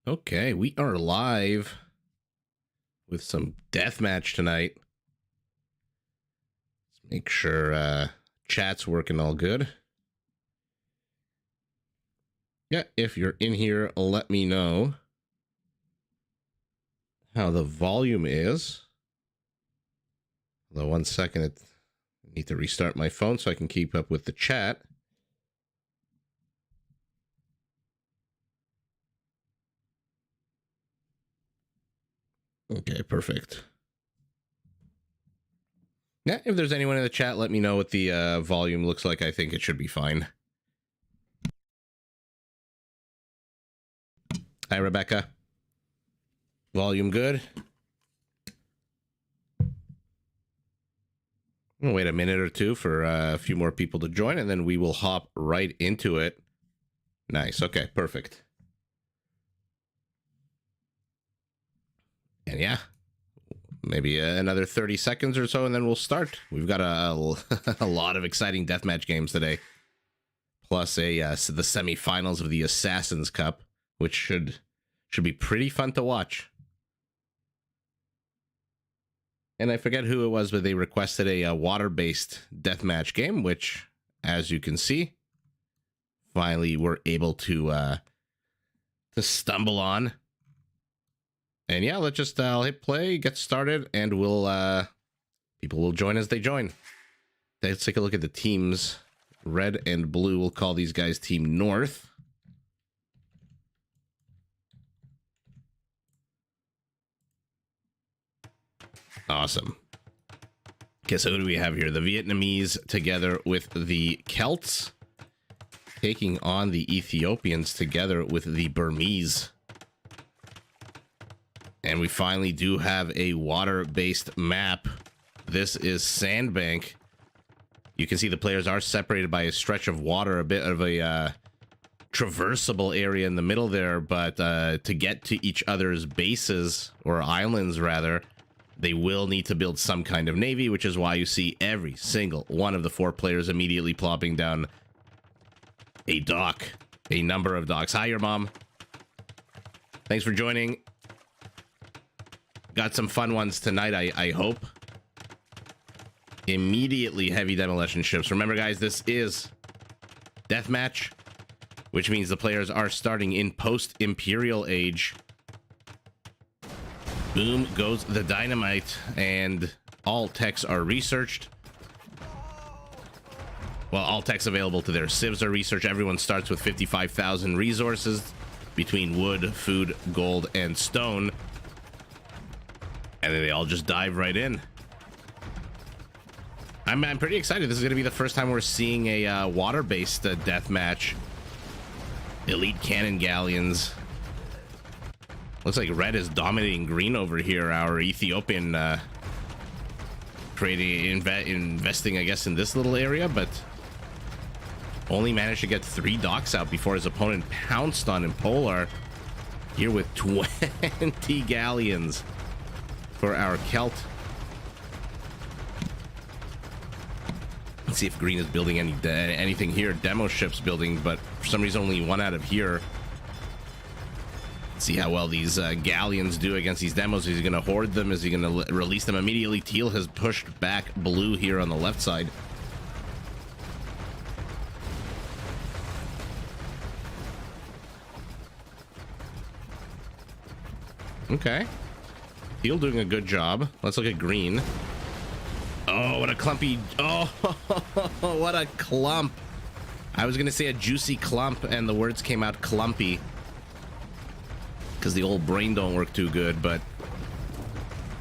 Okay, we are live with some deathmatch tonight. Let's make sure chat's working all good. Yeah, if you're in here, let me know how the volume is. Although 1 second, I need to restart my phone so I can keep up with the chat. Okay, perfect. Yeah, if there's anyone in the chat, let me know what the volume looks like. I think it should be fine. Hi, Rebecca. Volume good? We'll wait a minute or two for a few more people to join, and then we will hop right into it. Nice. Okay, perfect. And yeah, maybe another 30 seconds or so, and then we'll start. We've got a lot of exciting deathmatch games today, plus the semifinals of the Assassin's Cup, which should be pretty fun to watch. And I forget who it was, but they requested a water-based deathmatch game, which, as you can see, finally we're able to stumble on. And yeah, I'll hit play, get started, and people will join as they join. Let's take a look at the teams. Red and blue, we'll call these guys Team North. Awesome. Okay, so who do we have here? The Vietnamese together with the Celts, taking on the Ethiopians together with the Burmese. And we finally do have a water-based map. This is Sandbank. You can see the players are separated by a stretch of water, a bit of a traversable area in the middle there, but to get to each other's bases, or islands rather, they will need to build some kind of navy, which is why you see every single one of the 4 players immediately plopping down a dock, a number of docks. Hi, your mom. Thanks for joining. Got some fun ones tonight, I hope. Immediately heavy demolition ships. Remember, guys, this is deathmatch, which means the players are starting in post-Imperial Age. Boom goes the dynamite, and all techs are researched. Well, all techs available to their civs are researched. Everyone starts with 55,000 resources between wood, food, gold, and stone. And then they all just dive right in. I'm pretty excited. This is going to be the first time we're seeing a water-based deathmatch. Elite cannon galleons. Looks like red is dominating green over here. Our Ethiopian investing, I guess, in this little area, but only managed to get 3 docks out before his opponent pounced on him. Polar here with 20 galleons for our Celt. Let's see if green is building anything here. Demo ships building, but for some reason only 1 out of here. See how well these galleons do against these demos. Is he going to hoard them? Is he going to release them immediately? Teal has pushed back blue here on the left side. Okay. Teal doing a good job. Let's look at green. Oh, what a clumpy. Oh, what a clump. I was going to say a juicy clump, and the words came out clumpy, because the old brain don't work too good. But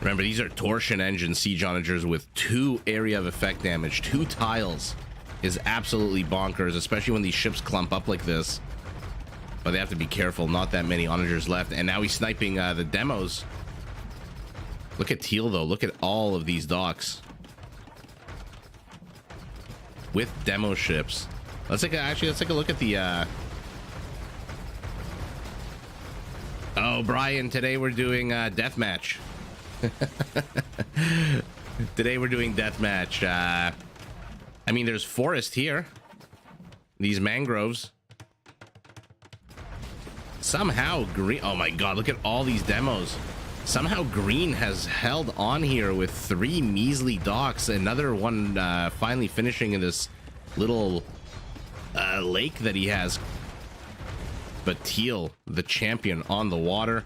remember, these are torsion engine siege onagers with 2 area of effect damage. 2 tiles is absolutely bonkers, especially when these ships clump up like this. But they have to be careful. Not that many onagers left. And now he's sniping the demos. Look at Teal, though. Look at all of these docks with demo ships. Let's take a look at the Oh, Brian, today we're doing deathmatch. Today we're doing deathmatch. I mean, there's forest here. These mangroves. Somehow green, oh my god, look at all these demos. Somehow green has held on here with 3 measly docks. Another one finally finishing in this little lake that he has. But teal, the champion on the water,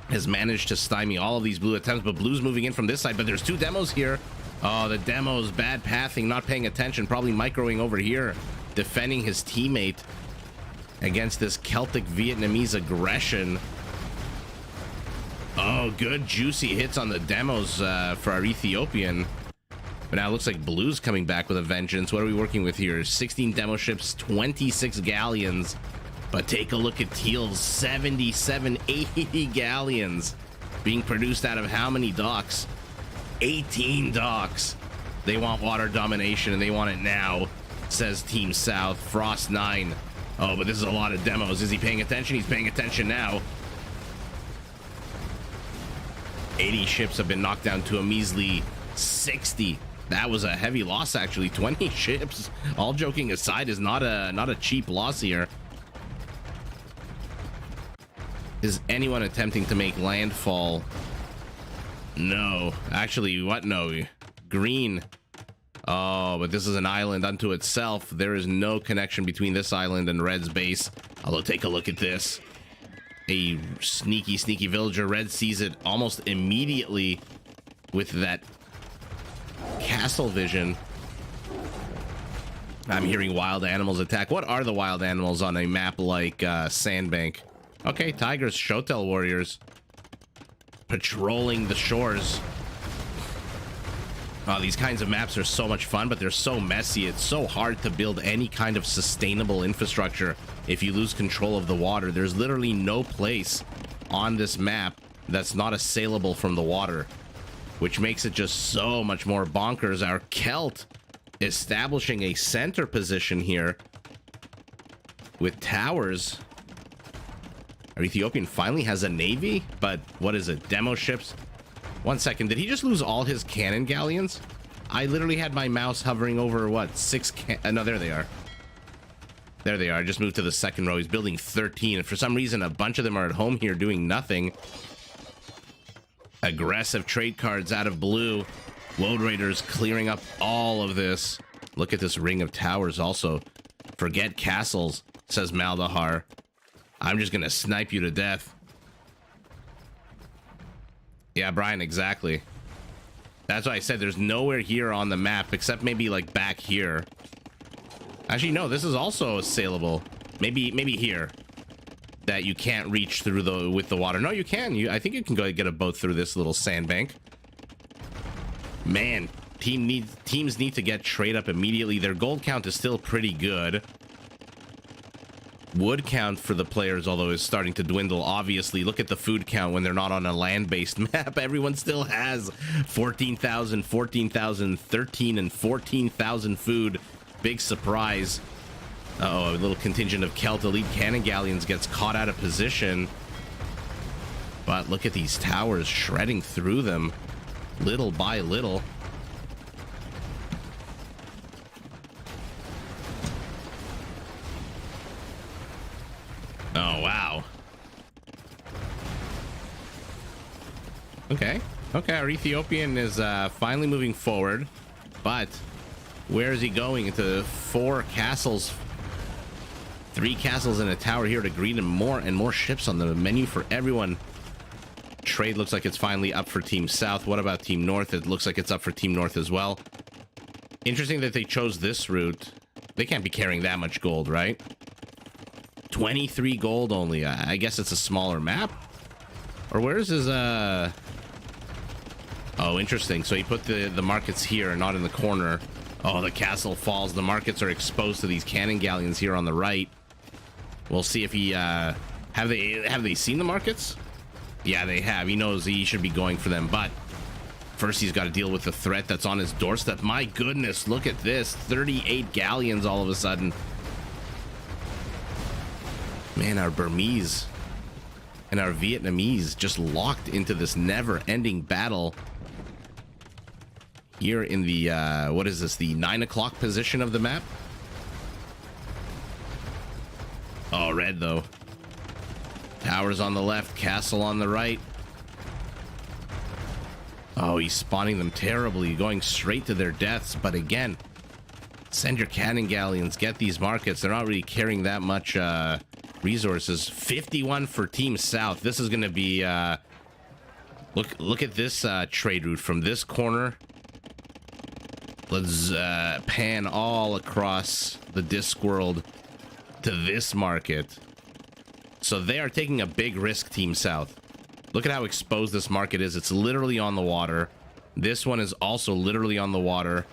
has managed to stymie all of these blue attempts. But blue's moving in from this side, but there's 2 demos here. Oh, the demos, bad pathing, not paying attention, probably microing over here, defending his teammate against this Celtic Vietnamese aggression. Oh, good juicy hits on the demos for our Ethiopian. But now it looks like blue's coming back with a vengeance. What are we working with here? 16 demo ships, 26 galleons. But take a look at teal's 77, 80 galleons being produced out of how many docks? 18 docks. They want water domination and they want it now, says Team South. Frost 9. Oh, but this is a lot of demos. Is he paying attention? He's paying attention now. 80 ships have been knocked down to a measly 60. That was a heavy loss, actually. 20 ships, all joking aside, is not a cheap loss here. Is anyone attempting to make landfall? No. Actually, what? No. Green. Oh, but this is an island unto itself. There is no connection between this island and Red's base. Although, take a look at this. A sneaky, sneaky villager. Red sees it almost immediately with that castle vision. I'm hearing wild animals attack. What are the wild animals on a map like Sandbank? Okay, tigers, Shotel warriors patrolling the shores. Oh, these kinds of maps are so much fun, but they're so messy. It's so hard to build any kind of sustainable infrastructure if you lose control of the water. There's literally no place on this map that's not assailable from the water, which makes it just so much more bonkers. Our Celt establishing a center position here with towers. Our Ethiopian finally has a navy, but what is it? Demo ships? 1 second, did he just lose all his cannon galleons? I literally had my mouse hovering over, what, 6 no, there they are. There they are. Just moved to the second row. He's building 13, and for some reason, a bunch of them are at home here doing nothing. Aggressive trade cards out of blue. Load Raiders clearing up all of this. Look at this ring of towers also. Forget castles, says Maldahar. I'm just gonna snipe you to death. Yeah, Brian, exactly. That's why I said there's nowhere here on the map except maybe like back here. Actually, no, this is also assailable. Maybe here that you can't reach through with the water. No, you can. I think you can go get a boat through this little sandbank. Man, teams need to get trade up immediately. Their gold count is still pretty good. Wood count for the players, although, is starting to dwindle. Obviously, look at the food count when they're not on a land-based map. Everyone still has 14,000, 14,000, 13, and 14,000 food. Big surprise. Uh-oh, a little contingent of Celt elite cannon galleons gets caught out of position. But look at these towers shredding through them, little by little. Oh, wow. Okay. Okay, our Ethiopian is finally moving forward. But where is he going? Into 4 castles. 3 castles and a tower here to greet him. More and more ships on the menu for everyone. Trade looks like it's finally up for Team South. What about Team North? It looks like it's up for Team North as well. Interesting that they chose this route. They can't be carrying that much gold, right? 23 gold only. I guess it's a smaller map. Or where's his oh, interesting. So he put the markets here, not in the corner. Oh, the castle falls. The markets are exposed to these cannon galleons here on the right. We'll see if he have they seen the markets? Yeah, they have. He knows he should be going for them, but first he's got to deal with the threat that's on his doorstep. My goodness, look at this. 38 galleons all of a sudden. Man, our Burmese and our Vietnamese just locked into this never-ending battle here in the, what is this, the 9 o'clock position of the map? Oh, red, though. Towers on the left, castle on the right. Oh, he's spawning them terribly, going straight to their deaths. But again, send your cannon galleons, get these markets. They're not really carrying that much resources. 51 for Team South. This is going to be... Look at this trade route from this corner. Let's pan all across the Discworld to this market. So they are taking a big risk, Team South. Look at how exposed this market is. It's literally on the water. This one is also literally on the water.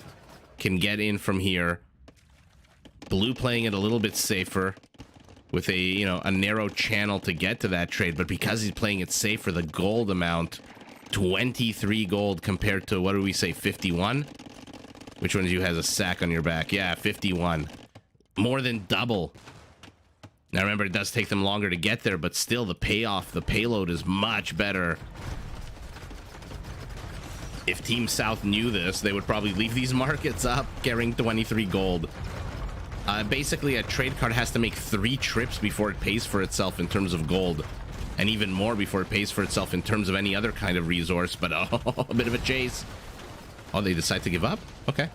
Can get in from here. Blue playing it a little bit safer with a, you know, a narrow channel to get to that trade. But because he's playing it safer, the gold amount, 23 gold compared to, what do we say, 51? Which one of you has a sack on your back? Yeah, 51. More than double. Now remember, it does take them longer to get there, but still the payoff, the payload is much better. If Team South knew this, they would probably leave these markets up, carrying 23 gold. Basically, a trade card has to make 3 trips before it pays for itself in terms of gold. And even more before it pays for itself in terms of any other kind of resource. But oh, a bit of a chase. Oh, they decide to give up? Okay.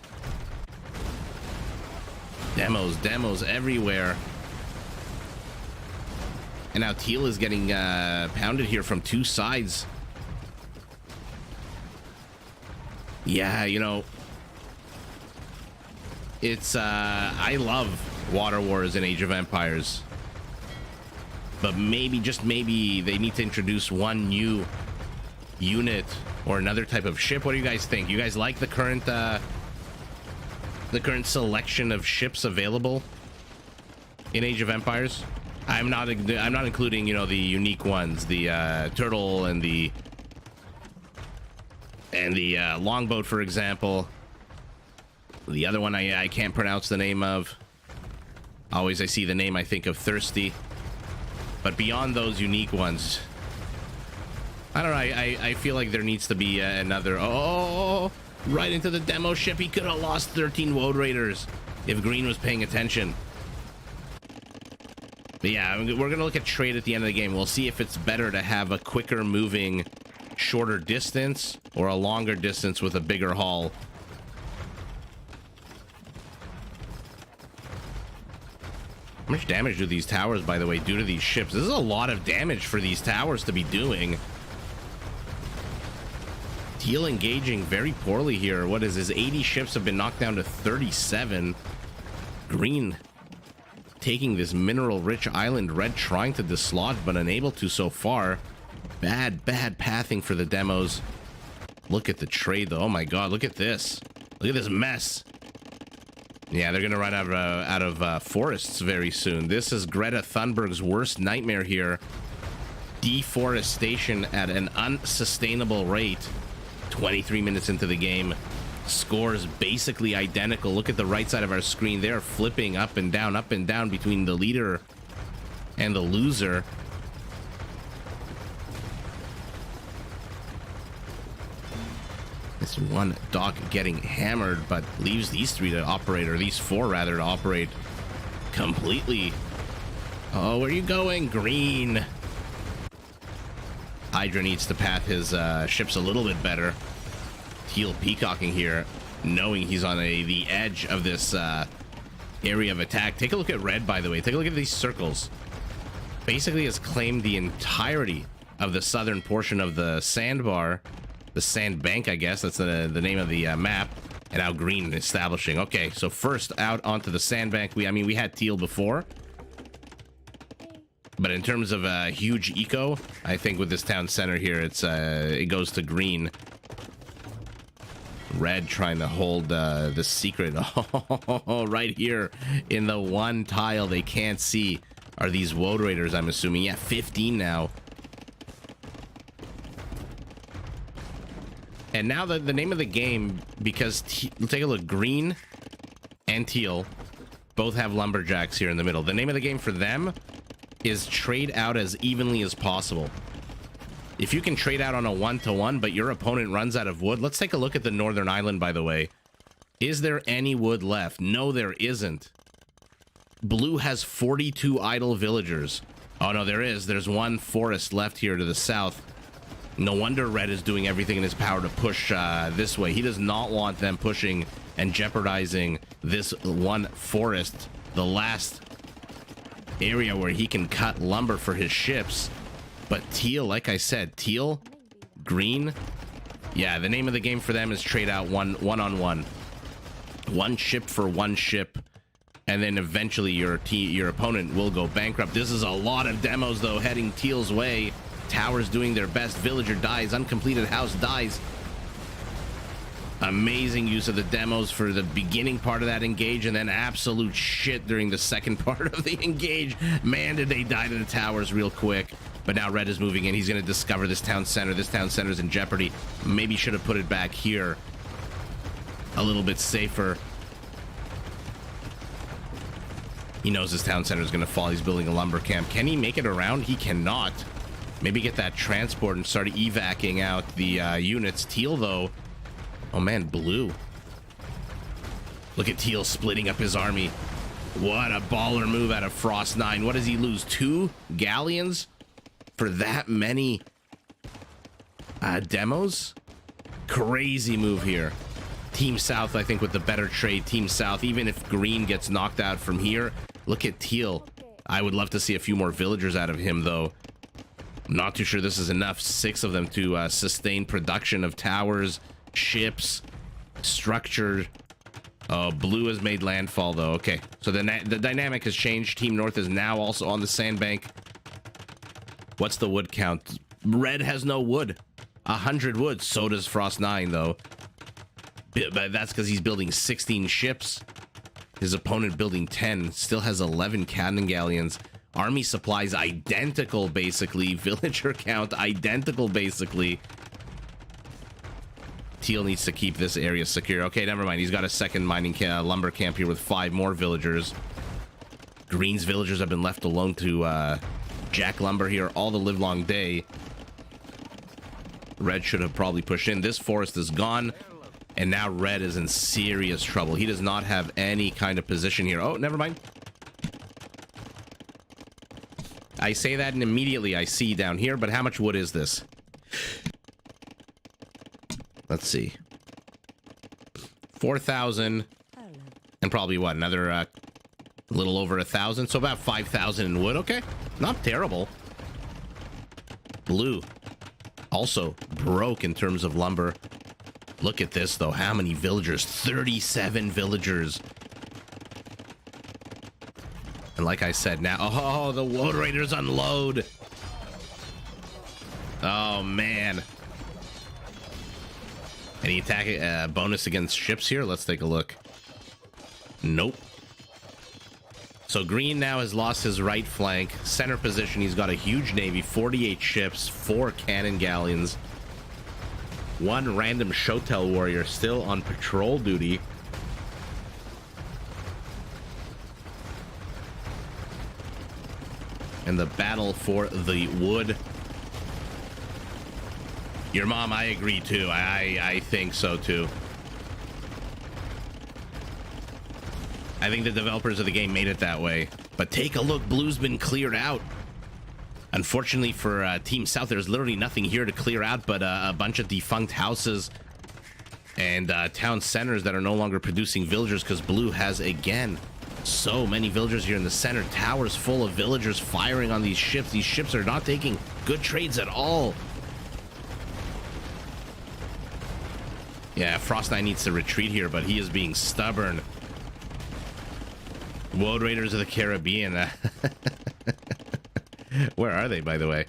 Demos everywhere. And now Teal is getting pounded here from 2 sides. Yeah, you know, it's I love Water Wars in Age of Empires, but maybe, just maybe, they need to introduce one new unit or another type of ship. What do you guys think? You guys like the current selection of ships available in Age of Empires? I'm not including, you know, the unique ones, the turtle and the longboat, for example. The other one I can't pronounce the name of. Always I see the name, I think of Thirsty. But beyond those unique ones, I don't know, I feel like there needs to be another... Oh, right into the demo ship. He could have lost 13 Woad Raiders if Green was paying attention. But yeah, we're going to look at trade at the end of the game. We'll see if it's better to have a quicker moving, shorter distance or a longer distance with a bigger haul. How much damage do these towers, by the way, do to these ships? This is a lot of damage for these towers to be doing. Teal engaging very poorly here. What is this? 80 ships have been knocked down to 37. Green taking this mineral-rich island. Red trying to dislodge, but unable to so far. Bad pathing for the demos. Look at the trade, though. Oh my god, look at this. Look at this mess. Yeah, they're gonna run out of forests very soon. This is Greta Thunberg's worst nightmare here. Deforestation at an unsustainable rate. 23 minutes into the game. Scores basically identical. Look at the right side of our screen. They're flipping up and down between the leader and the loser. This one dock getting hammered, but leaves these 3 to operate, or these 4 rather, to operate completely. Oh, where are you going? Green. Hydra needs to path his ships a little bit better. Teal peacocking here, knowing he's on the edge of this area of attack. Take a look at Red, by the way. Take a look at these circles. Basically has claimed the entirety of the southern portion of the sandbar. The sandbank, I guess. That's the name of the map. And now Green establishing. Okay, so first out onto the sandbank. I mean, we had Teal before. But in terms of a huge eco, I think with this town center here, it goes to Green. Red trying to hold the secret. Oh, right here in the one tile they can't see are these Woad Raiders, I'm assuming. Yeah, 15 now. And now the name of the game, because take a look, Green and Teal both have lumberjacks here in the middle. The name of the game for them is trade out as evenly as possible. If you can trade out on a 1-to-1, but your opponent runs out of wood. Let's take a look at the northern island, by the way. Is there any wood left? No, there isn't. Blue has 42 idle villagers. Oh, no, there is. There's one forest left here to the south. No wonder Red is doing everything in his power to push this way. He does not want them pushing and jeopardizing this one forest, the last area where he can cut lumber for his ships. But teal, like I said, teal, green. Yeah, the name of the game for them is trade out one-on-one. One ship for one ship. And then eventually your opponent will go bankrupt. This is a lot of demos, though, heading teal's way. Towers doing their best. Villager dies. Uncompleted house dies. Amazing use of the demos for the beginning part of that engage, and then absolute shit during the second part of the engage. Man, did they die to the towers real quick. But now Red is moving in. He's going to discover this town center. This town center is in jeopardy. Maybe should have put it back here. A little bit safer. He knows this town center is going to fall. He's building a lumber camp. Can he make it around? He cannot. Maybe get that transport and start evacuating out the units. Teal, though. Oh, man, blue. Look at Teal splitting up his army. What a baller move out of Frost 9. What does he lose? 2 galleons for that many demos? Crazy move here. Team South, I think, with the better trade. Team South, even if Green gets knocked out from here. Look at Teal. I would love to see a few more villagers out of him, though. I'm not too sure this is enough. 6 of them to sustain production of towers, ships, structure. Oh, blue has made landfall, though. Okay, so the dynamic has changed. Team North is now also on the sandbank. What's the wood count? Red has no wood. 100 wood. So does Frost 9, though. But that's because he's building 16 ships. His opponent building 10. Still has 11 cannon galleons. Army supplies identical, basically. Villager count identical, basically. Teal needs to keep this area secure. Okay, never mind. He's got a second mining lumber camp here with 5 more villagers. Green's villagers have been left alone to jack lumber here all the livelong day. Red should have probably pushed in. This forest is gone. And now Red is in serious trouble. He does not have any kind of position here. Oh, never mind. I say that and immediately I see down here, but how much wood is this? Let's see. 4,000 and probably what, another little over 1,000, so about 5,000 in wood. Okay, not terrible. Blue also broke in terms of lumber. Look at this, though. How many villagers? 37 villagers. And like I said, now... Oh, the Woad Raiders unload. Oh, man. Any attack bonus against ships here? Let's take a look. Nope. So Green now has lost his right flank. Center position, he's got a huge navy. 48 ships, 4 cannon galleons. 1 random Shotel warrior still on patrol duty. And the battle for the wood. Your mom, I agree too. I think so too. I think the developers of the game made it that way. But take a look, blue's been cleared out. Unfortunately for Team South, there's literally nothing here to clear out but a bunch of defunct houses and town centers that are no longer producing villagers because blue has, again, so many villagers here in the center. Towers full of villagers firing on these ships. These ships are not taking good trades at all. Yeah, Frost Knight needs to retreat here, but he is being stubborn. Woad Raiders of the Caribbean. Where are they, by the way?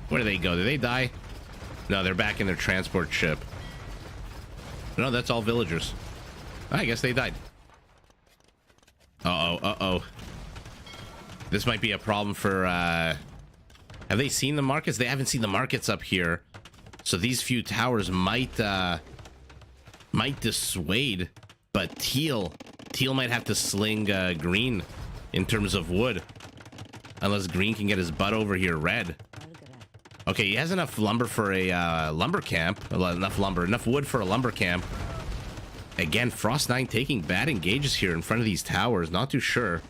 Where do they go? Do they die? No, they're back in their transport ship. No, that's all villagers. I guess they died. Uh-oh, uh-oh. This might be a problem for, Have they seen the markets? They haven't seen the markets up here. So these few towers might dissuade. But Teal might have to sling Green in terms of wood. Unless Green can get his butt over here. Red. Okay, he has enough lumber for a lumber camp. Enough wood for a lumber camp. Again, Frost 9 taking bad engages here in front of these towers. Not too sure.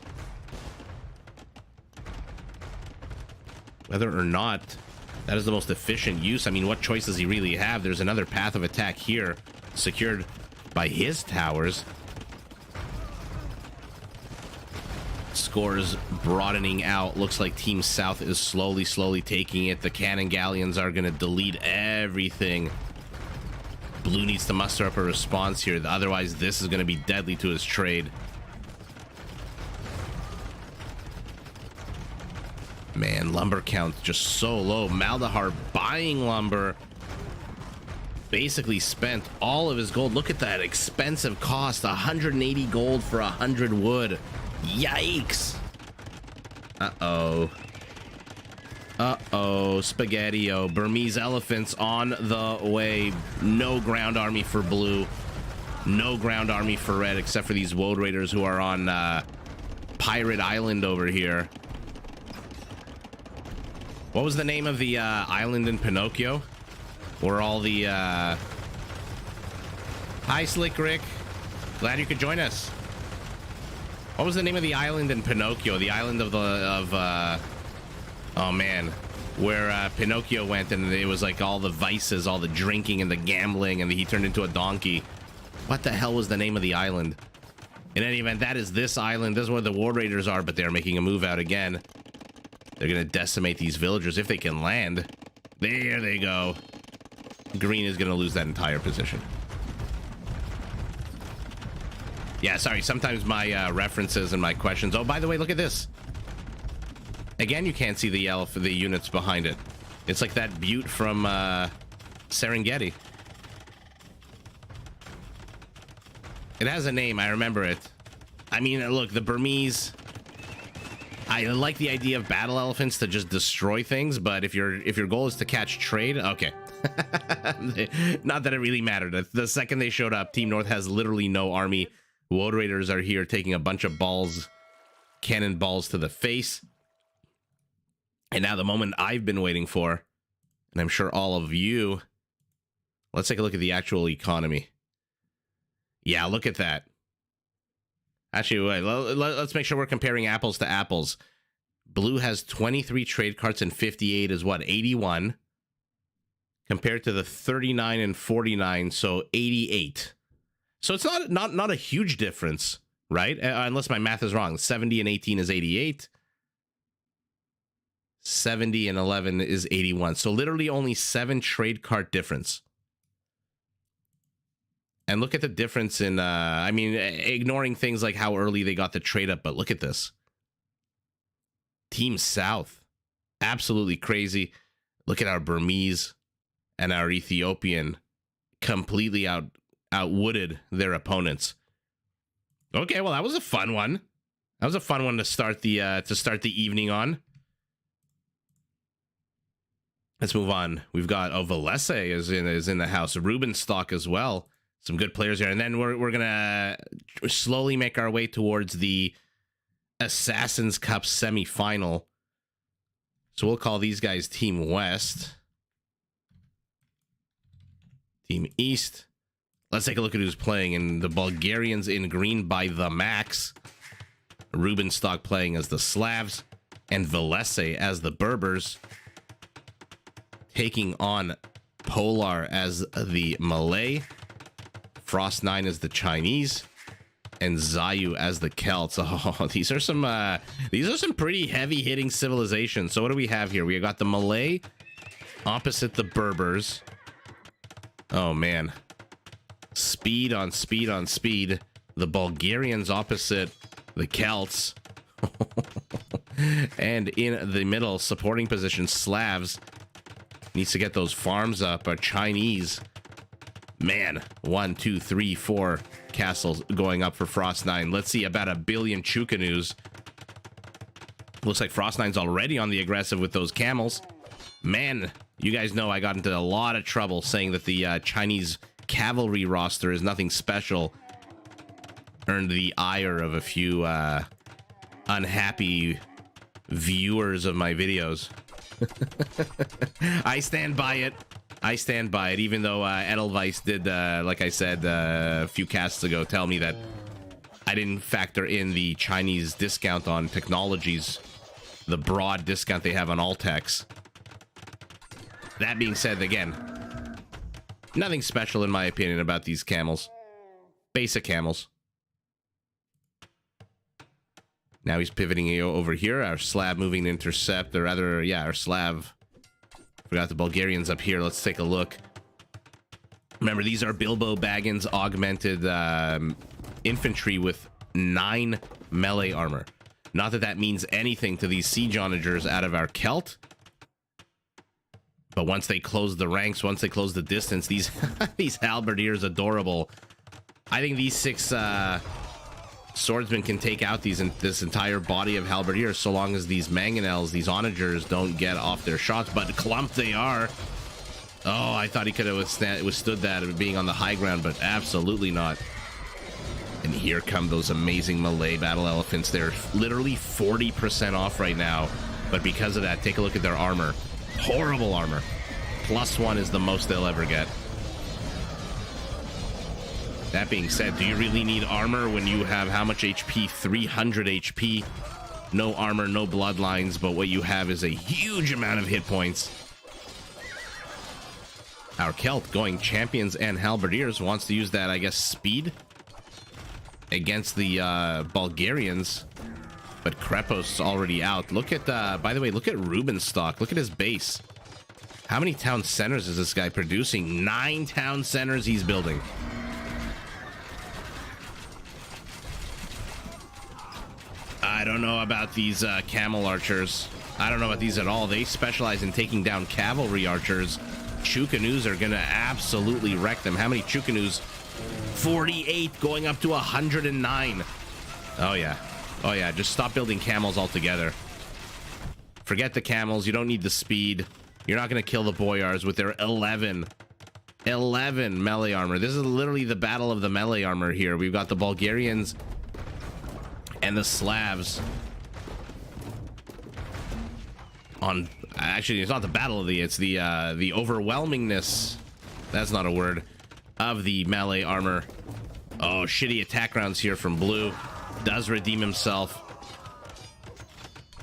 whether or not that is the most efficient use. I mean, what choice does he really have? There's another path of attack here, secured by his towers. Scores broadening out. Looks like Team South is slowly taking it. The cannon galleons are going to delete everything. Blue needs to muster up a response here. Otherwise, this is going to be deadly to his trade. Man, lumber count just so low. Maldahar buying lumber. Basically spent all of his gold. Look at that expensive cost. 180 gold for 100 wood. Yikes. Uh-oh. Uh-oh. Spaghetti-o. Burmese elephants on the way. No ground army for blue. No ground army for red, except for these Woad Raiders who are on Pirate Island over here. What was the name of the island in Pinocchio? Where all the... Hi, Slick Rick. Glad you could join us. What was the name of the island in Pinocchio? The island of the... oh, man. Where Pinocchio went and it was like all the vices, all the drinking and the gambling, and he turned into a donkey. What the hell was the name of the island? In any event, that is this island. This is where the War Raiders are, but they're making a move out again. They're going to decimate these villagers if they can land. There they go. Green is going to lose that entire position. Yeah, sorry. Sometimes my references and my questions. Oh, by the way, look at this. Again, you can't see the units behind it. It's like that butte from Serengeti. It has a name. I remember it. I mean, look, the Burmese... I like the idea of battle elephants to just destroy things, but if your goal is to catch trade, okay. Not that it really mattered. The second they showed up, Team North has literally no army. Woad Raiders are here taking a bunch of balls, cannonballs to the face. And now the moment I've been waiting for, and I'm sure all of you, let's take a look at the actual economy. Yeah, look at that. Actually, wait, let's make sure we're comparing apples to apples. Blue has 23 trade carts and 58 is what, 81? Compared to the 39 and 49, so 88. So it's not a huge difference, right? Unless my math is wrong. 70 and 18 is 88. 70 and 11 is 81. So literally only 7 trade cart difference. And look at the difference in, I mean, ignoring things like how early they got the trade up, but look at this. Team South, absolutely crazy. Look at our Burmese and our Ethiopian completely outwooded their opponents. Okay, well, that was a fun one. That was a fun one to start the evening on. Let's move on. We've got Valese is in the house. Rubenstock as well. Some good players here. And then we're gonna slowly make our way towards the Assassin's Cup semi-final. So we'll call these guys Team West. Team East. Let's take a look at who's playing. And the Bulgarians in green by the Max. Rubenstock playing as the Slavs. And Valese as the Berbers. Taking on Polar as the Malay. Frost 9 as the Chinese, and Zayu as the Celts. Oh, these are some pretty heavy hitting civilizations. So what do we have here? We got the Malay opposite the Berbers. Oh man, speed on speed on speed. The Bulgarians opposite the Celts, and in the middle supporting position, Slavs needs to get those farms up. Chinese. Man, 1, 2, 3, 4 castles going up for Frost 9. Let's see, about 1 billion Chukanoos. Looks like Frost 9's already on the aggressive with those camels. Man, you guys know I got into a lot of trouble saying that the Chinese cavalry roster is nothing special. Earned the ire of a few unhappy viewers of my videos. I stand by it. I stand by it, even though Edelweiss did, like I said a few casts ago, tell me that I didn't factor in the Chinese discount on technologies the broad discount they have on all techs. That being said, again, nothing special in my opinion about these camels. Basic camels. Now he's pivoting over here. Our slab moving to intercept, or rather, yeah, our slav. Forgot the Bulgarians up here. Let's take a look. Remember, these are Bilbo Baggins augmented infantry with 9 melee armor. Not that that means anything to these siege onagers out of our Celt. But once they close the ranks, once they close the distance, these these halberdiers adorable. I think these 6 swordsmen can take out this entire body of halberdiers so long as these mangonels, these onagers, don't get off their shots. But clump they are. Oh, I thought he could have withstood that being on the high ground, but absolutely not. And here come those amazing Malay battle elephants. They're literally 40% off right now. But because of that, take a look at their armor. Horrible armor. +1 is the most they'll ever get. That being said, do you really need armor when you have how much HP? 300 HP. No armor, no bloodlines, but what you have is a huge amount of hit points. Our Celt, going champions and halberdiers, wants to use that, I guess, speed against the Bulgarians. But Krepos already out. Look at, by the way, look at Ruben's stock. Look at his base. How many town centers is this guy producing? 9 town centers he's building. I don't know about these camel archers. I don't know about these at all. They specialize in taking down cavalry archers. Chukanus are gonna absolutely wreck them. How many Chukanus? 48 going up to 109. Oh yeah. Oh yeah, just stop building camels altogether. Forget the camels. You don't need the speed. You're not gonna kill the boyars with their 11 melee armor. This is literally the battle of the melee armor here. We've got the Bulgarians and the Slavs on. Actually, it's not the battle of it's the overwhelmingness, that's not a word, of the melee armor. Oh, shitty attack rounds here from blue. Does redeem himself.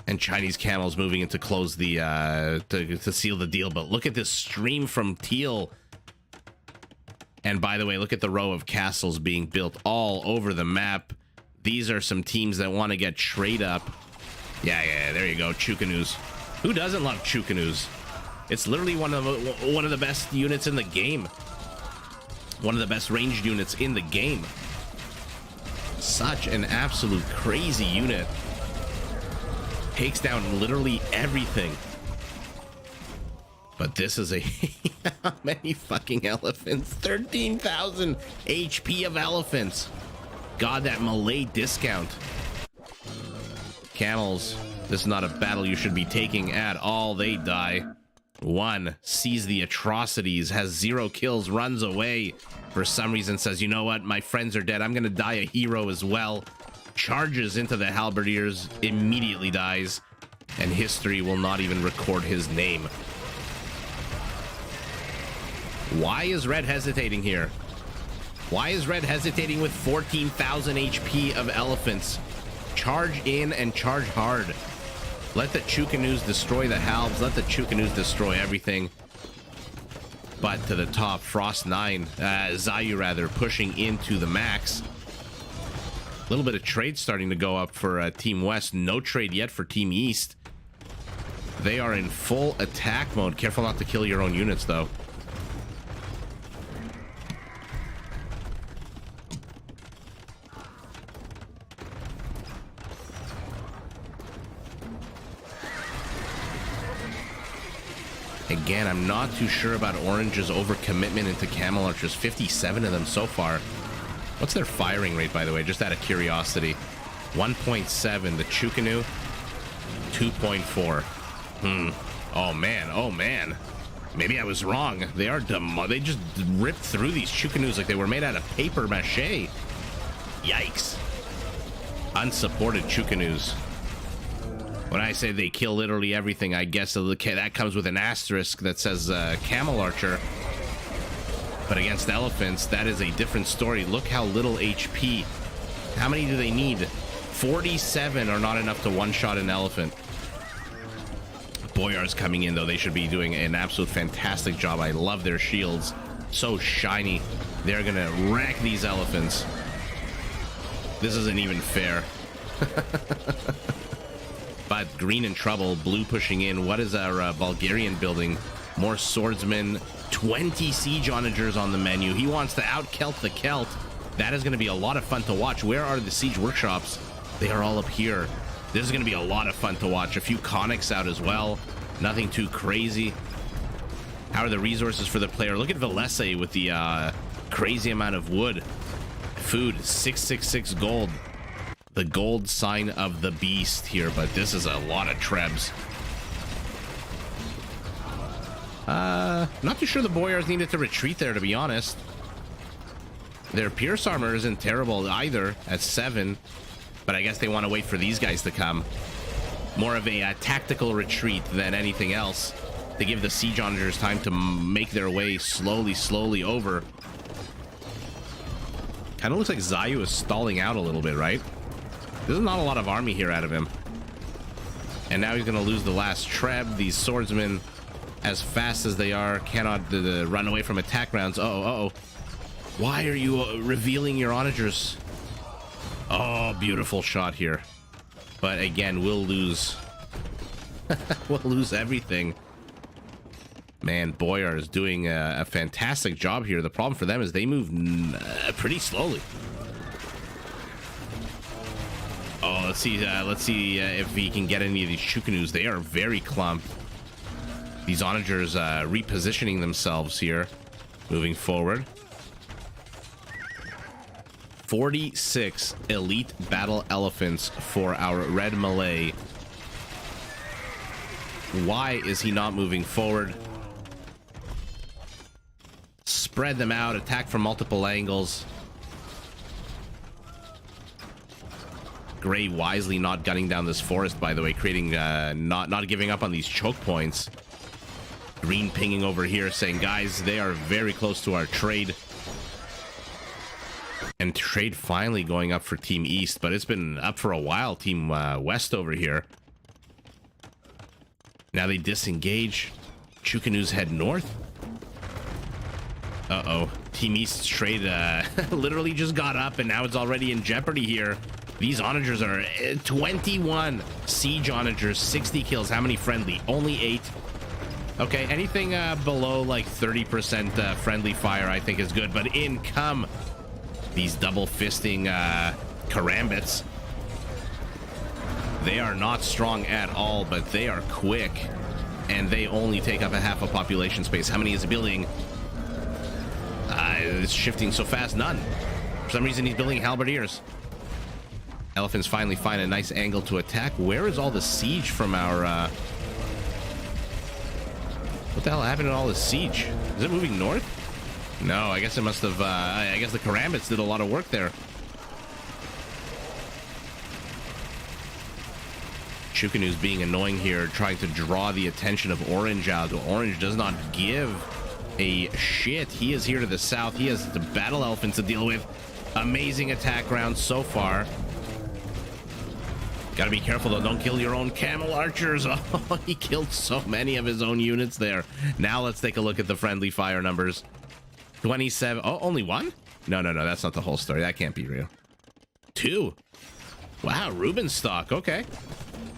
And Chinese camels moving in to close the to seal the deal. But look at this stream from teal. And by the way, look at the row of castles being built all over the map. These are some teams that want to get trade up. Yeah, there you go, Chukanus. Who doesn't love Chukanus? It's literally one of the best units in the game. One of the best ranged units in the game. Such an absolute crazy unit. Takes down literally everything. But this is a how many fucking elephants? 13,000 HP of elephants. God, that Malay discount. Camels, this is not a battle you should be taking at all. They die. 1 sees the atrocities, has 0 kills, runs away. For some reason says, you know what? My friends are dead. I'm going to die a hero as well. Charges into the halberdiers, immediately dies. And history will not even record his name. Why is Red hesitating here? Why is Red hesitating with 14,000 HP of elephants? Charge in and charge hard. Let the Chukanus destroy the halbs. Let the Chukanus destroy everything. But to the top, Frost 9, Zayu rather, pushing into the max. A little bit of trade starting to go up for Team West. No trade yet for Team East. They are in full attack mode. Careful not to kill your own units, though. Again, I'm not too sure about Orange's overcommitment into camel archers. 57 of them so far. What's their firing rate, by the way? Just out of curiosity. 1.7. The Chukanu, 2.4. Oh, man. Oh, man. Maybe I was wrong. They are dumb. They just ripped through these Chukanus like they were made out of paper mache. Yikes. Unsupported Chukanus. When I say they kill literally everything, I guess that comes with an asterisk that says camel archer. But against elephants, that is a different story. Look how little HP. How many do they need? 47 are not enough to one-shot an elephant. Boyars coming in, though. They should be doing an absolute fantastic job. I love their shields. So shiny. They're going to wreck these elephants. This isn't even fair. But green in trouble. Blue pushing in. What is our Bulgarian building? More swordsmen. 20 siege onagers on the menu. He wants to out-Celt the Celt. That is going to be a lot of fun to watch. Where are the siege workshops? They are all up here. This is going to be a lot of fun to watch. A few conics out as well. Nothing too crazy. How are the resources for the player? Look at Valese with the crazy amount of wood. Food, 666 gold. The gold sign of the beast here, but this is a lot of trebs. Not too sure the Boyars needed to retreat there, to be honest. Their Pierce armor isn't terrible either at 7, but I guess they want to wait for these guys to come. More of a tactical retreat than anything else, to give the siege onagers time to make their way slowly over. Kind of looks like Zayu is stalling out a little bit, right? There's not a lot of army here out of him. And now he's going to lose the last treb. These swordsmen, as fast as they are, cannot run away from attack rounds. Uh-oh. Why are you revealing your onagers? Oh, beautiful shot here. But again, we'll lose. We'll lose everything. Man, Boyar is doing a fantastic job here. The problem for them is they move pretty slowly. Oh, let's see if we can get any of these Chukanus. They are very clumped. These onagers repositioning themselves here, moving forward. 46 elite battle elephants for our red Malay. Why is he not moving forward? Spread them out, attack from multiple angles. Gray wisely not gunning down this forest, by the way, creating not giving up on these choke points. Green pinging over here saying, guys, they are very close to our trade. And trade finally going up for Team East, but it's been up for a while, Team West over here. Now they disengage. Chukanus head north. Uh-oh. Team East's trade literally just got up, and now it's already in jeopardy here. These onagers are 21 siege onagers, 60 kills. How many friendly? Only 8. Okay, anything below like 30% friendly fire I think is good, but in come these double fisting karambits. They are not strong at all, but they are quick, and they only take up a half a population space. How many is he building? It's shifting so fast. None. For some reason, he's building halberdiers. Elephants finally find a nice angle to attack. Where is all the siege from our... What the hell happened to all this siege? Is it moving north? No, I guess it must have... I guess the karambits did a lot of work there. Chukanu's being annoying here, trying to draw the attention of Orange out. Orange does not give a shit. He is here to the south. He has the battle elephants to deal with. Amazing attack round so far. Gotta be careful though, don't kill your own camel archers. Oh, he killed so many of his own units there. Now let's take a look at the friendly fire numbers. 27. Oh, only one? No, that's not the whole story. That can't be real. 2. Wow, Reuben stock. Okay.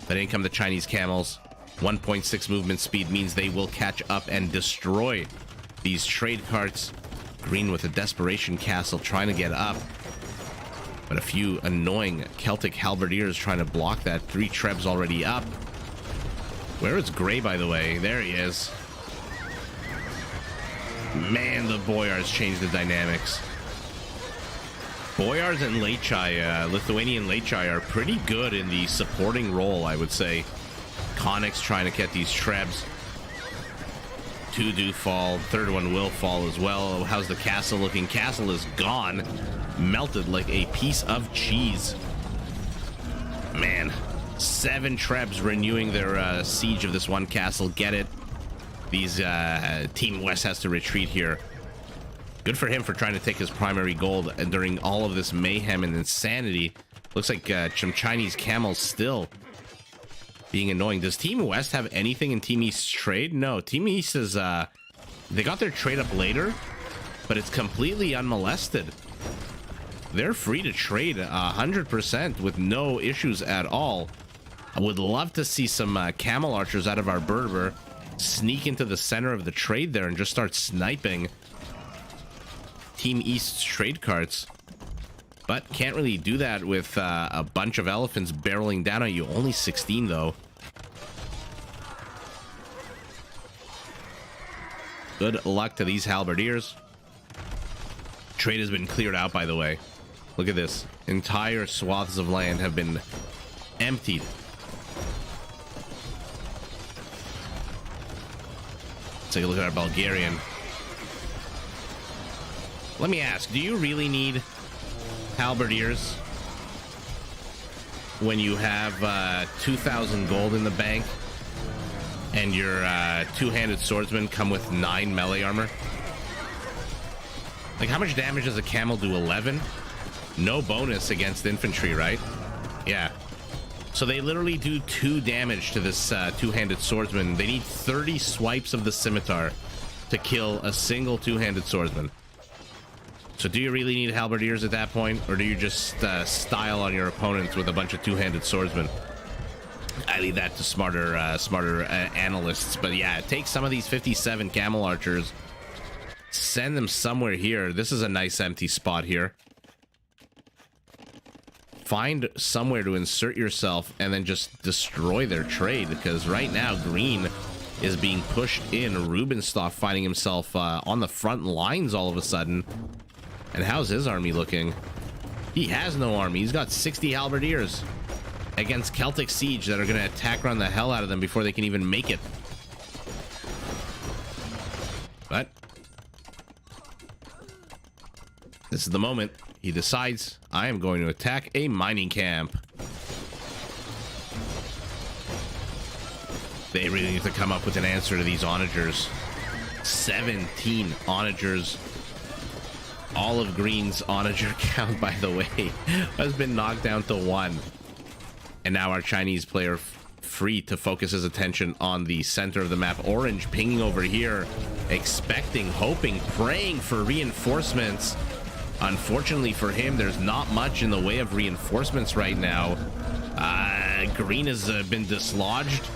But in come the Chinese camels. 1.6 movement speed means they will catch up and destroy these trade carts. Green with a desperation castle trying to get up. But a few annoying Celtic halberdiers trying to block that. 3 trebs already up. Where is Gray, by the way? There he is. Man, the Boyars changed the dynamics. Boyars and Lechai, Lithuanian Lechai, are pretty good in the supporting role, I would say. Conics trying to get these trebs. 2 do fall. 3rd one will fall as well. How's the castle looking? Castle is gone. Melted like a piece of cheese. Man, 7 trebs renewing their siege of this one castle. Get it. These Team West has to retreat here. Good for him for trying to take his primary gold during all of this mayhem and insanity. Looks like some Chinese camels still being annoying. Does Team West have anything in Team East's trade? No, Team East is, they got their trade up later, but it's completely unmolested. They're free to trade 100% with no issues at all. I would love to see some camel archers out of our Berber sneak into the center of the trade there and just start sniping Team East's trade carts. But can't really do that with a bunch of elephants barreling down on you. Only 16 though. Good luck to these halberdiers. Trade has been cleared out, by the way. Look at this. Entire swaths of land have been emptied. Let's take a look at our Bulgarian. Let me ask, do you really need halberdiers when you have 2,000 gold in the bank and your two-handed swordsmen come with 9 melee armor? Like, how much damage does a camel do? 11? No bonus against infantry, right? Yeah. So they literally do 2 damage to this two-handed swordsman. They need 30 swipes of the scimitar to kill a single two-handed swordsman. So do you really need halberdiers at that point, or do you just style on your opponents with a bunch of two-handed swordsmen? I leave that to smarter analysts. But yeah, take some of these 57 camel archers, send them somewhere here. This is a nice empty spot here. Find somewhere to insert yourself and then just destroy their trade, because right now green is being pushed in. Rubenstock finding himself on the front lines all of a sudden. And how's his army looking? He has no army. He's got 60 halberdiers against Celtic Siege that are going to attack run the hell out of them before they can even make it. But this is the moment. He decides, I am going to attack a mining camp. They really need to come up with an answer to these onagers. 17 onagers. All of Green's onager count, by the way, has been knocked down to 1. And now our Chinese player free to focus his attention on the center of the map. Orange pinging over here, expecting, hoping, praying for reinforcements. Unfortunately for him, there's not much in the way of reinforcements right now. Green has been dislodged.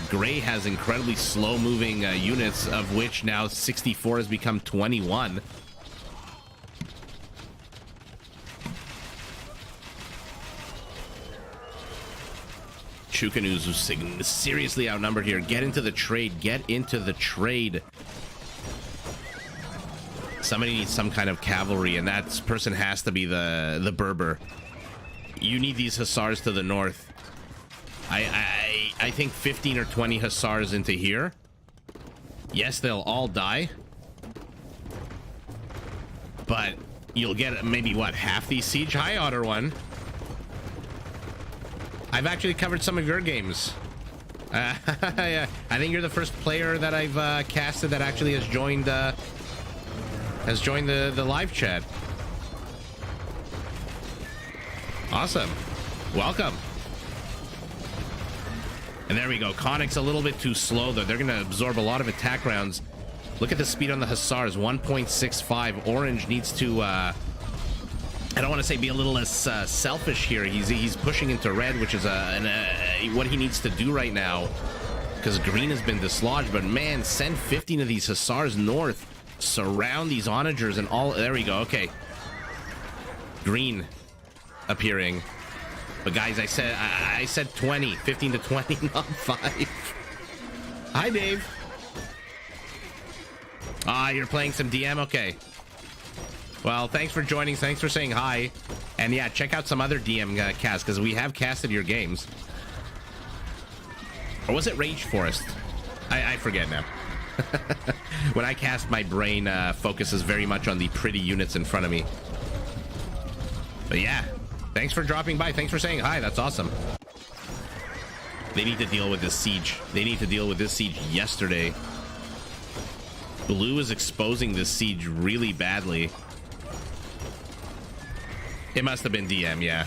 Gray has incredibly slow-moving units, of which now 64 has become 21. Chukanu's seriously outnumbered here. Get into the trade. Get into the trade. Somebody needs some kind of cavalry, and that person has to be the Berber. You need these hussars to the north. I think 15 or 20 hussars into here. Yes, they'll all die. But you'll get maybe, what, half these siege? Hi, Otter One. I've actually covered some of your games. Yeah, I think you're the first player that I've casted that actually has joined the live chat. Awesome. Welcome. And there we go. Konnick's a little bit too slow, though. They're going to absorb a lot of attack rounds. Look at the speed on the hussars, 1.65. Orange needs to, I don't want to say be a little less selfish here. He's pushing into red, which is what he needs to do right now, because green has been dislodged. But man, send 15 of these hussars north. Surround these onagers and all. There we go. Okay. Green appearing. But guys, I said 20. 15 to 20, not 5. Hi, Dave. You're playing some DM? Okay. Well, thanks for joining. Thanks for saying hi. And yeah, check out some other DM casts, because we have casted your games. Or was it Rage Forest? I forget now. When I cast, my brain focuses very much on the pretty units in front of me. But yeah, thanks for dropping by. Thanks for saying hi. That's awesome. They need to deal with this siege. They need to deal with this siege yesterday. Blue is exposing this siege really badly. It must have been DM, yeah.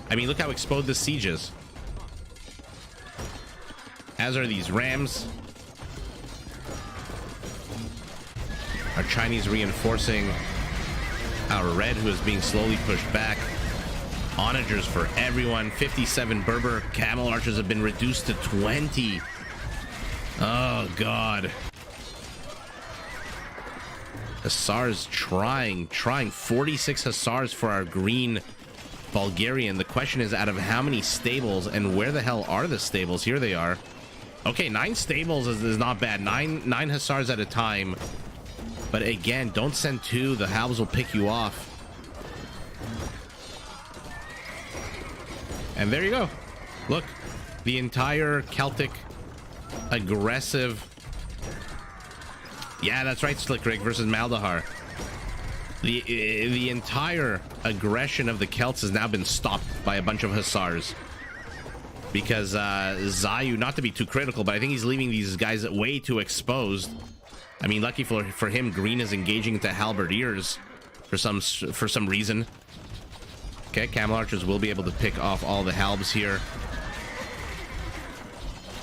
I mean, look how exposed this siege is. as are these rams. Our Chinese reinforcing our red, who is being slowly pushed back. Onagers for everyone. 57 Berber camel archers have been reduced to 20. Oh, God. Hussars trying 46 hussars for our green Bulgarian. The question is, out of how many stables, and where the hell are the stables? Here they are. Okay, 9 stables is not bad. Nine hussars at a time. But again, don't send 2. The halves will pick you off. And there you go. Look, the entire Celtic aggressive. Yeah, that's right, Slick Rick versus Maldahar. The entire aggression of the Celts has now been stopped by a bunch of hussars. Because Zayu, not to be too critical, but I think he's leaving these guys way too exposed. I mean, lucky for him, green is engaging into halberdiers for some reason. Okay, camel archers will be able to pick off all the halbs here.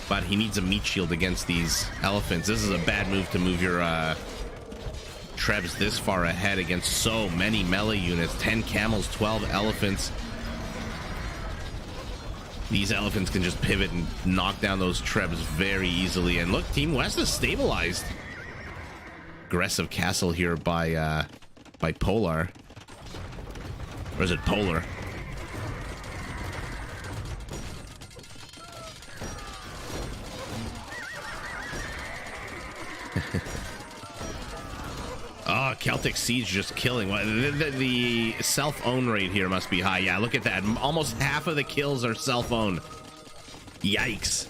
But he needs a meat shield against these elephants. This is a bad move to move your trebs this far ahead against so many melee units. 10 camels, 12 elephants. These elephants can just pivot and knock down those trebs very easily. And look, Team West is stabilized. Aggressive castle here by Polar. Or is it Polar? Oh, Celtic Siege just killing. The self-own rate here must be high. Yeah, look at that. Almost half of the kills are self-owned. Yikes.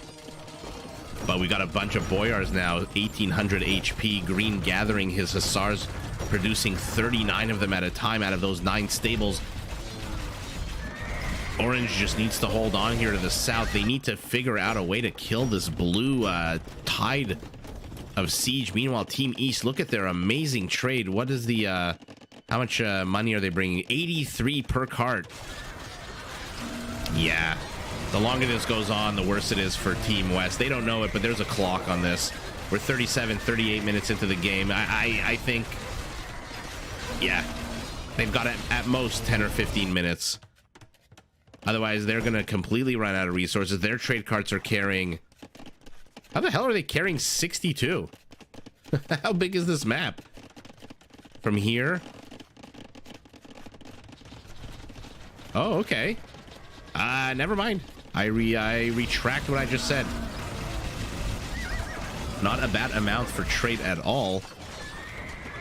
But we got a bunch of boyars now. 1800 HP. Green gathering his hussars, producing 39 of them at a time out of those 9 stables. Orange just needs to hold on here to the south. They need to figure out a way to kill this blue tide of siege. Meanwhile, Team East, look at their amazing trade. What is the how much money are they bringing? 83 per cart. Yeah, the longer this goes on, the worse it is for Team West. They don't know it, but there's a clock on this. We're 38 minutes into the game. I think, yeah, they've got at most 10 or 15 minutes. Otherwise, they're going to completely run out of resources. Their trade carts are carrying... How the hell are they carrying 62? How big is this map? From here? Oh, okay. Never mind. I retract what I just said. Not a bad amount for trade at all.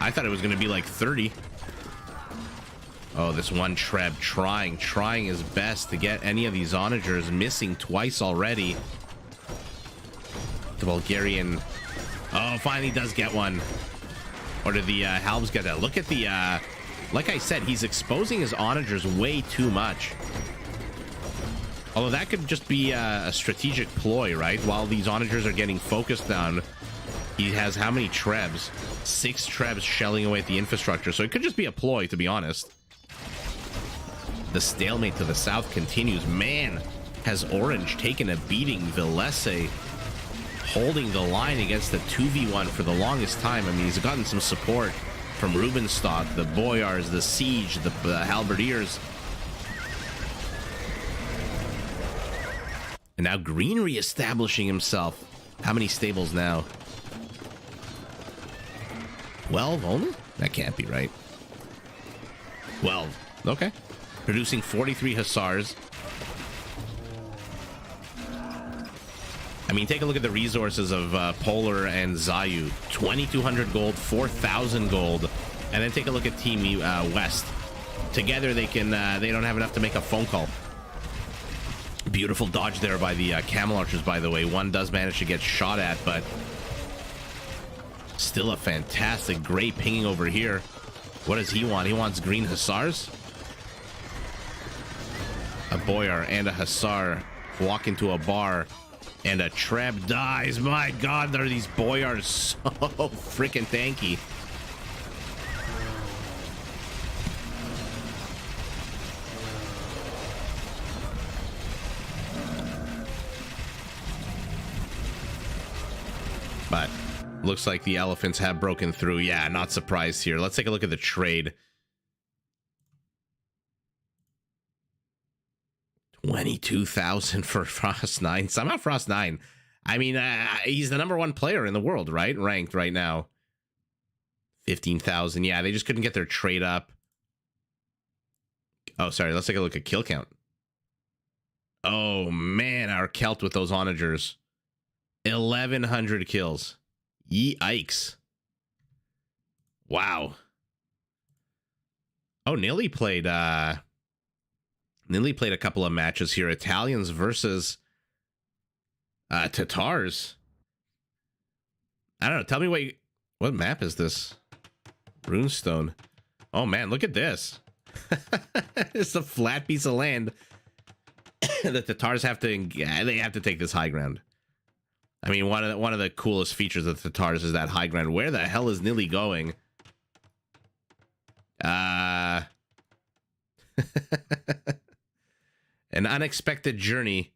I thought it was going to be like 30. Oh, this one Treb trying his best to get any of these onagers, missing twice already. The Bulgarian, oh, finally does get one. Or did the halbs get that? Look at the, like I said, he's exposing his onagers way too much. Although that could just be a strategic ploy, right? While these onagers are getting focused on, he has how many Trebs? 6 Trebs shelling away at the infrastructure. So it could just be a ploy, to be honest. The stalemate to the south continues. Man, has Orange taken a beating. Villese holding the line against the 2v1 for the longest time. I mean, he's gotten some support from Rubenstock, the Boyars, the Siege, the Halberdiers. And now Green reestablishing himself. How many stables now? 12 only? That can't be right. 12. Okay. Producing 43 hussars. I mean, take a look at the resources of Polar and Zayu. 2,200 gold, 4,000 gold. And then take a look at Team West. Together, they can. They don't have enough to make a phone call. Beautiful dodge there by the camel archers, by the way. One does manage to get shot at, but still a fantastic gray pinging over here. What does he want? He wants green hussars? A boyar and a hussar walk into a bar, and a Treb dies. My God, are these boyars so freaking tanky. But looks like the elephants have broken through. Yeah, not surprised here. Let's take a look at the trade. 22,000 for Frost 9. Somehow Frost 9. I mean, he's the #1 player in the world, right? Ranked right now. 15,000. Yeah, they just couldn't get their trade up. Oh, sorry. Let's take a look at kill count. Oh, man. Our Celt with those onagers. 1,100 kills. Yikes. Wow. Oh, Nilly played a couple of matches here. Italians versus Tatars. I don't know. Tell me what map is this? Runestone. Oh man, look at this. It's a flat piece of land. The Tatars have to take this high ground. I mean, one of the coolest features of the Tatars is that high ground. Where the hell is Nilly going? An unexpected journey.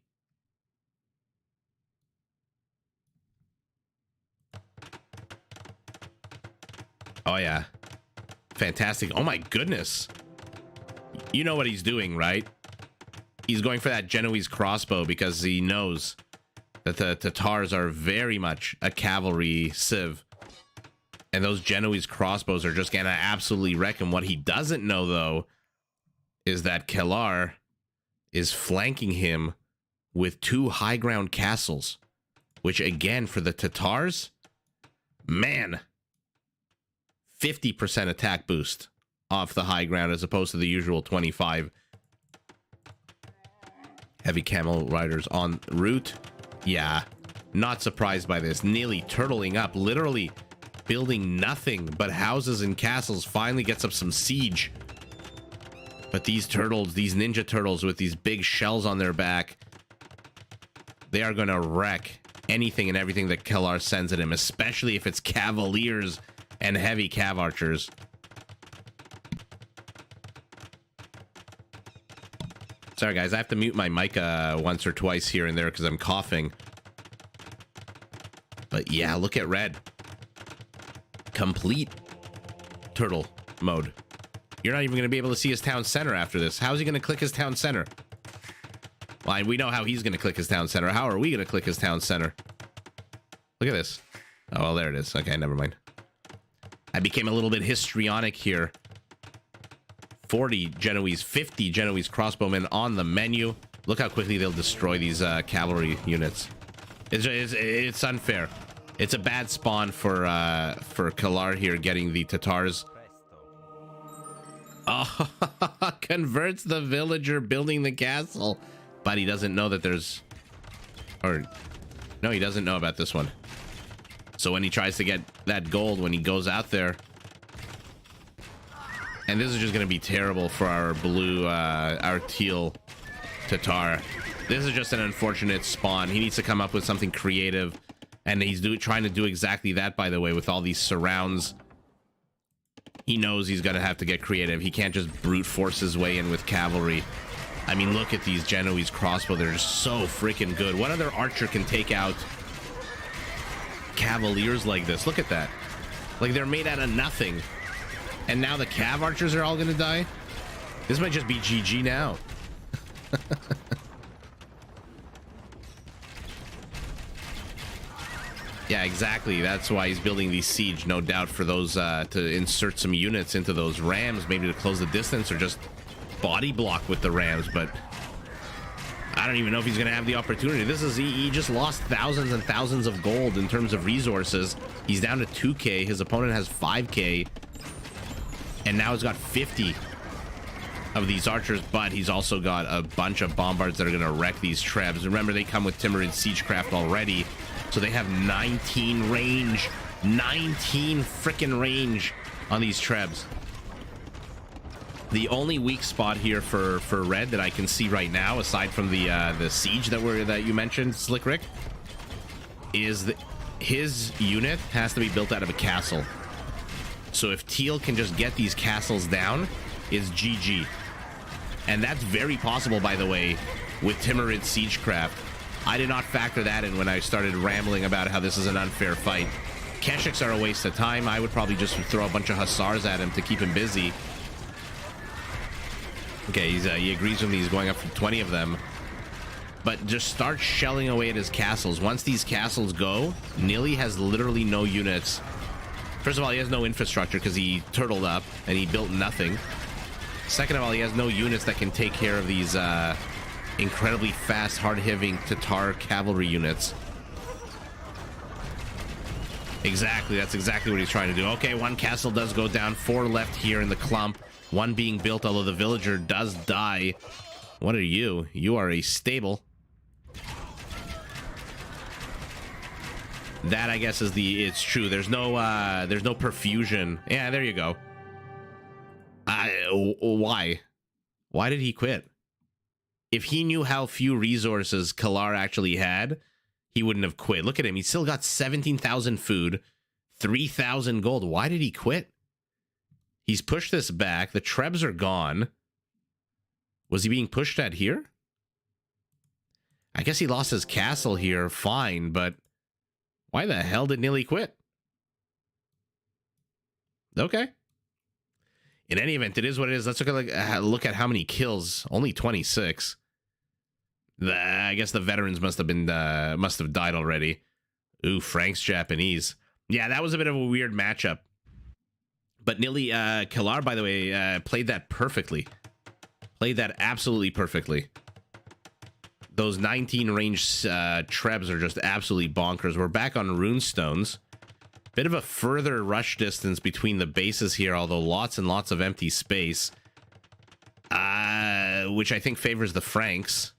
Oh yeah. Fantastic. Oh my goodness. You know what he's doing, right? He's going for that Genoese crossbow because he knows that the Tatars are very much a cavalry civ. And those Genoese crossbows are just gonna absolutely wreck him. What he doesn't know, though, is that Kelar is flanking him with 2 high ground castles. Which, again, for the Tatars, man, 50% attack boost off the high ground as opposed to the usual 25. Heavy camel riders en route. Yeah, not surprised by this. Nearly turtling up, literally building nothing but houses and castles, finally gets up some siege. But these turtles, these ninja turtles with these big shells on their back, they are going to wreck anything and everything that Kelar sends at him, especially if it's cavaliers and heavy cav archers. Sorry guys, I have to mute my mic once or twice here and there because I'm coughing. But yeah, look at red. Complete turtle mode. You're not even going to be able to see his town center after this. How's he going to click his town center? Well, we know how he's going to click his town center. How are we going to click his town center? Look at this. Oh, well, there it is. Okay, never mind. I became a little bit histrionic here. 40 Genoese, 50 Genoese crossbowmen on the menu. Look how quickly they'll destroy these cavalry units. It's unfair. It's a bad spawn for Kelar here, getting the Tatars. Oh, converts the villager building the castle, but he doesn't know that there's, or no, he doesn't know about this one. So when he tries to get that gold, when he goes out there, and this is just going to be terrible for our blue, our teal Tatar. This is just an unfortunate spawn. He needs to come up with something creative, and he's trying to do exactly that, by the way, with all these surrounds. He knows he's going to have to get creative. He can't just brute force his way in with cavalry. I mean, look at these Genoese crossbow. They're just so freaking good. What other archer can take out cavaliers like this? Look at that. Like, they're made out of nothing. And now the cav archers are all going to die? This might just be GG now. Yeah, exactly. That's why he's building these siege, no doubt, for those to insert some units into those rams, maybe to close the distance or just body block with the rams. But I don't even know if he's going to have the opportunity. This is he just lost thousands and thousands of gold in terms of resources. He's down to 2k. His opponent has 5k, and now he's got 50 of these archers, but he's also got a bunch of bombards that are going to wreck these trebs. Remember, they come with Timur and Siegecraft already. So they have 19 range, 19 frickin' range on these trebs. The only weak spot here for red that I can see right now, aside from the siege that you mentioned, Slick Rick, is that his unit has to be built out of a castle. So if Teal can just get these castles down, it's GG. And that's very possible, by the way, with Timur and Siegecraft. I did not factor that in when I started rambling about how this is an unfair fight. Keshiks are a waste of time. I would probably just throw a bunch of Hussars at him to keep him busy. Okay, he agrees with me. He's going up for 20 of them. But just start shelling away at his castles. Once these castles go, Nili has literally no units. First of all, he has no infrastructure because he turtled up and he built nothing. Second of all, he has no units that can take care of these incredibly fast, hard-hitting Tatar cavalry units. Exactly, that's exactly what he's trying to do. Okay, one castle does go down, 4 left here in the clump, one being built, although the villager does die. What are you? You are a stable. That, I guess, is it's true. There's no perfusion. Yeah, there you go. Why? Why did he quit? If he knew how few resources Kalar actually had, he wouldn't have quit. Look at him. He's still got 17,000 food, 3,000 gold. Why did he quit? He's pushed this back. The Trebs are gone. Was he being pushed at here? I guess he lost his castle here. Fine, but why the hell did Nili quit? Okay. In any event, it is what it is. Let's look at how many kills. Only 26. I guess the veterans must have died already. Ooh, Frank's Japanese. Yeah, that was a bit of a weird matchup. But Nili, Kalar, by the way, played that perfectly. Played that absolutely perfectly. Those 19 range Trebs are just absolutely bonkers. We're back on runestones. Bit of a further rush distance between the bases here, although lots and lots of empty space. Which I think favors the Franks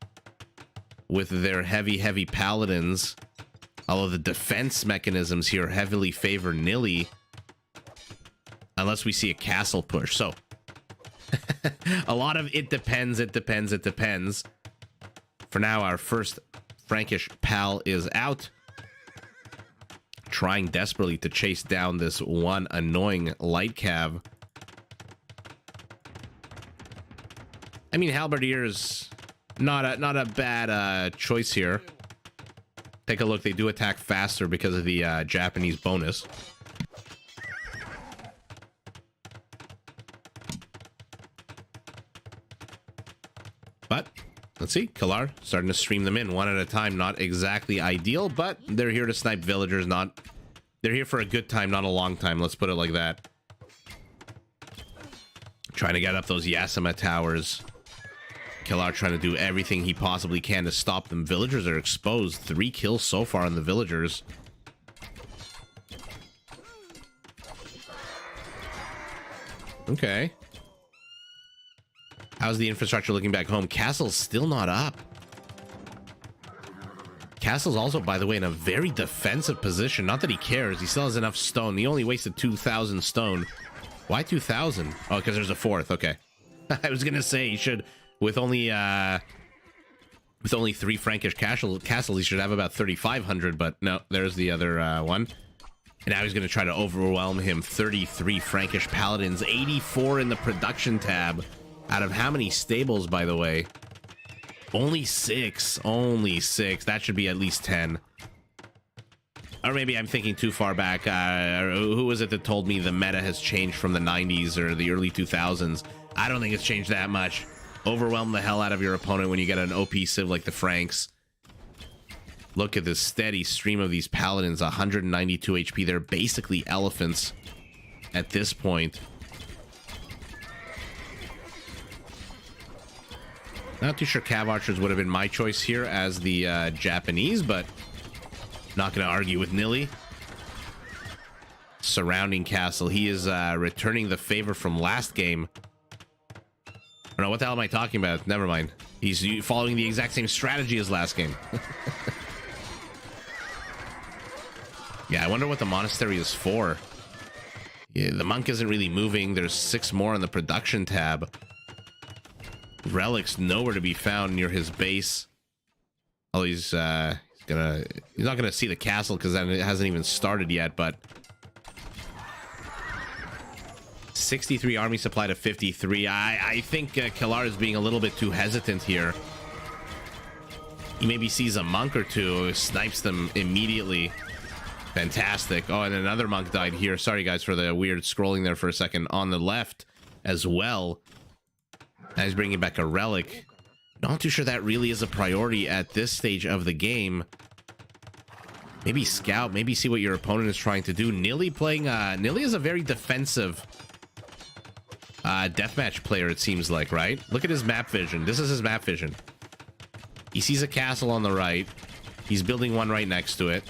with their heavy paladins. Although the defense mechanisms here heavily favor Nili. Unless we see a castle push. So, a lot of it depends. For now, our first Frankish pal is out. Trying desperately to chase down this one annoying light cav. I mean, Halberdier's not a bad choice here. Take a look. They do attack faster because of the Japanese bonus. But let's see, Kalar starting to stream them in one at a time. Not exactly ideal, but they're here to snipe villagers. They're here for a good time, not a long time. Let's put it like that. Trying to get up those Yasama towers. Kalar trying to do everything he possibly can to stop them. Villagers are exposed. 3 kills so far on the villagers. Okay. How's the infrastructure looking back home? Castle's still not up. Castle's also, by the way, in a very defensive position. Not that he cares. He still has enough stone. He only wasted 2,000 stone. Why 2,000? Oh, because there's a 4th. Okay. I was going to say he should, with only 3 Frankish castles, he should have about 3,500. But no, there's the other one. And now he's going to try to overwhelm him. 33 Frankish paladins. 84 in the production tab. Out of how many stables, by the way? Only 6. Only 6. That should be at least 10. Or maybe I'm thinking too far back. Who was it that told me the meta has changed from the 90s or the early 2000s? I don't think it's changed that much. Overwhelm the hell out of your opponent when you get an OP civ like the Franks. Look at this steady stream of these paladins. 192 HP. They're basically elephants at this point. Not too sure Cav Archers would have been my choice here as the Japanese, but not going to argue with Nili. Surrounding castle. He is returning the favor from last game. I don't know, what the hell am I talking about? Never mind. He's following the exact same strategy as last game. Yeah, I wonder what the monastery is for. Yeah, the monk isn't really moving. There's 6 more on the production tab. Relics nowhere to be found near his base. Oh, he's not gonna see the castle because it hasn't even started yet. But 63 army supply to 53. I think Kalar is being a little bit too hesitant here. He maybe sees a monk or two, snipes them immediately. Fantastic. Oh, and another monk died here. Sorry, guys, for the weird scrolling there for a second. On the left as well. Now he's bringing back a relic. Not too sure that really is a priority at this stage of the game. Maybe scout, maybe see what your opponent is trying to do. Nilly playing, Nilly is a very defensive deathmatch player, it seems like, right? Look at his map vision. This is his map vision. He sees a castle on the right. He's building one right next to it.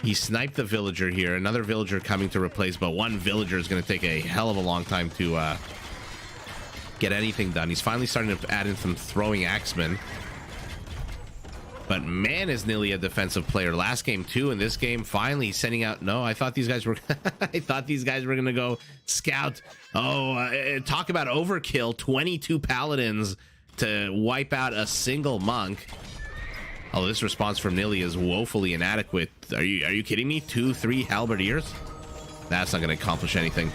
He sniped the villager here. Another villager coming to replace, but one villager is going to take a hell of a long time to get anything done. He's finally starting to add in some throwing axemen. But man, is Nilly a defensive player. Last game too, in this game, finally sending out. No, I thought these guys were. I thought these guys were gonna go scout. Oh, talk about overkill! 22 paladins to wipe out a single monk. Oh, this response from Nilly is woefully inadequate. Are you kidding me? 2-3 halberdiers? That's not gonna accomplish anything.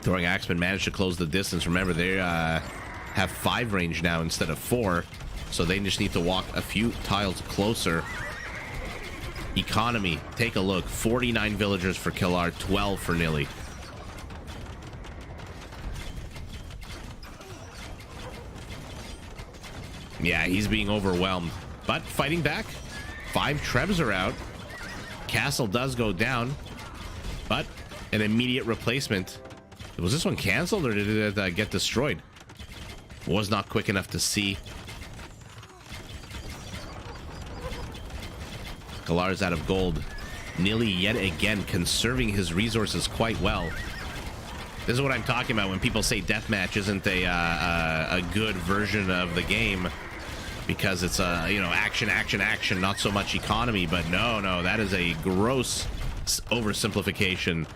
Throwing axemen managed to close the distance. Remember, they have 5 range now instead of 4. So they just need to walk a few tiles closer. Economy, take a look. 49 villagers for Killar, 12 for Nilly. Yeah, he's being overwhelmed. But fighting back. 5 Trebs are out. Castle does go down. But an immediate replacement. Was this one canceled or did it get destroyed? Was not quick enough to see. Galar's out of gold. Nilly yet again conserving his resources quite well. This is what I'm talking about when people say deathmatch isn't a good version of the game, because it's action, action, action, not so much economy. But no, that is a gross oversimplification.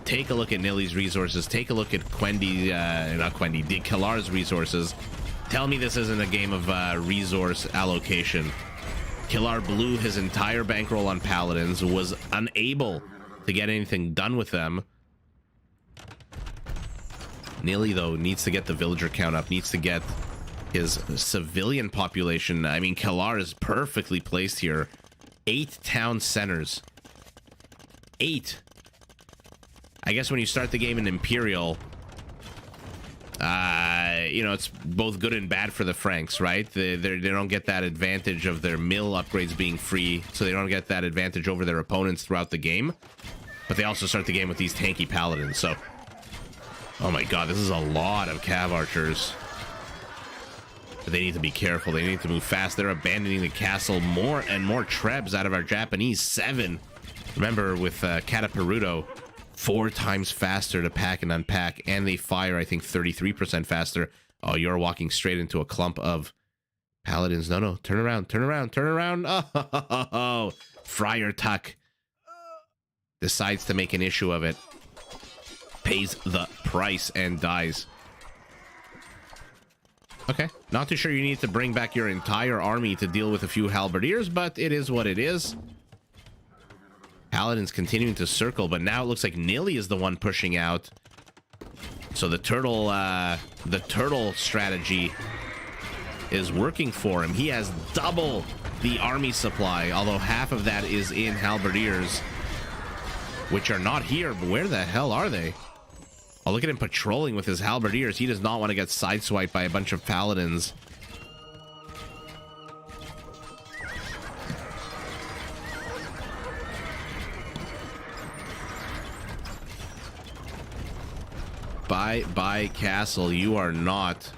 Take a look at Nilly's resources. Take a look at Killar's resources. Tell me this isn't a game of resource allocation. Killar blew his entire bankroll on paladins, was unable to get anything done with them. Nilly, though, needs to get the villager count up, needs to get his civilian population. I mean, Killar is perfectly placed here. 8 town centers. 8. I guess when you start the game in Imperial, it's both good and bad for the Franks, right? They don't get that advantage of their mill upgrades being free, so they don't get that advantage over their opponents throughout the game. But they also start the game with these tanky paladins, so... Oh my god, this is a lot of cav archers. But they need to be careful, they need to move fast. They're abandoning the castle. More and more Trebs out of our Japanese. 7. Remember, with Cataperuto, 4 times faster to pack and unpack, and they fire, I think, 33% faster. Oh, you're walking straight into a clump of paladins. No, turn around, turn around, turn around. Oh, Friar Tuck decides to make an issue of it. Pays the price and dies. Okay, not too sure you need to bring back your entire army to deal with a few halberdiers, but it is what it is. Paladins continuing to circle, but now it looks like Nilly is the one pushing out. So the turtle strategy is working for him. He has double the army supply, although half of that is in halberdiers, which are not here. But where the hell are they? Oh, look at him patrolling with his halberdiers. He does not want to get sideswiped by a bunch of paladins. Bye castle, you are not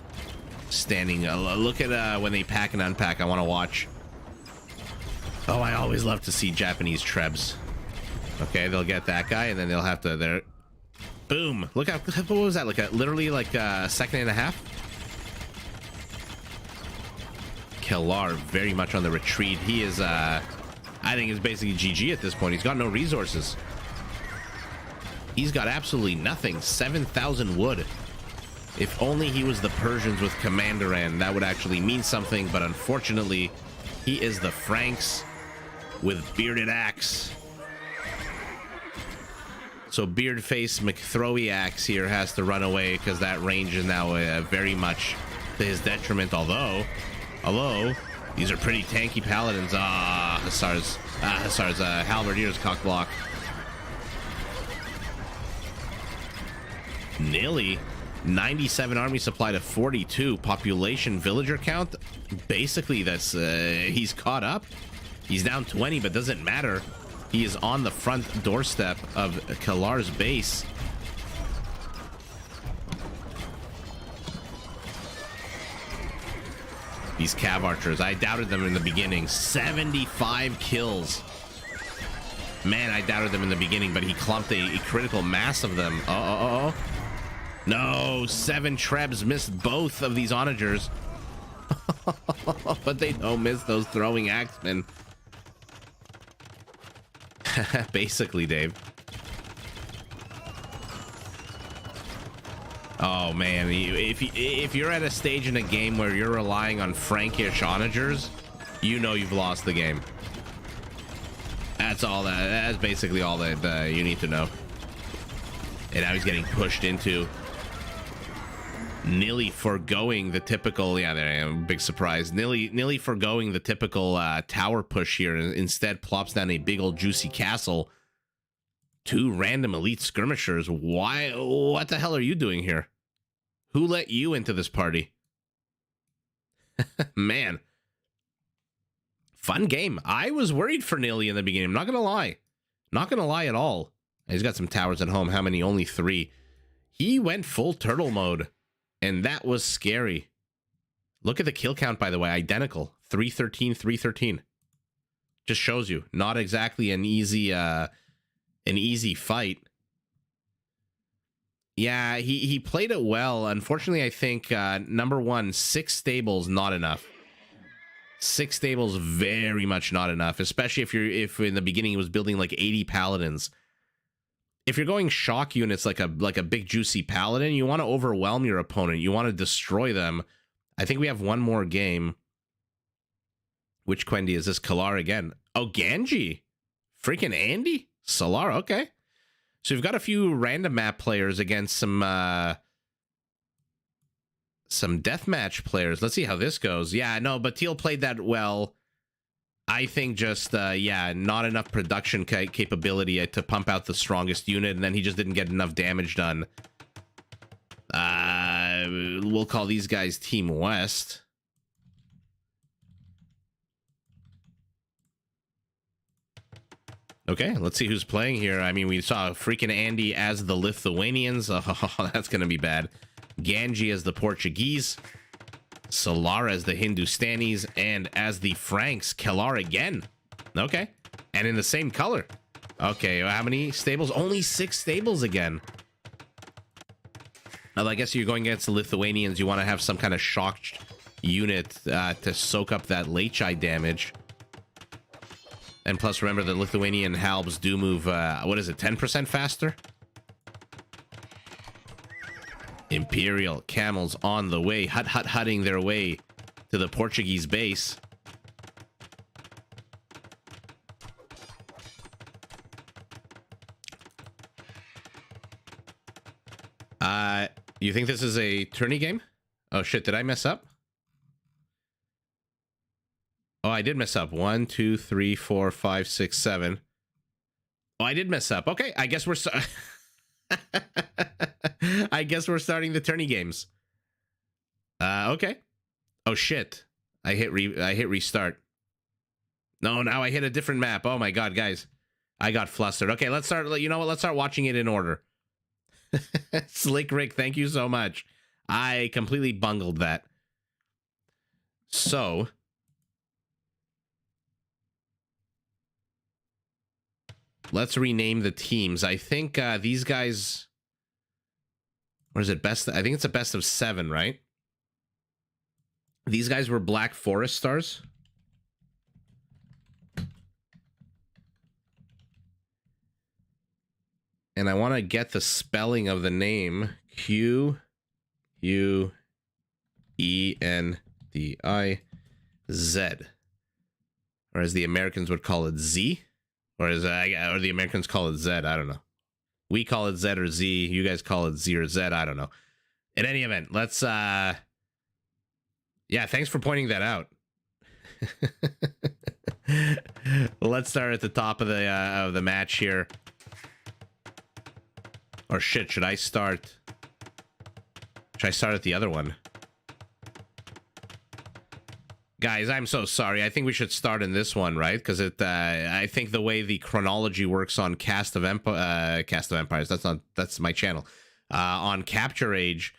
standing. Look at when they pack and unpack. I want to watch. Oh, I always love to see Japanese Trebs. Okay, they'll get that guy, and then they'll have to there. Boom! Look how, what was that? Literally like a second and a half. Killar very much on the retreat. He is I think is basically GG at this point. He's got no resources. He's got absolutely nothing. 7,000 wood. If only he was the Persians with Commanderan, that would actually mean something, but unfortunately, he is the Franks with bearded axe. So Beardface McThrowy Axe here has to run away because that range is now very much to his detriment, although these are pretty tanky paladins. Hussar's halberdier's cock block. Nearly 97 army supply to 42 population villager count. Basically, that's he's caught up. He's down 20, but doesn't matter. He is on the front doorstep of Kalar's base. These cav archers, I doubted them in the beginning. 75 kills. Man, I doubted them in the beginning, but he clumped a critical mass of them. No, 7 Trebs missed both of these onagers. But they don't miss those throwing axemen. Basically, Dave. Oh man, if you're at a stage in a game where you're relying on Frankish onagers, you know you've lost the game. That's basically all that you need to know. And now he's getting pushed into, nearly foregoing the typical, yeah, there I am, big surprise, nearly foregoing the typical tower push here, and instead plops down a big old juicy castle. 2 random elite skirmishers. Why? What the hell are you doing here? Who let you into this party? Man. Fun game. I was worried for Nilly in the beginning. I'm not going to lie. Not going to lie at all. He's got some towers at home. How many? Only 3. He went full turtle mode, and that was scary. Look at the kill count, by the way. Identical. 313, 313. Just shows you. Not exactly an easy fight. Yeah, he played it well. Unfortunately, I think number 1, 6 stables, not enough. 6 stables, very much not enough, especially if in the beginning it was building like 80 paladins. If you're going shock units like a big juicy paladin, you want to overwhelm your opponent. You want to destroy them. I think we have one more game. Which QueNDi is this? Kalar again. Oh, Ganji. Freaking Andy? Solar, okay. So we've got a few random map players against some deathmatch players. Let's see how this goes. Yeah, no, but Teal played that well. I think just, yeah, not enough production capability to pump out the strongest unit, and then he just didn't get enough damage done. We'll call these guys Team West. Okay, let's see who's playing here. I mean, we saw freaking Andy as the Lithuanians. Oh, that's going to be bad. Ganji as the Portuguese. Solar as the Hindustanis. And as the Franks, Kalar again. Okay. And in the same color. Okay, how many stables? Only 6 stables again. Well, I guess you're going against the Lithuanians. You want to have some kind of shocked unit to soak up that Lechai damage. And plus, remember, the Lithuanian halbs do move, what is it, 10% faster? Imperial camels on the way, hutting their way to the Portuguese base. You think this is a tourney game? Oh, shit, did I mess up? Oh, I did mess up. 1, 2, 3, 4, 5, 6, 7. Oh, I did mess up. Okay, I guess we're I guess we're starting the tourney games. Okay. Oh shit. I hit restart. No, now I hit a different map. Oh my god, guys. I got flustered. Okay, let's start. You know what? Let's start watching it in order. Slick Rick, thank you so much. I completely bungled that. So, let's rename the teams. I think these guys, or is it best? I think it's a best of 7, right? These guys were Black Forest Stars. And I want to get the spelling of the name. Q-U-E-N-D-I-Z. Or as the Americans would call it, Z. Or the Americans call it Z. I don't know. We call it Z or Z. You guys call it Z or Z. I don't know. In any event, let's Yeah, thanks for pointing that out. Let's start at the top of the match here. Or shit, should I start? Should I start at the other one? Guys, I'm so sorry. I think we should start in this one, right? Because I think the way the chronology works on Cast of Empires. That's my channel. On Capture Age,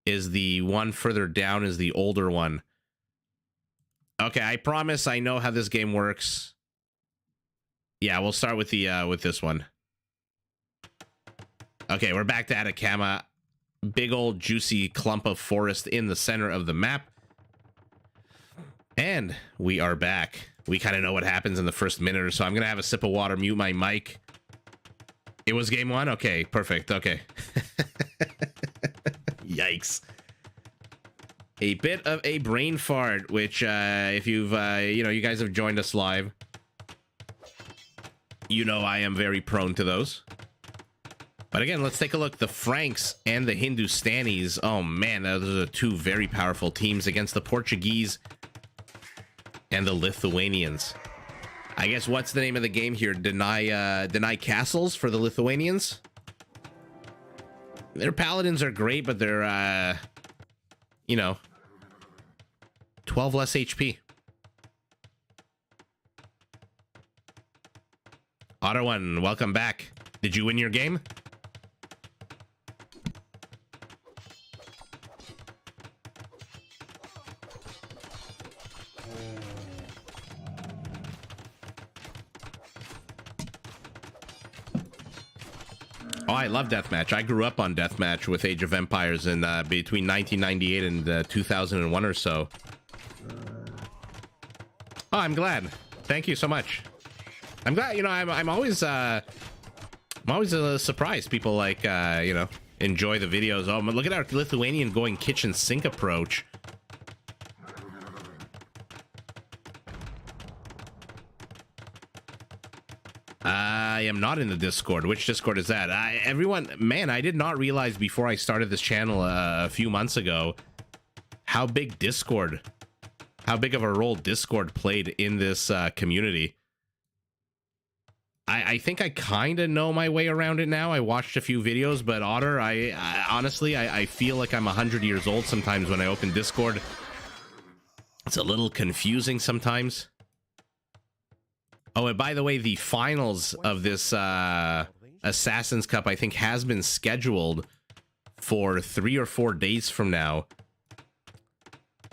is the one further down is the older one. Okay, I promise I know how this game works. Yeah, we'll start with the with this one. Okay, we're back to Atacama. Big old juicy clump of forest in the center of the map. And we are back. We kind of know what happens in the first minute or so. I'm going to have a sip of water, mute my mic. It was game one? Okay, perfect. Okay. Yikes. A bit of a brain fart, which if you've, you guys have joined us live, you know I am very prone to those. But again, let's take a look. The Franks and the Hindustanis. Oh, man, those are two very powerful teams against the Portuguese and the Lithuanians. I guess what's the name of the game here? Deny castles for the Lithuanians. Their paladins are great, but they're 12 less HP. Otter1, welcome back. Did you win your game? Oh, I love Deathmatch. I grew up on Deathmatch with Age of Empires in between 1998 and 2001 or so. Oh, I'm glad. Thank you so much. I'm glad. I'm always surprised people like enjoy the videos. Oh, look at our Lithuanian going kitchen sink approach. I am not in the Discord. Which Discord is that? Everyone, man, I did not realize before I started this channel a few months ago how big of a role Discord played in this community. I think I kind of know my way around it now. I watched a few videos, but Otter, I honestly, I feel like I'm 100 years old sometimes when I open Discord. It's a little confusing sometimes. Oh, and by the way, the finals of this Assassin's Cup, I think, has been scheduled for 3 or 4 days from now.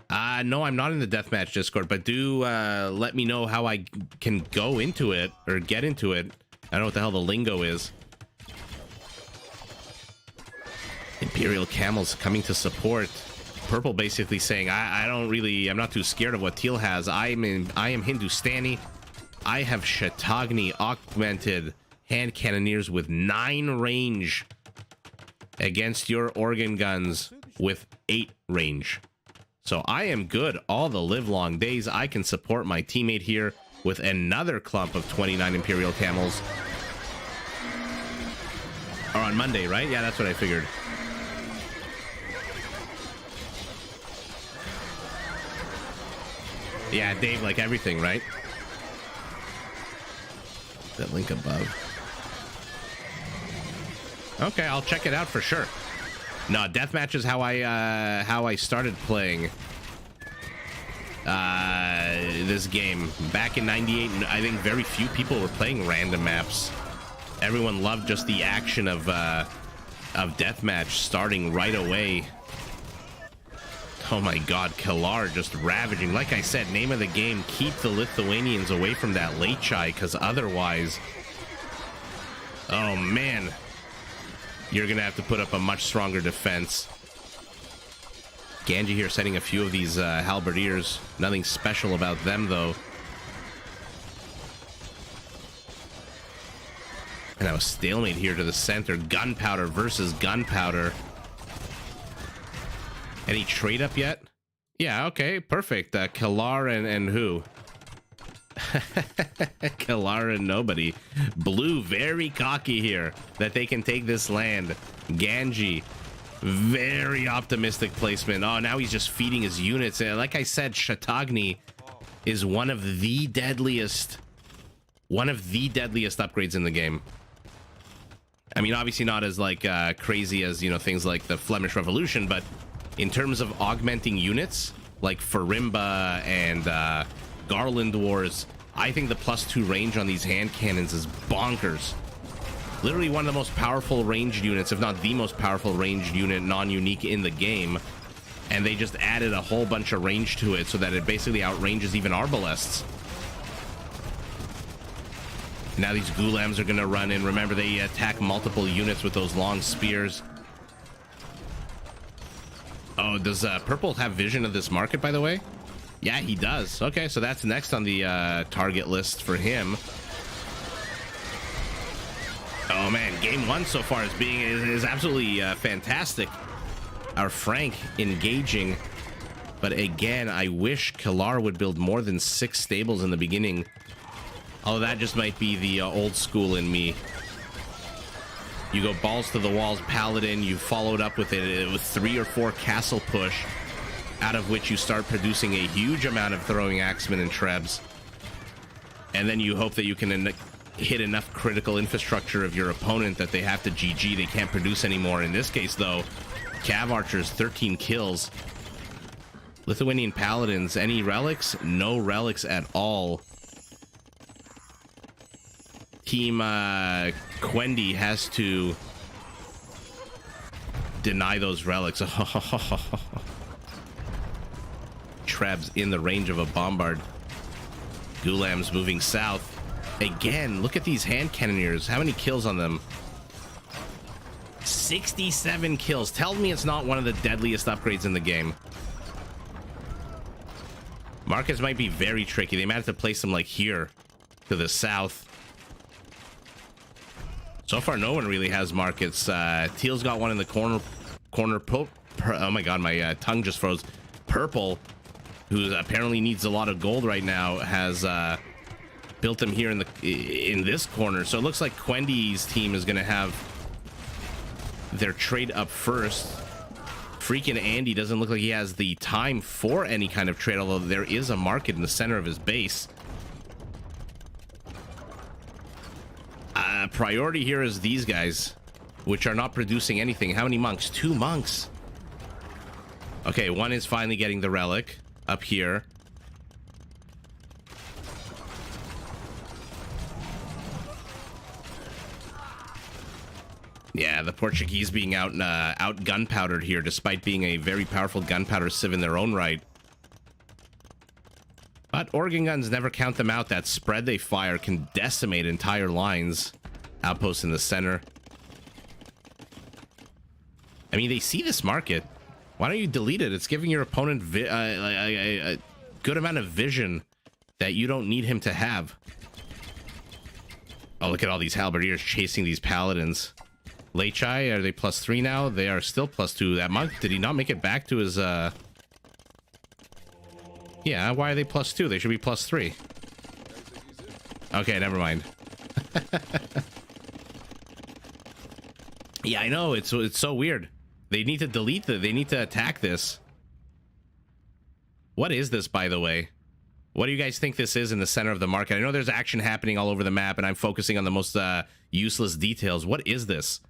No, I'm not in the Deathmatch Discord, but do let me know how I can go into it or get into it. I don't know what the hell the lingo is. Imperial Camels coming to support. Purple basically saying, I'm not too scared of what Teal has. I am Hindustani. I have Shatagni augmented hand cannoneers with 9 range against your organ guns with 8 range. So I am good all the live long days. I can support my teammate here with another clump of 29 Imperial Camels. Or on Monday, right? Yeah, that's what I figured. Yeah, Dave, like everything, right? That link above. Okay, I'll check it out for sure. No, Deathmatch is how I started playing this game back in '98. And I think very few people were playing random maps. Everyone loved just the action of Deathmatch starting right away. Oh my God, Kalar just ravaging. Like I said, name of the game, keep the Lithuanians away from that late chai, because otherwise, oh man, you're gonna have to put up a much stronger defense. Ganji here setting a few of these halberdiers. Nothing special about them though. And now a stalemate here to the center. Gunpowder versus gunpowder. Any trade up yet? Yeah, okay, perfect. Kalar and who? Kalar and nobody. Blue very cocky here that they can take this land. Ganji Very optimistic placement. Oh, now he's just feeding his units. And like I said, Shatagni is one of the deadliest upgrades in the game. I mean, obviously not as like crazy as, you know, things like the Flemish Revolution, but in terms of augmenting units like Farimba and Garland Wars, I think the +2 range on these hand cannons is bonkers. Literally one of the most powerful ranged units, if not the most powerful ranged unit, non-unique in the game. And they just added a whole bunch of range to it so that it basically outranges even Arbalests. Now these Ghulams are going to run in. Remember, they attack multiple units with those long spears. Oh, does Purple have vision of this market, by the way? Yeah, he does. Okay, so that's next on the target list for him. Oh man, game one so far is absolutely fantastic. Our Frank engaging, but again, I wish Kalar would build more than 6 stables in the beginning. Oh, that just might be the old school in me. You go balls to the walls, Paladin, you followed up with it with 3 or 4 castle push, out of which you start producing a huge amount of throwing axemen and trebs. And then you hope that you can hit enough critical infrastructure of your opponent that they have to GG, they can't produce anymore. In this case, though, Cav Archers, 13 kills. Lithuanian Paladins, any relics? No relics at all. Team QueNDi has to deny those relics. Trebs in the range of a bombard. Ghulams moving south. Again, look at these hand cannoneers. How many kills on them? 67 kills. Tell me it's not one of the deadliest upgrades in the game. Markets might be very tricky. They might have to place them like here to the south. So far, no one really has markets. Teal's got one in the corner. Oh my god, my tongue just froze. Purple, who apparently needs a lot of gold right now, has built them here in this corner. So it looks like QueNDi's team is going to have their trade up first. Freaking Andy doesn't look like he has the time for any kind of trade, although there is a market in the center of his base. Priority here is these guys, which are not producing anything. How many monks? 2 monks. Okay, one is finally getting the relic up here. Yeah, the Portuguese being out gunpowdered here, despite being a very powerful gunpowder sieve in their own right. But organ guns never count them out. That spread they fire can decimate entire lines. Outposts in the center. I mean, they see this market. Why don't you delete it? It's giving your opponent a good amount of vision that you don't need him to have. Oh, look at all these halberdiers chasing these paladins. Lechai, are they +3 now? They are still +2. That monk, did he not make it back to his... Yeah, why are they +2? They should be +3. Okay, never mind. Yeah, I know, it's so weird. They need to delete they need to attack this. What is this, by the way? What do you guys think this is in the center of the market? I know there's action happening all over the map, and I'm focusing on the most useless details. What is this?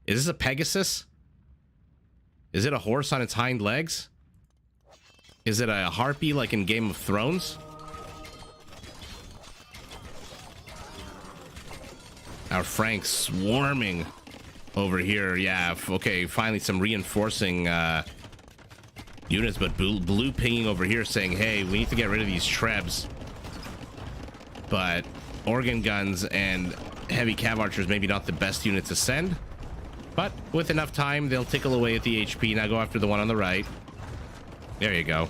Is this a Pegasus? Is it a horse on its hind legs? Is it a harpy like in Game of Thrones? Our Frank swarming over here. Yeah, okay, finally some reinforcing units, but blue pinging over here saying, hey, we need to get rid of these trebs. But organ guns and heavy cav archers maybe not the best unit to send, but with enough time they'll tickle away at the HP. Now go after the one on the right. There you go.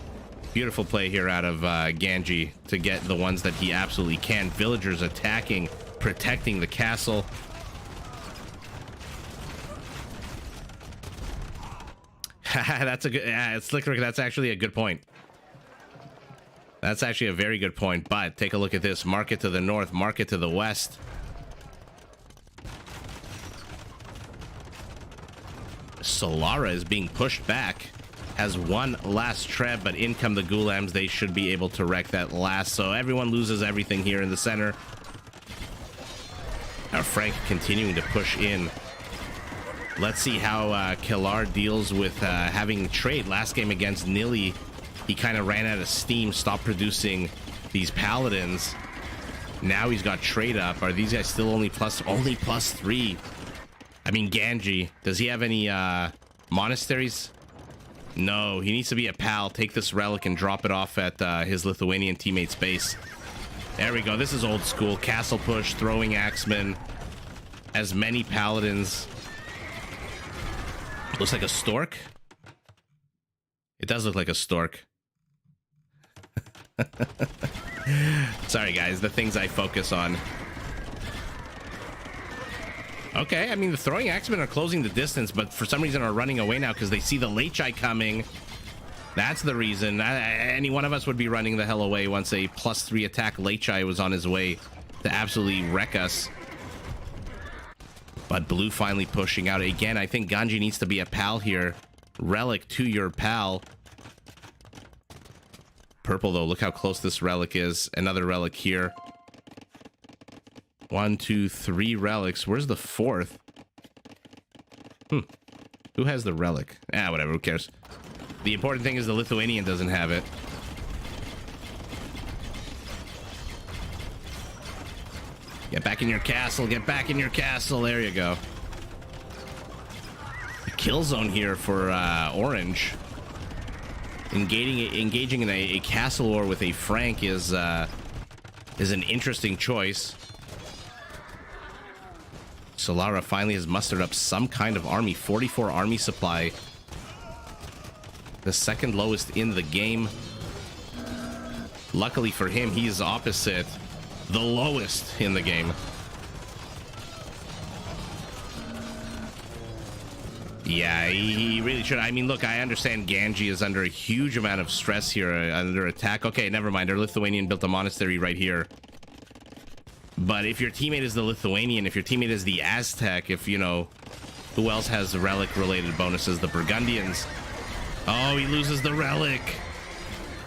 Beautiful play here out of Ganji to get the ones that he absolutely can. Villagers attacking, protecting the castle. That's a good... Slickrick, that's actually a good point. That's actually a very good point, but take a look at this. Market to the north, market to the west. Solara is being pushed back. Has one last treb, but in come the Ghulams. They should be able to wreck that last. So everyone loses everything here in the center. Our Frank continuing to push in. Let's see how Kellar deals with having trade. Last game against Nili, he kind of ran out of steam, stopped producing these paladins. Now he's got trade up. Are these guys still only plus 3? I mean, Ganji, does he have any monasteries? No, he needs to be a pal. Take this relic and drop it off at his Lithuanian teammate's base. There we go. This is old school. Castle push, throwing axemen. As many paladins. Looks like a stork. It does look like a stork. Sorry, guys. The things I focus on. Okay, I mean, the throwing axemen are closing the distance, but for some reason are running away now because they see the Lechai coming. That's the reason. Any one of us would be running the hell away once a +3 attack Lechai was on his way to absolutely wreck us. But blue finally pushing out. Again, I think Ganji needs to be a pal here. Relic to your pal. Purple, though, look how close this relic is. Another relic here. 1, 2, 3 relics. Where's the 4th? Who has the relic? Whatever, who cares? The important thing is the Lithuanian doesn't have it. Get back in your castle. Get back in your castle. There you go. The kill zone here for Orange. Engaging in a castle war with a Frank is an interesting choice. Solara finally has mustered up some kind of army. 44 army supply. The second lowest in the game. Luckily for him, he is opposite the lowest in the game. Yeah, he really should. I mean, look, I understand Ganji is under a huge amount of stress here, under attack. Okay, never mind. Our Lithuanian built a monastery right here. But if your teammate is the Lithuanian, if your teammate is the Aztec, if, you know, who else has relic-related bonuses? The Burgundians. Oh, he loses the relic.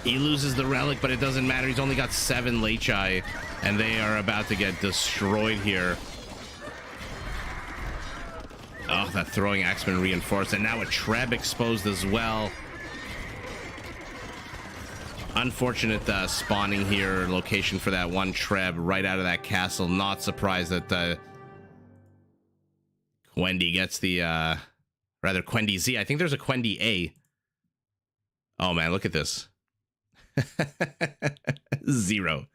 He loses the relic, but it doesn't matter. He's only got 7 Lechai, and they are about to get destroyed here. Oh, that throwing axeman reinforced, and now a Treb exposed as well. Unfortunate spawning here, location for that one Treb right out of that castle. Not surprised that QuEnDi gets the, rather QuEnDi Z. I think there's a QuEnDi A. Oh man, look at this. 0.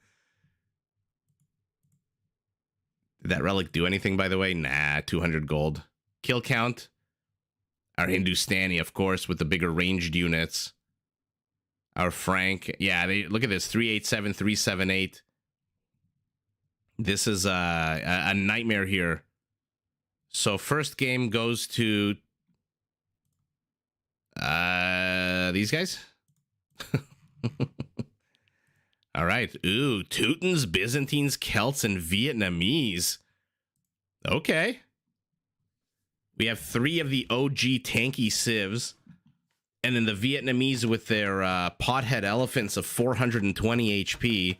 Did that relic do anything, by the way? Nah, 200 gold. Kill count. Our Hindustani, of course, with the bigger ranged units. Our Frank, yeah, look at this, 387, 378. This is a nightmare here. So first game goes to these guys. All right. Ooh, Teutons, Byzantines, Celts, and Vietnamese. Okay. We have 3 of the OG tanky civs. And then the Vietnamese with their pothead elephants of 420 HP.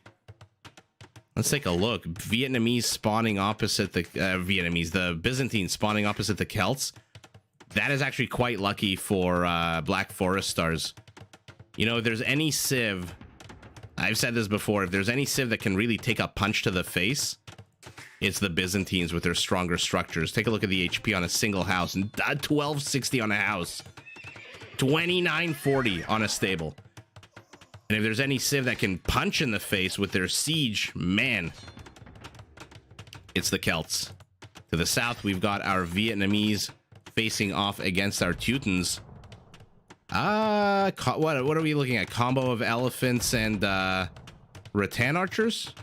Let's take a look. Vietnamese spawning opposite the the Byzantines spawning opposite the Celts. That is actually quite lucky for Black Forest Stars. You know, if there's any civ, I've said this before, if there's any civ that can really take a punch to the face, it's the Byzantines with their stronger structures. Take a look at the HP on a single house. 1260 on a house. 2940 on a stable. And if there's any civ that can punch in the face with their siege, man, it's the Celts. To the south, we've got our Vietnamese facing off against our Teutons. What are we looking at? Combo of elephants and rattan archers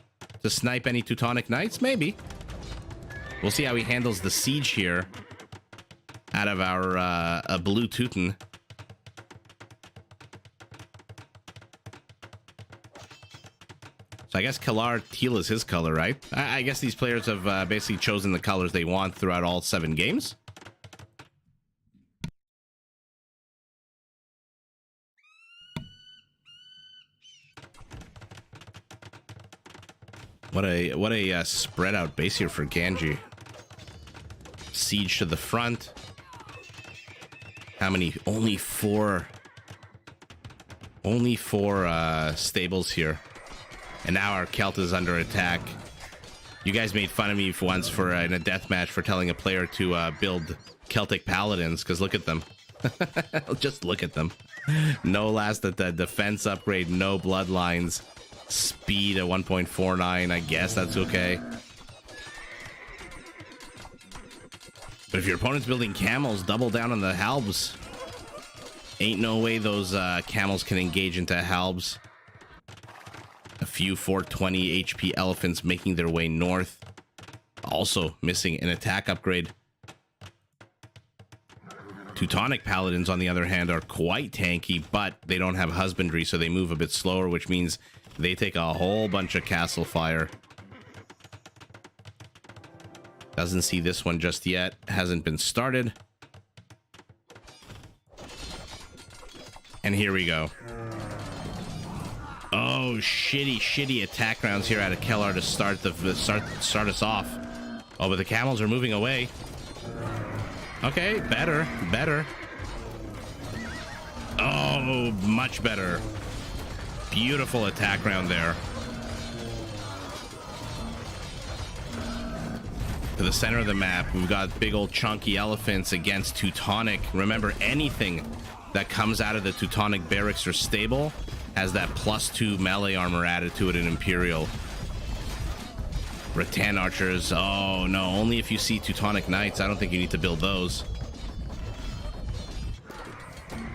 to snipe any Teutonic knights? Maybe. We'll see how he handles the siege here out of our blue Teuton. So I guess Kellar teal is his color, right? I guess these players have basically chosen the colors they want throughout all 7 games. What a spread out base here for Genji. Siege to the front. How many? Only four stables here. And now our Celt is under attack. You guys made fun of me once for in a deathmatch for telling a player to build Celtic Paladins, because look at them. Just look at them. No last at the defense upgrade, no bloodlines, speed at 1.49. I guess that's okay. But if your opponent's building camels, double down on the halbs. Ain't no way those camels can engage into halbs. A few 420 HP elephants making their way north. Also missing an attack upgrade. Teutonic Paladins, on the other hand, are quite tanky, but they don't have husbandry, so they move a bit slower, which means they take a whole bunch of castle fire. Doesn't see this one just yet. Hasn't been started. And here we go. Oh, shitty attack rounds here out of Kellar to start us off. Oh, but the camels are moving away. Okay, better. Oh, much better. Beautiful attack round there. To the center of the map, we've got big old chunky elephants against Teutonic. Remember, anything that comes out of the Teutonic barracks or stable has that +2 melee armor added to it in Imperial. Rattan archers, oh no, only if you see Teutonic knights. I don't think you need to build those.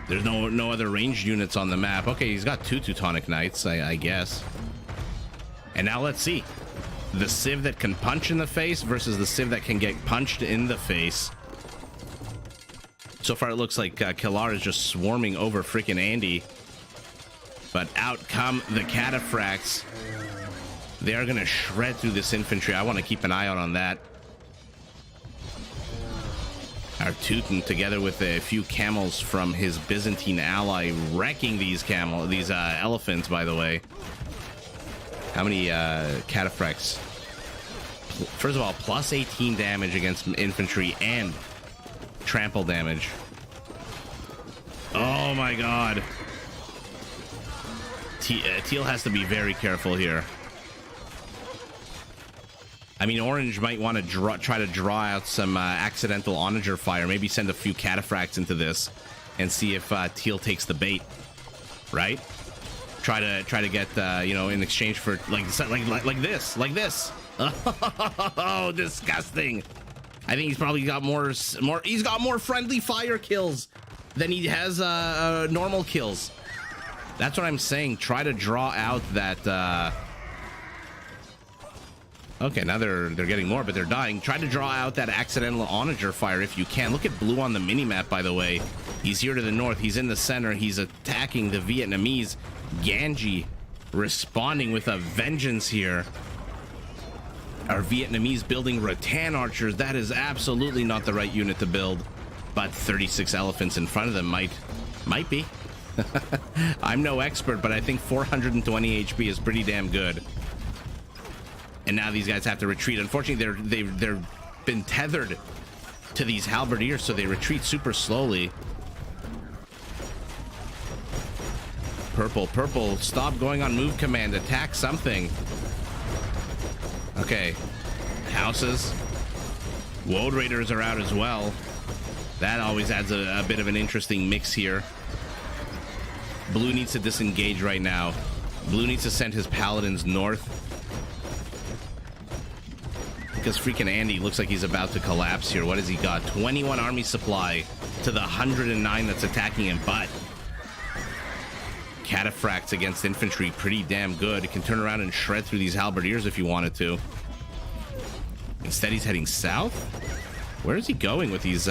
There's no other ranged units on the map. Okay, he's got 2 Teutonic knights, I guess. And now let's see. The Civ that can punch in the face versus the Civ that can get punched in the face. So far it looks like Kellar is just swarming over freaking Andy. But out come the cataphracts. They are going to shred through this infantry. I want to keep an eye out on that. Our Teuton, together with a few camels from his Byzantine ally, wrecking these elephants, by the way. How many cataphracts? First of all, +18 damage against infantry and trample damage. Oh my god. Teal has to be very careful here. I mean, Orange might want to try to draw out some accidental onager fire. Maybe send a few cataphracts into this and see if Teal takes the bait. Right? Try to get in exchange for like this. Oh, disgusting. I think he's probably got more. He's got more friendly fire kills than he has normal kills. That's what I'm saying. Try to draw out that. Okay, now they're getting more, but they're dying. Try to draw out that accidental onager fire if you can. Look at Blue on the minimap, by the way. He's here to the north. He's in the center. He's attacking the Vietnamese. Genji responding with a vengeance here. Our Vietnamese building rattan archers. That is absolutely not the right unit to build, but 36 elephants in front of them might be. I'm no expert, but I think 420 HP is pretty damn good. And now these guys have to retreat. Unfortunately, they've been tethered to these halberdiers, so they retreat super slowly. Purple, stop going on move command. Attack something. Okay. Houses. Woad Raiders are out as well. That always adds a bit of an interesting mix here. Blue needs to disengage right now. Blue needs to send his paladins north. Because freaking Andy looks like he's about to collapse here. What has he got? 21 army supply to the 109 that's attacking him, but cataphracts against infantry, pretty damn good. It can turn around and shred through these halberdiers if you wanted to. Instead, he's heading south. Where is he going with these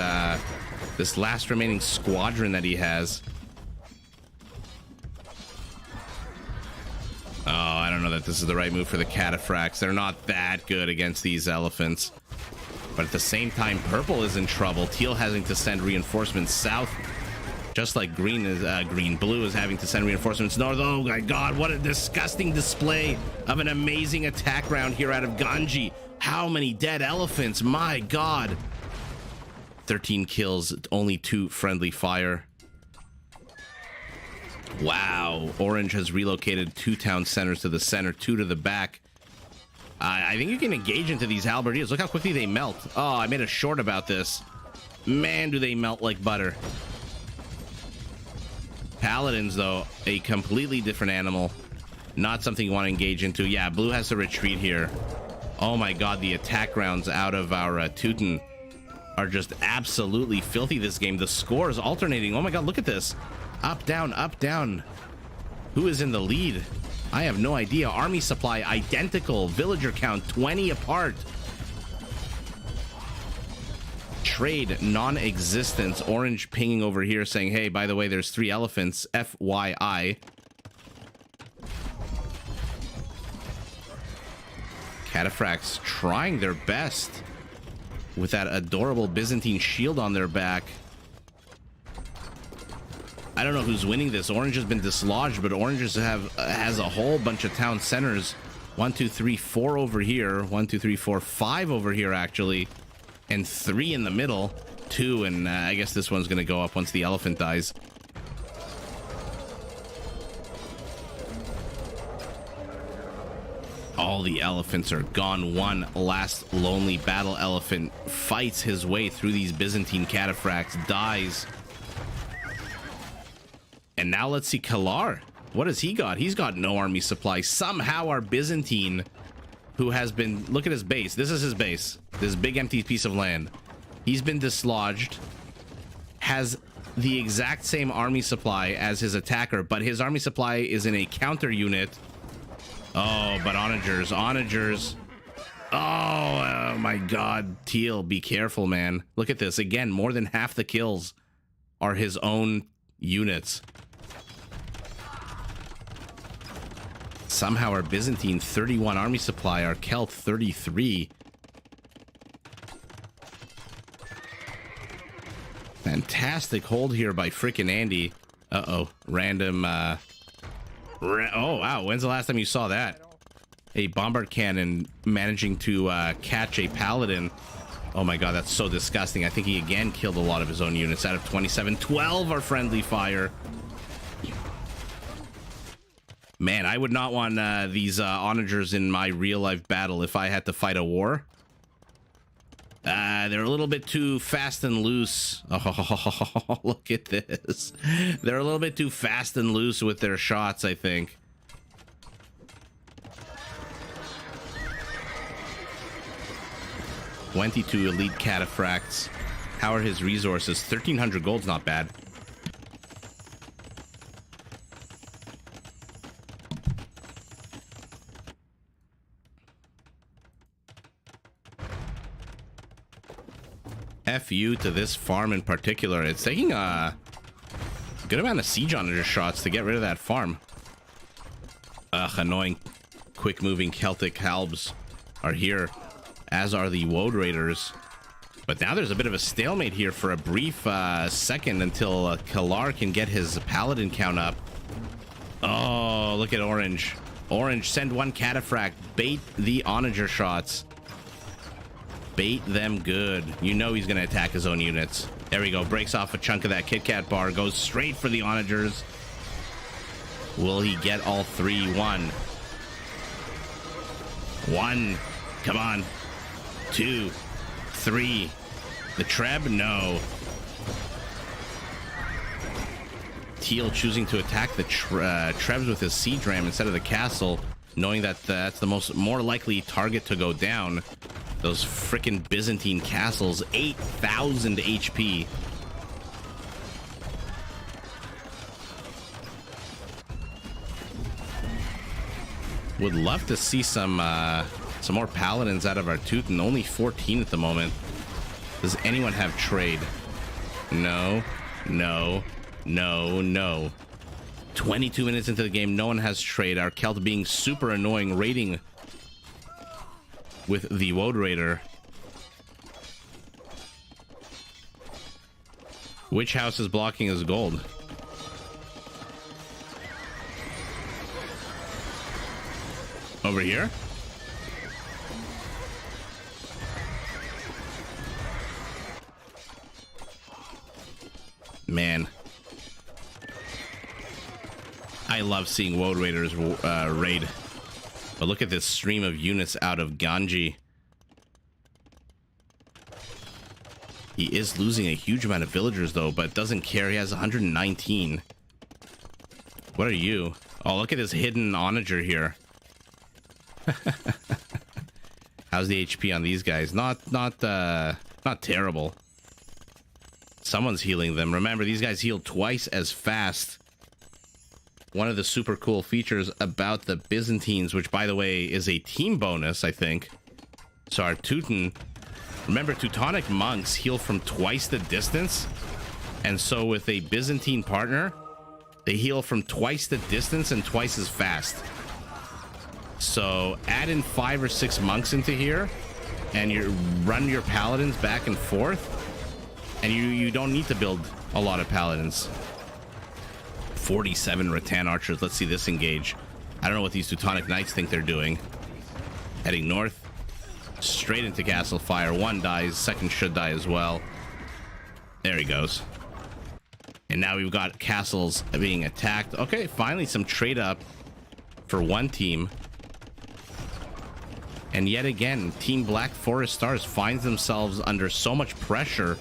this last remaining squadron that he has? Oh, I don't know that this is the right move for the cataphracts. They're not that good against these elephants. But at the same time, Purple is in trouble. Teal having to send reinforcements south. Just like blue is having to send reinforcements north. Oh my god, what a disgusting display of an amazing attack round here out of Ganji. How many dead elephants, my god. 13 kills, only 2 friendly fire. Wow, Orange has relocated 2 town centers to the center, 2 to the back. I think you can engage into these halberdiers. Look how quickly they melt. Oh, I made a short about this. Man, do they melt like butter. Paladins, though, a completely different animal. Not something you want to engage into. Yeah, blue has to retreat here. Oh my god, the attack rounds out of our Teuton are just absolutely filthy this game. The score is alternating. Oh my god, look at this. Up, down, up, down. Who is in the lead? I have no idea. Army supply identical. Villager count 20 apart. Trade non-existence. Orange pinging over here saying, hey, by the way, there's 3 elephants. FYI. Cataphracts trying their best with that adorable Byzantine shield on their back. I don't know who's winning this. Orange has been dislodged, but Orange has a whole bunch of town centers. 1, 2, 3, 4 over here. 1, 2, 3, 4, 5 over here, actually. And 3 in the middle. 2, and I guess this one's going to go up once the elephant dies. All the elephants are gone. One last lonely battle elephant fights his way through these Byzantine cataphracts, dies. And now let's see Kalar. What has he got? He's got no army supply. Somehow our Byzantine, who has been... Look at his base. This is his base. This big empty piece of land. He's been dislodged. Has the exact same army supply as his attacker, but his army supply is in a counter unit. Oh, but onagers. Oh my god. Teal, be careful, man. Look at this. Again, more than half the kills are his own units. Somehow our Byzantine 31 army supply, our Celt 33. Fantastic hold here by frickin' Andy. Uh-oh. Random, oh, wow. When's the last time you saw that? A bombard cannon managing to catch a paladin. Oh my god, that's so disgusting. I think he again killed a lot of his own units. Out of 27, 12 are friendly fire. Man, I would not want these onagers in my real-life battle if I had to fight a war. They're a little bit too fast and loose. Oh, look at this. They're a little bit too fast and loose with their shots, I think. "22 elite cataphracts. How are his resources? 1,300 gold's not bad. FU to this farm in particular. It's taking a good amount of siege onager shots to get rid of that farm. Ugh, annoying. Quick moving Celtic halbs are here, as are the Woad Raiders. But now there's a bit of a stalemate here for a brief second until Kalar can get his paladin count up. Oh, look at Orange. Orange, send one cataphract. Bait the onager shots. Bait them good. You know he's going to attack his own units. There we go. Breaks off a chunk of that Kit Kat bar. Goes straight for the onagers. Will he get all 3? 1. Come on. 2, 3. The Treb? No. Teal choosing to attack the Trebs with his siege ram instead of the castle, knowing that that's the more likely target to go down. Those frickin' Byzantine castles, 8,000 HP. Would love to see some more paladins out of our Teuton. Only 14 at the moment. Does anyone have trade? No, no, no, no. 22 minutes into the game, no one has trade. Our Celt being super annoying, raiding with the Woad Raider. Which house is blocking his gold? Over here? Man. I love seeing Woad Raiders raid. But look at this stream of units out of Ganji. He is losing a huge amount of villagers, though, but doesn't care. He has 119. What are you? Oh, look at this hidden onager here. How's the HP on these guys? Not terrible. Someone's healing them. Remember, these guys heal twice as fast. One of the super cool features about the Byzantines, which, by the way, is a team bonus, I think. So our Teuton... Remember, Teutonic monks heal from twice the distance. And so with a Byzantine partner, they heal from twice the distance and twice as fast. So add in 5 or 6 monks into here, and you run your paladins back and forth, and you don't need to build a lot of paladins. 47 rattan archers. Let's see this engage. I don't know what these Teutonic knights think they're doing. Heading north. Straight into castle fire. One dies, second should die as well. There he goes. And now we've got castles being attacked. Okay, finally some trade up for one team. And yet again, Team Black Forest Stars finds themselves under so much pressure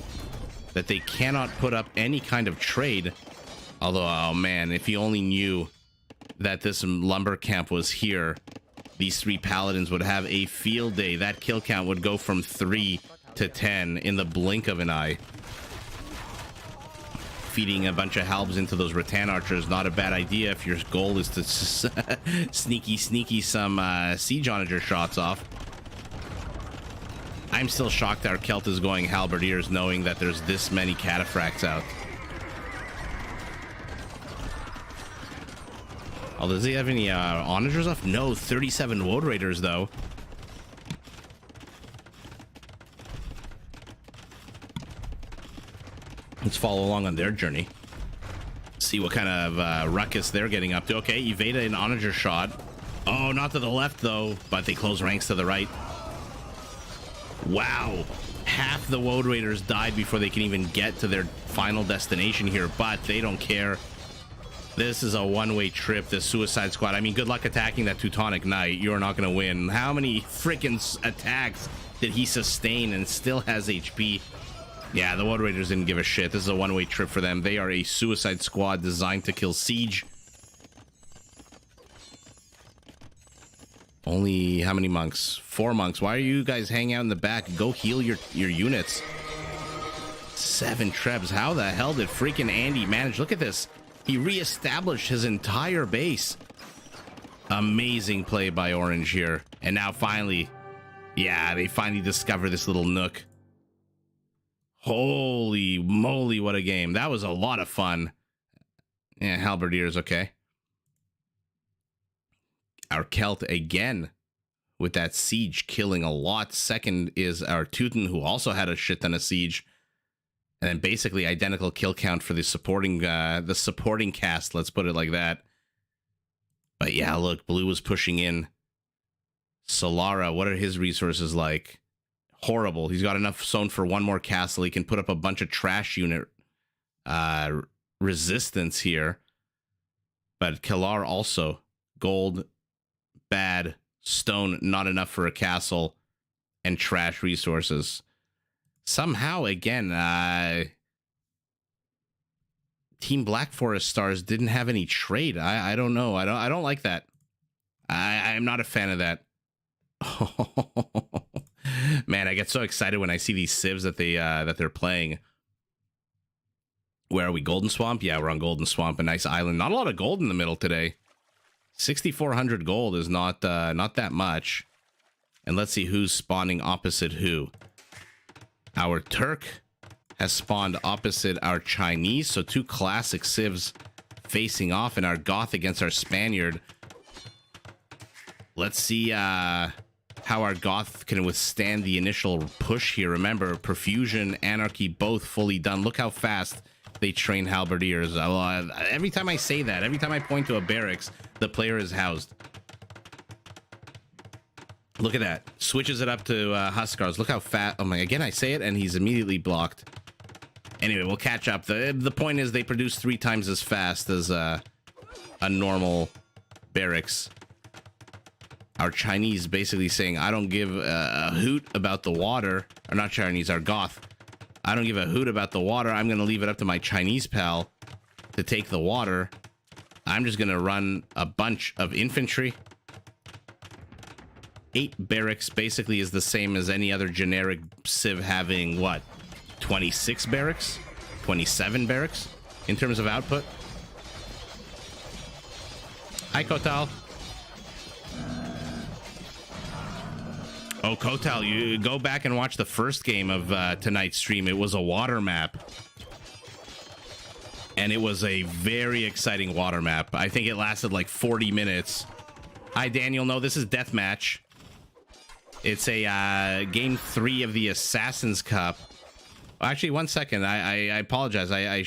that they cannot put up any kind of trade. Although, oh man, if you only knew that this lumber camp was here, these 3 paladins would have a field day. That kill count would go from 3 to 10 in the blink of an eye. Feeding a bunch of halbs into those rattan archers, not a bad idea if your goal is to sneaky some siege onager shots off. I'm still shocked our Celt is going halberdiers knowing that there's this many cataphracts out. Oh, does he have any onagers left? No, 37 Woad Raiders, though. Let's follow along on their journey. See what kind of ruckus they're getting up to. Okay, evade an onager shot. Oh, not to the left, though, but they close ranks to the right. Wow. Half the Woad Raiders died before they can even get to their final destination here, but they don't care. This is a one-way trip, this Suicide Squad. I mean, good luck attacking that Teutonic Knight. You're not going to win. How many freaking attacks did he sustain and still has HP? Yeah, the Woad Raiders didn't give a shit. This is a one-way trip for them. They are a Suicide Squad designed to kill Siege. Only how many monks? 4 monks. Why are you guys hanging out in the back? Go heal your units. 7 trebs. How the hell did freaking Andy manage? Look at this. He reestablished his entire base. Amazing play by Orange here. And now finally, yeah, they finally discover this little nook. Holy moly, what a game. That was a lot of fun. Yeah, halberdiers, okay. Our Celt again with that siege killing a lot. Second is our Teuton, who also had a shit ton of siege. And then basically identical kill count for the supporting cast, let's put it like that. But yeah, look, Blue was pushing in. Solara, what are his resources like? Horrible. He's got enough zone for 1 more castle. He can put up a bunch of trash unit resistance here. But Kalar also. Gold, bad. Stone, not enough for a castle. And trash resources. Somehow, again, Team Black Forest Stars didn't have any trade. I don't know. I don't like that. I'm not a fan of that. Man, I get so excited when I see these civs that they're playing. Where are we? Golden Swamp? Yeah, we're on Golden Swamp, a nice island. Not a lot of gold in the middle today. 6,400 gold is not that much. And let's see who's spawning opposite who. Our Turk has spawned opposite our Chinese, so 2 classic civs facing off, and our Goth against our Spaniard. Let's see how our Goth can withstand the initial push here. Remember, Profusion, Anarchy, both fully done. Look how fast they train halberdiers. Every time I say that, every time I point to a barracks, the player is housed. Look at that. Switches it up to Huskars. Look how fast. Oh my, again, I say it and he's immediately blocked. Anyway, we'll catch up. The point is they produce 3 times as fast as a normal barracks. Our Chinese basically saying, I don't give a hoot about the water. Or not Chinese, our Goth. I don't give a hoot about the water. I'm going to leave it up to my Chinese pal to take the water. I'm just going to run a bunch of infantry. 8 barracks basically is the same as any other generic civ having, what, 26 barracks? 27 barracks in terms of output? Hi, Kotal. Oh, Kotal, you go back and watch the first game of tonight's stream. It was a water map. And it was a very exciting water map. I think it lasted like 40 minutes. Hi, Daniel. No, this is Deathmatch. It's a game 3 of the Assassin's Cup. Actually, 1 second. I apologize. I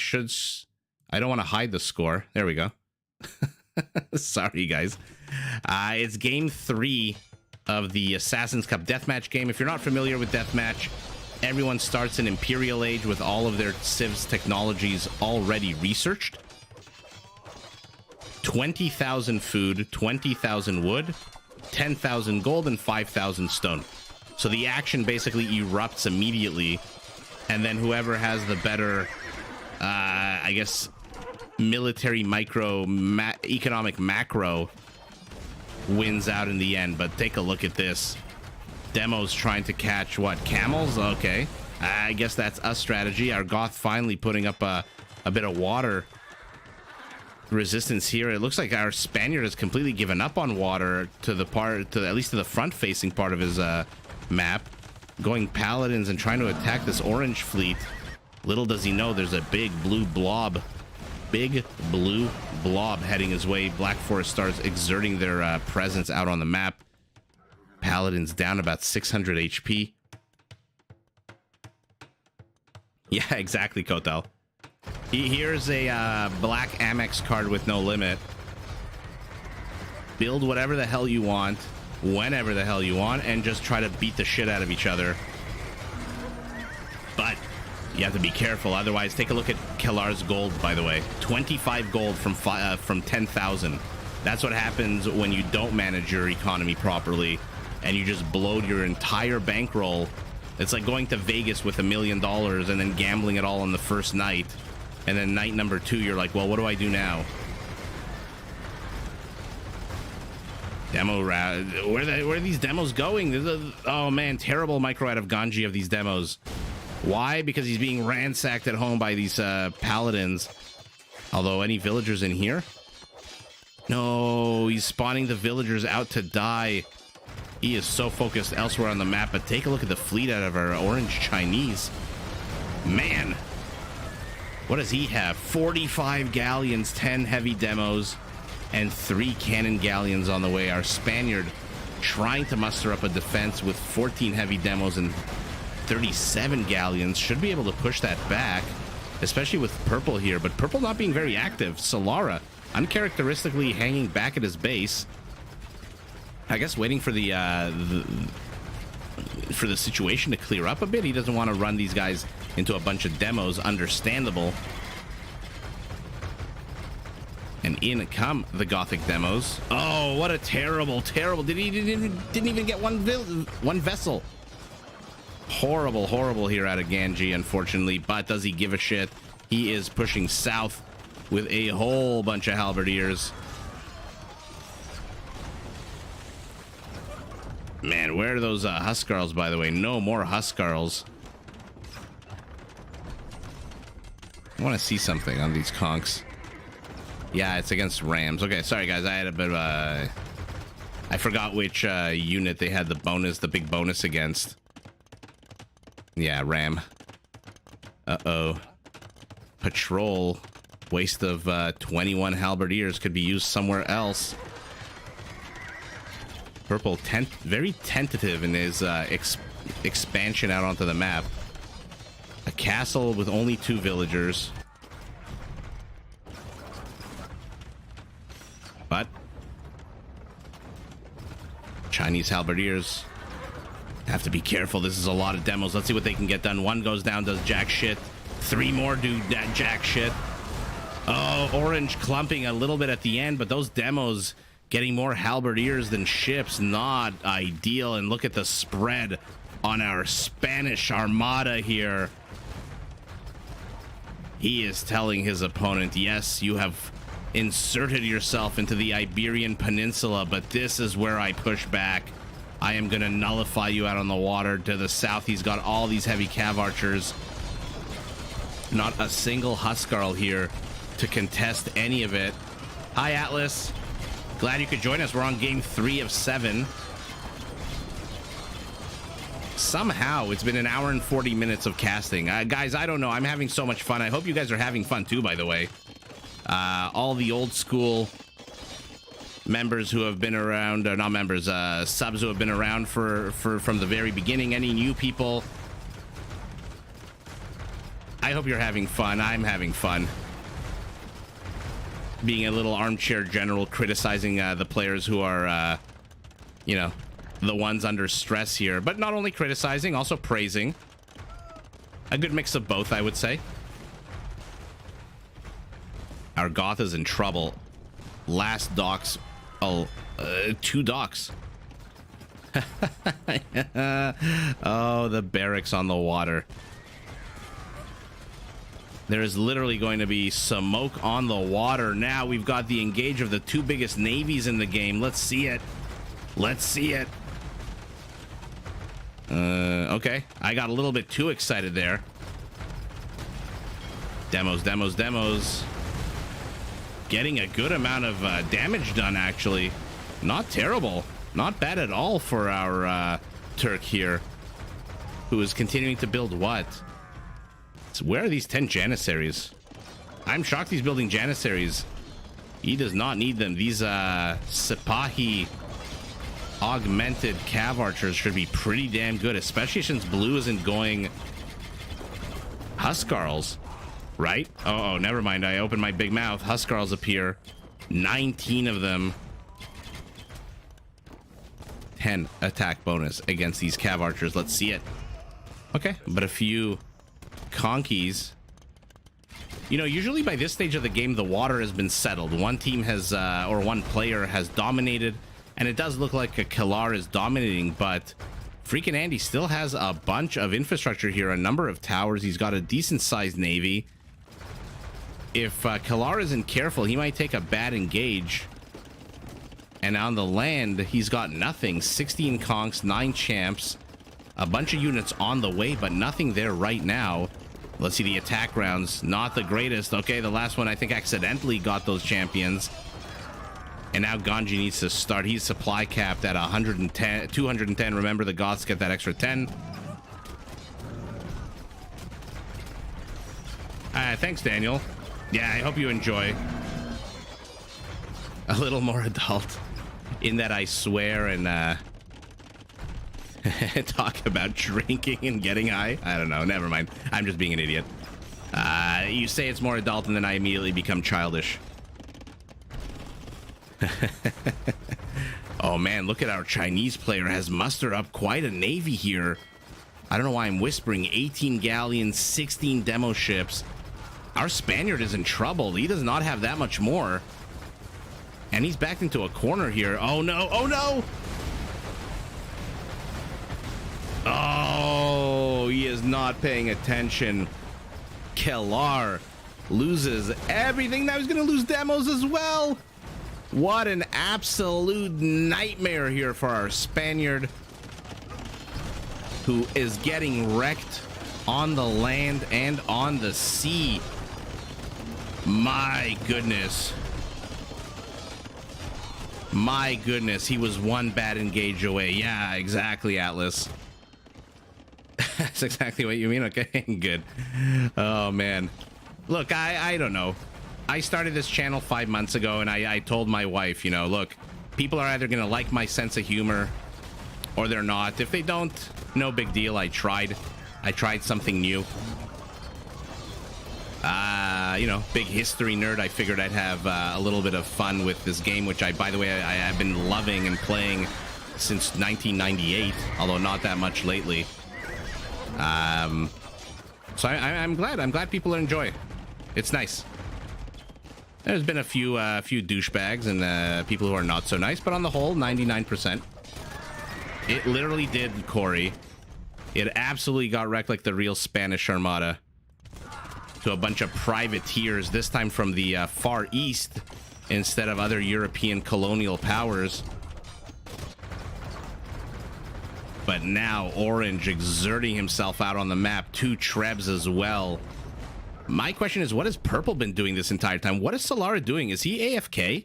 don't want to hide the score. There we go. Sorry, guys. It's game 3 of the Assassin's Cup Deathmatch game. If you're not familiar with Deathmatch, everyone starts in Imperial Age with all of their civs technologies already researched. 20,000 food, 20,000 wood, 10,000 gold, and 5,000 stone. So the action basically erupts immediately, and then whoever has the better, I guess, military economic macro wins out in the end. But take a look at this. Demo's trying to catch, what, camels? Okay. I guess that's a strategy. Our Goth finally putting up a bit of water resistance here. It looks like our Spaniard has completely given up on water to at least to the front-facing part of his map. Going paladins and trying to attack this orange fleet. Little does he know there's a big blue blob heading his way. Black Forest Stars exerting their presence out on the map. Paladins down about 600 HP. Yeah, exactly, Kotal. Here's a black Amex card with no limit. Build whatever the hell you want, whenever the hell you want, and just try to beat the shit out of each other. But you have to be careful, otherwise. Take a look at Kellar's gold, by the way. 25 gold from 10,000. That's what happens when you don't manage your economy properly and you just bloat your entire bankroll. It's like going to Vegas with $1 million and then gambling it all on the first night. And then night number 2, you're like, well, what do I do now? Demo route. Where are these demos going? Oh, man, terrible micro out of Ganji of these demos. Why? Because he's being ransacked at home by these paladins. Although, any villagers in here? No, he's spawning the villagers out to die. He is so focused elsewhere on the map. But take a look at the fleet out of our orange Chinese. Man. What does he have? 45 galleons, 10 heavy demos, and 3 cannon galleons on the way. Our Spaniard trying to muster up a defense with 14 heavy demos and 37 galleons. Should be able to push that back, especially with Purple here. But Purple not being very active. Solara uncharacteristically hanging back at his base. I guess waiting for the situation to clear up a bit. He doesn't want to run these guys into a bunch of demos. Understandable. And in come the Gothic demos. Oh, what a terrible didn't even get one vessel. Horrible here out of Ganji, unfortunately. But does he give a shit? He is pushing south with a whole bunch of halberdiers. Man, where are those Huskarls, by the way? No more Huskarls. I want to see something on these conks. Yeah, it's against Rams. Okay, sorry, guys. I had a bit of a... I forgot which unit they had the big bonus against. Yeah, Ram. Uh-oh. Patrol. Waste of 21 halberdiers could be used somewhere else. Purple, very tentative in his expansion out onto the map. A castle with only 2 villagers. Chinese halberdiers have to be careful. This is a lot of demos. Let's see what they can get done. One goes down, does jack shit. 3 more do that jack shit. Oh, orange clumping a little bit at the end, but those demos getting more halberdiers than ships, not ideal. And look at the spread on our Spanish armada here. He is telling his opponent, yes, you have inserted yourself into the Iberian Peninsula, but this is where I push back. I am going to nullify you out on the water. To the south, he's got all these heavy cav archers. Not a single Huskarl here to contest any of it. Hi, Atlas. Glad you could join us. We're on game 3 of 7. Somehow, it's been an hour and 40 minutes of casting. Guys, I don't know. I'm having so much fun. I hope you guys are having fun too, by the way. All the old school members who have been around, or not members, subs who have been around from the very beginning. Any new people, I hope you're having fun. I'm having fun being a little armchair general, criticizing the players who are you know, the ones under stress here, but not only criticizing, also praising. A good mix of both, I would say. Our Goth is in trouble. Last docks. Oh, 2 docks. Oh, the barracks on the water. There is literally going to be smoke on the water. Now we've got the engage of the 2 biggest navies in the game. Let's see it. Let's see it. Okay. I got a little bit too excited there. Demos, demos, demos. Getting a good amount of damage done, actually. Not terrible. Not bad at all for our Turk here, who is continuing to build what? So where are these 10 Janissaries? I'm shocked he's building Janissaries. He does not need them. These Sipahi augmented cav archers should be pretty damn good, especially since blue isn't going Huskarls. Right? Oh, never mind. I opened my big mouth. Huskarls appear. 19 of them. 10 attack bonus against these cav archers. Let's see it. Okay, but a few conkies. You know, usually by this stage of the game, the water has been settled. One team has, or one player has dominated, and it does look like a Kalar is dominating, but freaking Andy still has a bunch of infrastructure here, a number of towers. He's got a decent-sized navy. If Kalar isn't careful, he might take a bad engage. And on the land, he's got nothing. 16 conks, 9 champs, a bunch of units on the way, but nothing there right now. Let's see the attack rounds. Not the greatest. Okay, the last one I think accidentally got those champions. And now Ganji needs to start. He's supply capped at 110, 210. Remember, the Goths get that extra 10. Thanks, Daniel. Yeah, I hope you enjoy. A little more adult in that I swear and talk about drinking and getting high. I don't know. Never mind. I'm just being an idiot. You say it's more adult and then I immediately become childish. Oh man, look at our Chinese player has mustered up quite a navy here. I don't know why I'm whispering. 18 galleons, 16 demo ships. Our Spaniard is in trouble. He does not have that much more. And he's backed into a corner here. Oh no, oh no! Oh, he is not paying attention. Kellar loses everything. Now he's going to lose demos as well. What an absolute nightmare here for our Spaniard, who is getting wrecked on the land and on the sea. My goodness. My goodness, he was one bad engage away. Yeah, exactly, Atlas. That's exactly what you mean. Okay, good. Oh man, look, I don't know. I started this channel 5 months ago, and I told my wife, you know, look, people are either gonna like my sense of humor or they're not. If they don't, no big deal. I tried something new. You know, big history nerd. I figured I'd have a little bit of fun with this game, which by the way, I have been loving and playing since 1998, although not that much lately. So I'm glad people enjoy. It's nice. There's been a few douchebags and people who are not so nice, but on the whole, 99%. It literally did, Corey. It absolutely got wrecked like the real Spanish Armada. To a bunch of privateers, this time from the Far East instead of other European colonial powers. But now Orange exerting himself out on the map. 2 Trebs as well. My question is, what has Purple been doing this entire time? What is Solara doing? Is he AFK?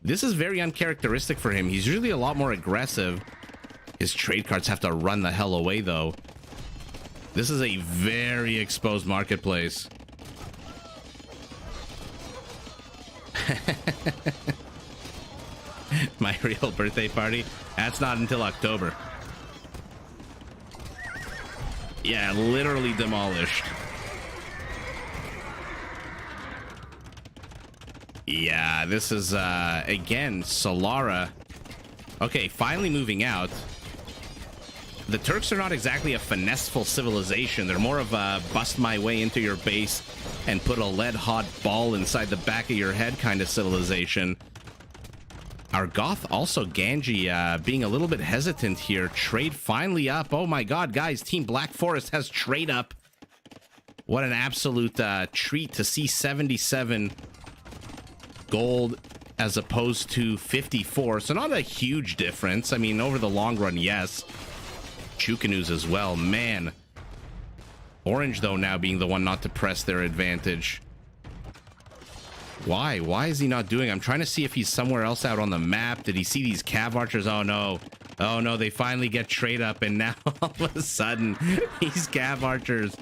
This is very uncharacteristic for him. He's usually a lot more aggressive. His trade cards have to run the hell away, though. This is a very exposed marketplace. My real birthday party? That's not until October. Yeah, literally demolished. Yeah, this is, again, Solara. Okay, finally moving out. The Turks are not exactly a finesseful civilization. They're more of a bust my way into your base and put a lead-hot ball inside the back of your head kind of civilization. Our Goth also, Ganji, being a little bit hesitant here. Trade finally up. Oh my god, guys, Team Black Forest has trade up. What an absolute treat to see 77 gold as opposed to 54. So not a huge difference. I mean, over the long run, yes. Chukanus as well. Man. Orange, though, now being the one not to press their advantage. Why? Why is he not doing? I'm trying to see if he's somewhere else out on the map. Did he see these Cav Archers? Oh, no. Oh, no. They finally get trade up, and now, all of a sudden, these Cav Archers.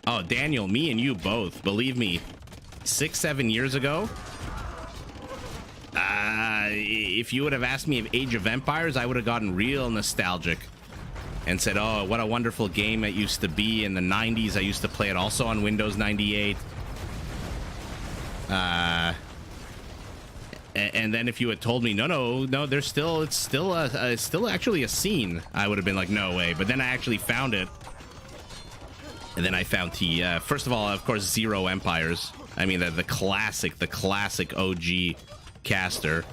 Oh, Daniel, me and you both. Believe me, 6-7 years ago, if you would have asked me of Age of Empires, I would have gotten real nostalgic and said, oh, what a wonderful game it used to be in the 90s. I used to play it also on Windows 98. And then if you had told me, no, it's still actually a scene, I would have been like, no way. But then I actually found it. And then I found first of all, of course, Zero Empires. I mean, the classic OG caster.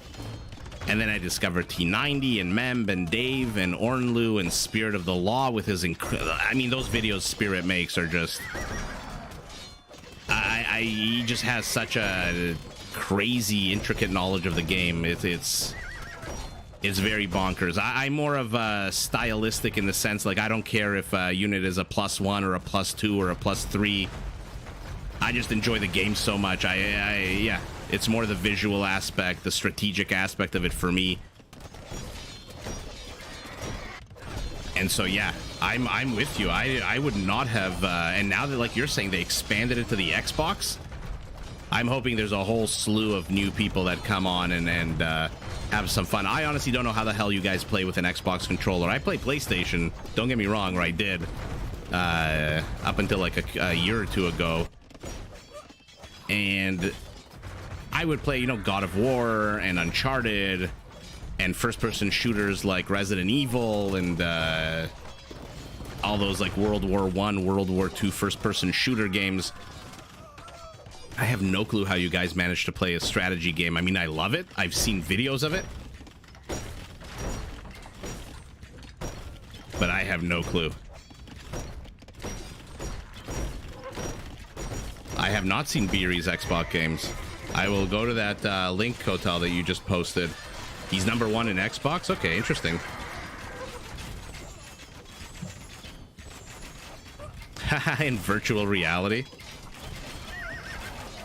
And then I discovered T90 and Memb and Dave and Ornlu and Spirit of the Law with his I mean, those videos Spirit makes are just... he just has such a crazy, intricate knowledge of the game. It's very bonkers. I'm more of stylistic in the sense, like, I don't care if a unit is a +1 or a +2 or a +3. I just enjoy the game so much. Yeah, it's more the visual aspect, the strategic aspect of it for me. And so, yeah, I'm with you. I would not have, and now that, like you're saying, they expanded it to the Xbox, I'm hoping there's a whole slew of new people that come on and have some fun. I honestly don't know how the hell you guys play with an Xbox controller. I play PlayStation, don't get me wrong, or I did, up until like a year or two ago. And I would play, you know, God of War and Uncharted and first-person shooters like Resident Evil and all those like World War I, World War II first-person shooter games. I have no clue how you guys manage to play a strategy game. I mean, I love it. I've seen videos of it. But I have no clue. I have not seen Beery's Xbox games. I will go to that link, Kotal, that you just posted. He's #1 in Xbox? Okay, interesting. In virtual reality.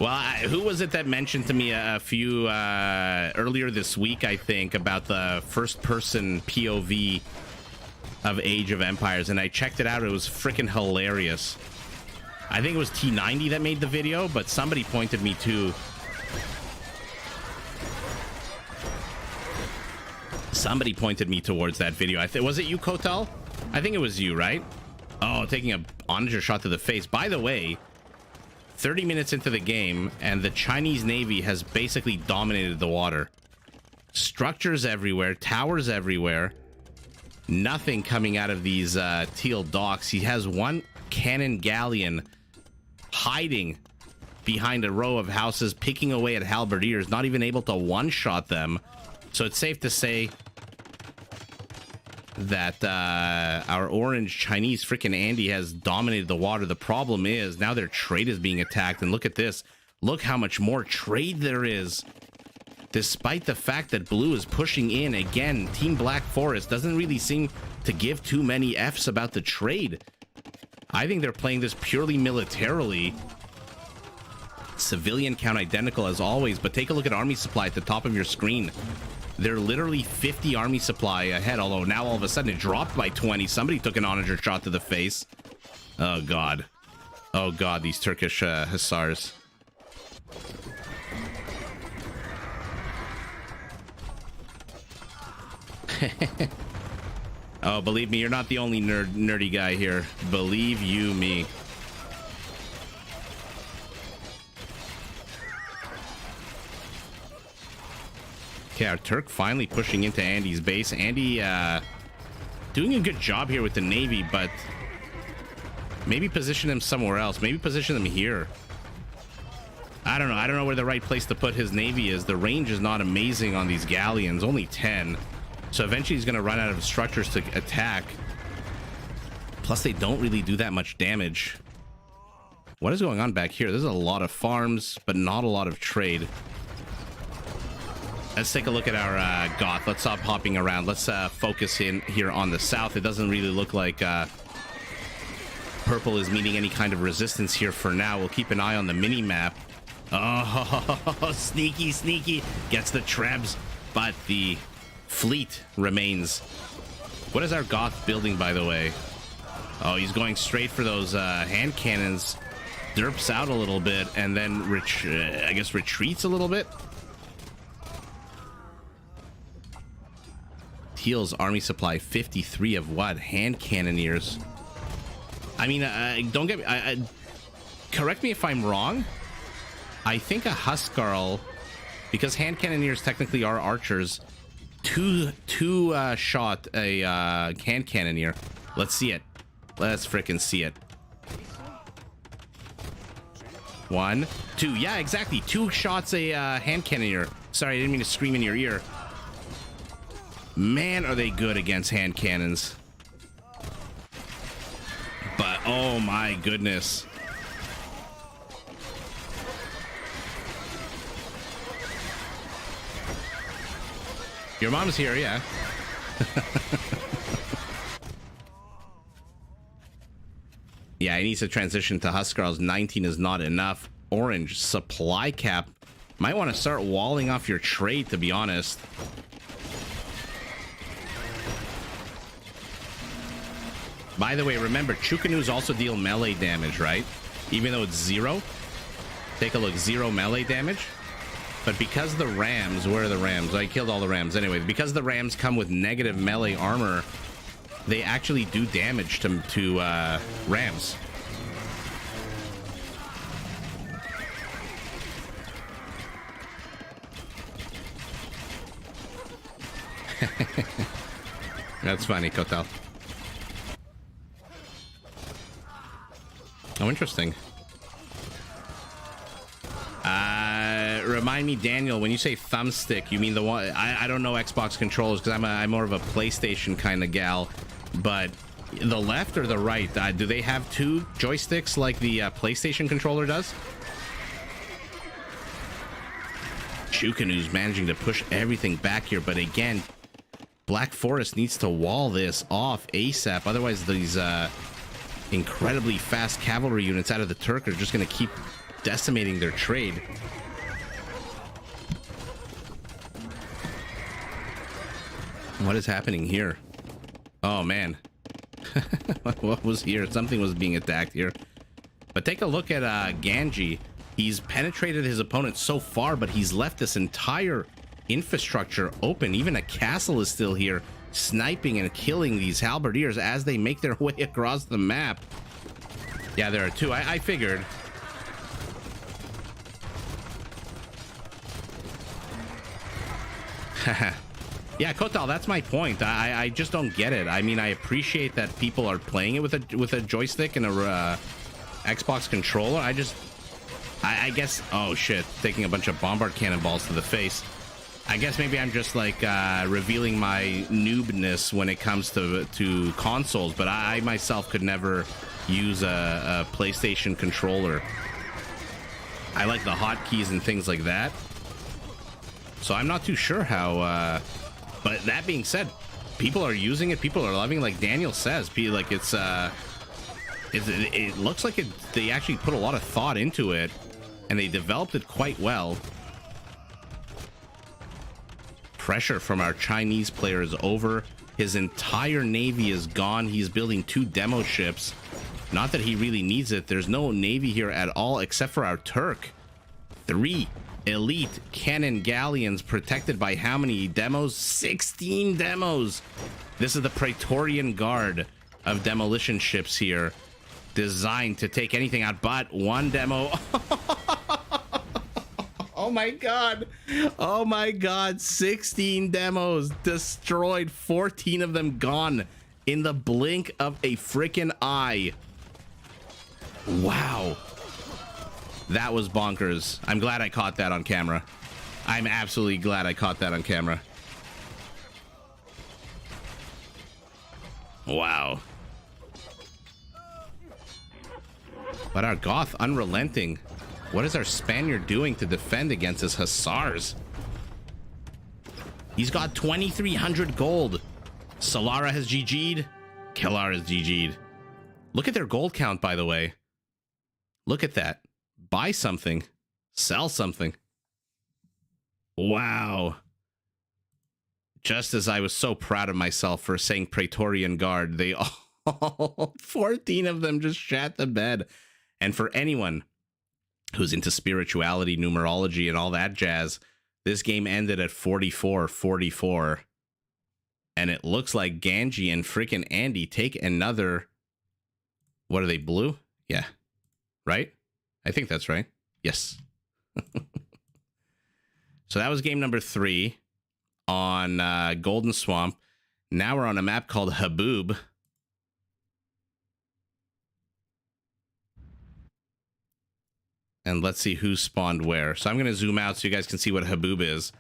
Well, who was it that mentioned to me a few earlier this week, I think, about the first-person POV of Age of Empires, and I checked it out. It was freaking hilarious. I think it was T90 that made the video, but somebody pointed me to... Somebody pointed me towards that video. Was it you, Kotal? I think it was you, right? Oh, taking a Onager shot to the face. By the way, 30 minutes into the game, and the Chinese Navy has basically dominated the water. Structures everywhere, towers everywhere. Nothing coming out of these teal docks. He has one cannon galleon hiding behind a row of houses, picking away at halberdiers, not even able to one-shot them. So it's safe to say that our orange Chinese freaking Andy has dominated the water. The problem is now their trade is being attacked, and look at this. Look how much more trade there is, despite the fact that blue is pushing in. Again, Team Black Forest doesn't really seem to give too many F's about the trade. I think they're playing this purely militarily. Civilian count identical as always, but take a look at army supply at the top of your screen. They're literally 50 army supply ahead, although now all of a sudden it dropped by 20. Somebody took an onager shot to the face. Oh, God. Oh, God, these Turkish hussars. Oh, believe me, you're not the only nerdy guy here. Believe you me. Okay, our Turk finally pushing into Andy's base. Andy doing a good job here with the Navy, but maybe position him somewhere else. Maybe position him here. I don't know. I don't know where the right place to put his Navy is. The range is not amazing on these galleons, only 10. So eventually he's going to run out of structures to attack. Plus, they don't really do that much damage. What is going on back here? There's a lot of farms, but not a lot of trade. Let's take a look at our Goth. Let's stop hopping around. Let's focus in here on the south. It doesn't really look like purple is meeting any kind of resistance here for now. We'll keep an eye on the mini-map. Oh, sneaky, sneaky. Gets the trebs, but the fleet remains. What is our Goth building, by the way? Oh, he's going straight for those hand cannons. Derps out a little bit, and then, I guess, retreats a little bit. Teal's army supply 53 of what? Hand cannoneers. I mean, don't get me. Correct me if I'm wrong. I think a Huskarl, because hand cannoneers technically are archers, two shot a hand cannoneer. Let's see it. Let's frickin' see it. 1, 2. Yeah, exactly. 2 shots a hand cannoneer. Sorry, I didn't mean to scream in your ear. Man, are they good against hand cannons. But, oh my goodness. Your mom's here, yeah. Yeah, he needs to transition to Huskarls. 19 is not enough. Orange, supply cap. Might want to start walling off your trade, to be honest. By the way, remember, Chukanus also deal melee damage, right? Even though it's 0. Take a look, 0 melee damage. But because the Rams, where are the Rams? I killed all the Rams. Anyway, because the Rams come with negative melee armor, they actually do damage to Rams. That's funny, Kotal. Oh, interesting. Remind me, Daniel, when you say thumbstick, you mean the one... I don't know Xbox controllers because I'm more of a PlayStation kind of gal. But the left or the right? Do they have 2 joysticks like the PlayStation controller does? Chukanu's managing to push everything back here, but again, Black Forest needs to wall this off ASAP. Otherwise, these incredibly fast cavalry units out of the Turk are just going to keep decimating their trade. What is happening here? Oh, man. What was here? Something was being attacked here. But take a look at Ganji. He's penetrated his opponent so far, but he's left this entire infrastructure open. Even a castle is still here, sniping and killing these halberdiers as they make their way across the map. Yeah, there are 2. I figured. Yeah, Kotal, that's my point. I just don't get it. I mean, I appreciate that people are playing it with a joystick and a Xbox controller. I guess, oh shit, taking a bunch of bombard cannonballs to the face. I guess maybe I'm just like revealing my noobness when it comes to consoles, but I myself could never use a PlayStation controller. I like the hotkeys and things like that, so I'm not too sure how. But that being said, people are using it. People are loving it, like Daniel says. Like it looks like they actually put a lot of thought into it, and they developed it quite well. Pressure from our Chinese player is over. His entire navy is gone. He's building 2 demo ships. Not that he really needs it. There's no navy here at all except for our Turk. 3 elite cannon galleons protected by how many demos? 16 demos. This is the Praetorian Guard of demolition ships here, designed to take anything out but 1 demo. Oh my god. Oh my god. 16 demos destroyed. 14 of them gone in the blink of a freaking eye. Wow. That was bonkers. I'm glad I caught that on camera. I'm absolutely glad I caught that on camera. Wow. But our Goth unrelenting. What is our Spaniard doing to defend against his Hussars? He's got 2,300 gold. Solara has GG'd. Kellar has GG'd. Look at their gold count, by the way. Look at that. Buy something. Sell something. Wow. Just as I was so proud of myself for saying Praetorian Guard, they all 14 of them just shat the bed. And for anyone who's into spirituality, numerology, and all that jazz, this game ended at 44-44. And it looks like Ganji and freaking Andy take another... What are they, blue? Yeah. Right? I think that's right. Yes. So that was game number 3 on Golden Swamp. Now we're on a map called Haboob. And let's see who spawned where. So I'm going to zoom out so you guys can see what Haboob is.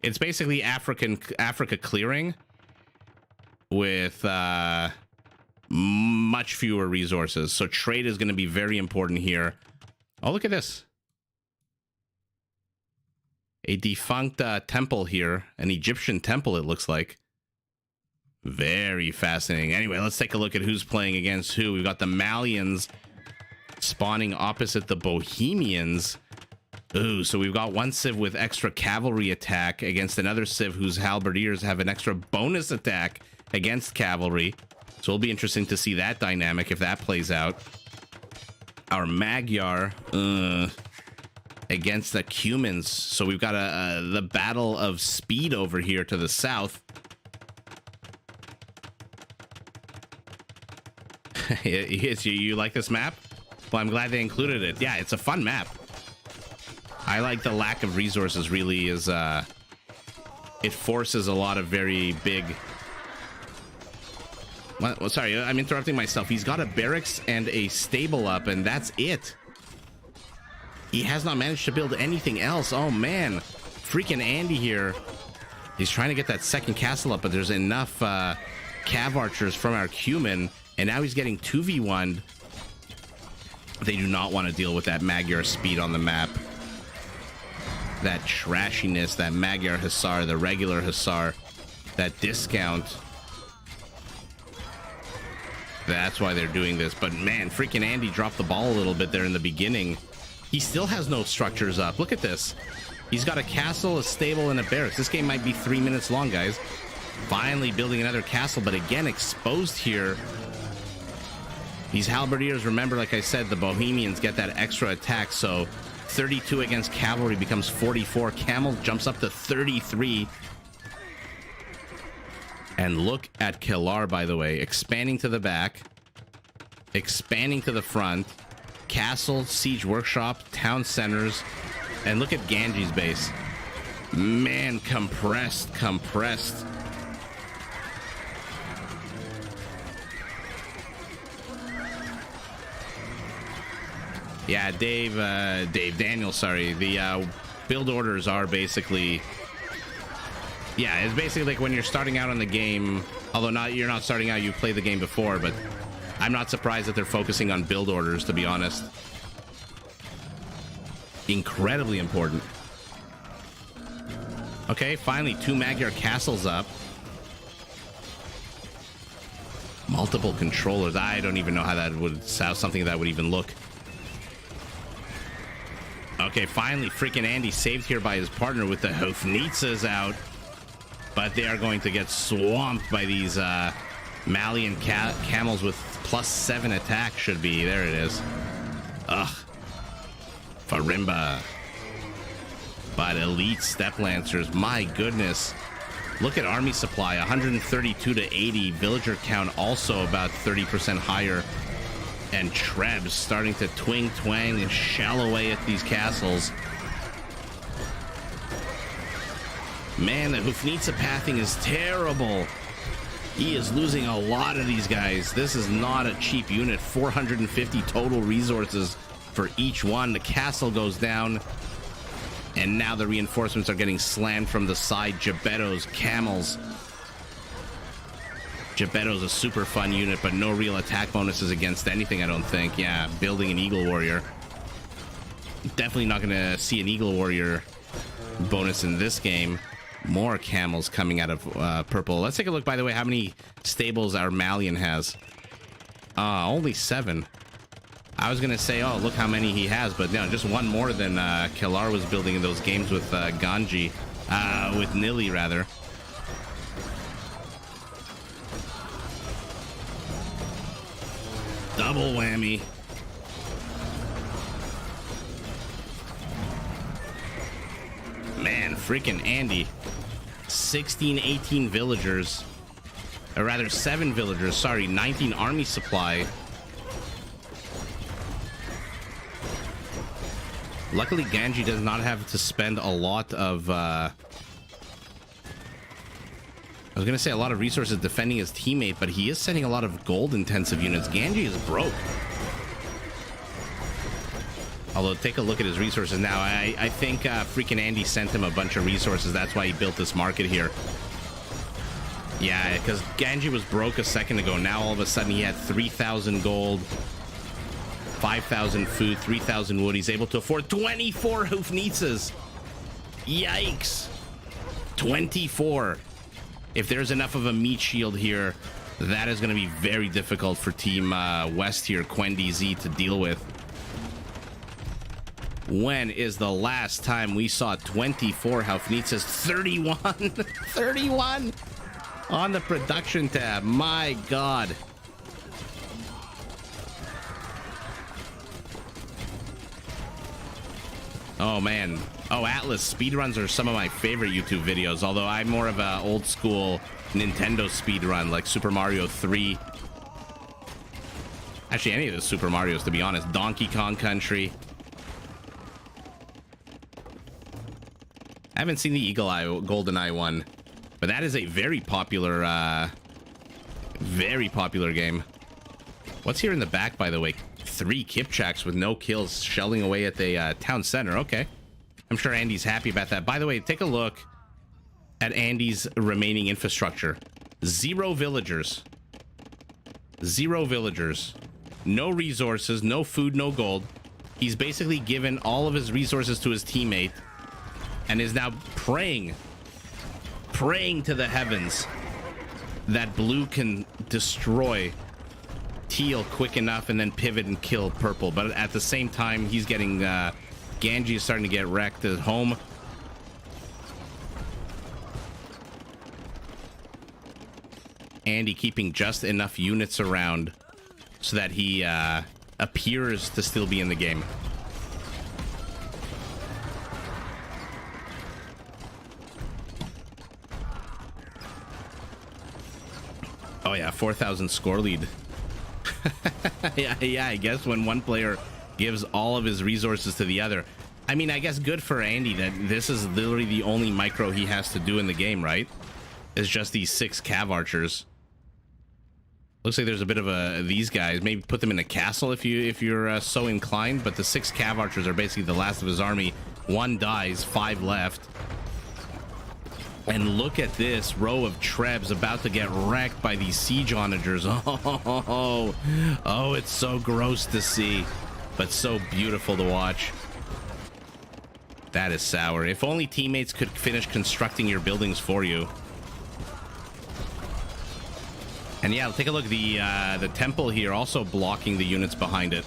It's basically Africa clearing with much fewer resources. So trade is going to be very important here. Oh, look at this. A defunct temple here. An Egyptian temple, it looks like. Very fascinating. Anyway, let's take a look at who's playing against who. We've got the Malians spawning opposite the Bohemians. Ooh, so we've got one civ with extra cavalry attack against another civ whose halberdiers have an extra bonus attack against cavalry. So it'll be interesting to see that dynamic if that plays out. Our Magyar against the Cumans. So we've got the battle of speed over here to the south. You like this map? Well, I'm glad they included it. Yeah, it's a fun map. I like the lack of resources. Really is it forces a lot of very big... Well, sorry, I'm interrupting myself. He's got a barracks and a stable up, and that's it. He has not managed to build anything else. Oh man, freaking Andy here. He's trying to get that second castle up, but there's enough cav archers from our Cuman, and now he's getting 2v1'd. They do not want to deal with that Magyar speed on the map. That trashiness, that Magyar Hussar, the regular Hussar, that discount. That's why they're doing this. But man, freaking Andy dropped the ball a little bit there in the beginning. He still has no structures up. Look at this. He's got a castle, a stable, and a barracks. This game might be 3 minutes long, guys. Finally building another castle, but again exposed here. These halberdiers, remember, like I said, the Bohemians get that extra attack, so 32 against cavalry becomes 44. Camel jumps up to 33. And look at Kellar, by the way, expanding to the back, expanding to the front, castle, siege workshop, town centers, and look at Ganji's base. Man, compressed. Yeah, Dave Daniel, sorry. The build orders are basically, yeah, it's basically like when you're starting out on the game, although you're not starting out, you played the game before, but I'm not surprised that they're focusing on build orders, to be honest. Incredibly important. Okay, finally 2 Magyar castles up. Multiple controllers. I don't even know how that would sound, something that would even look. Okay, finally freaking Andy saved here by his partner with the Hofnitzas out. But they are going to get swamped by these Malian camels with +7 attack should be. There it is. Ugh. Farimba. But elite step lancers, my goodness. Look at army supply, 132 to 80. Villager count also about 30% higher. And Trebs starting to twang and shell away at these castles. Man, the Hufnitsa pathing is terrible. He is losing a lot of these guys. This is not a cheap unit. 450 total resources for each one. The castle goes down. And now the reinforcements are getting slammed from the side. Gebettos, camels. Gebetto's a super fun unit, but no real attack bonuses against anything, I don't think. Yeah, building an Eagle Warrior. Definitely not going to see an Eagle Warrior bonus in this game. More camels coming out of purple. Let's take a look, by the way, how many stables our Malian has. Only 7. I was going to say, oh, look how many he has, but no, just one more than Kellar was building in those games with Ganji. With Nili, rather. Double whammy. Man, freaking Andy. 16, 18 villagers. Or rather, 7 villagers. Sorry, 19 army supply. Luckily, Ganji does not have to spend a lot of... I was going to say a lot of resources defending his teammate, but he is sending a lot of gold-intensive units. Ganji is broke. Although, take a look at his resources now. I think freaking Andy sent him a bunch of resources. That's why he built this market here. Yeah, because Ganji was broke a second ago. Now, all of a sudden, he had 3,000 gold, 5,000 food, 3,000 wood. He's able to afford 24 Hufnitzas. Yikes. 24. If there's enough of a meat shield here, that is going to be very difficult for Team West here, QueNDi to deal with. When is the last time we saw 24 Hufnitzas? 31. 31 on the production tab. My God. Oh, man. Oh, Atlas speedruns are some of my favorite YouTube videos, although I'm more of a old school Nintendo speedrun, like Super Mario 3. Actually, any of the Super Marios, to be honest. Donkey Kong Country. I haven't seen the Eagle Eye GoldenEye one, but that is a very popular game. What's here in the back, by the way? 3 Kipchaks with no kills shelling away at the town center. Okay. I'm sure Andy's happy about that. By the way, take a look at Andy's remaining infrastructure. 0 villagers. 0 villagers. No resources, no food, no gold. He's basically given all of his resources to his teammate and is now praying to the heavens that blue can destroy teal quick enough and then pivot and kill purple. But at the same time, he's getting Ganji is starting to get wrecked at home. Andy keeping just enough units around so that he appears to still be in the game. Oh yeah, 4,000 score lead. Yeah, I guess when one player gives all of his resources to the other. I mean, I guess good for Andy that this is literally the only micro he has to do in the game, right? It's just these 6 cav archers. Looks like there's a bit of these guys. Maybe put them in a castle if you're so inclined. But the 6 cav archers are basically the last of his army. 1 dies, 5 left. And look at this row of trebs about to get wrecked by these siege onagers. Oh, it's so gross to see, but so beautiful to watch. That is sour. If only teammates could finish constructing your buildings for you. And yeah, take a look. The temple here also blocking the units behind it.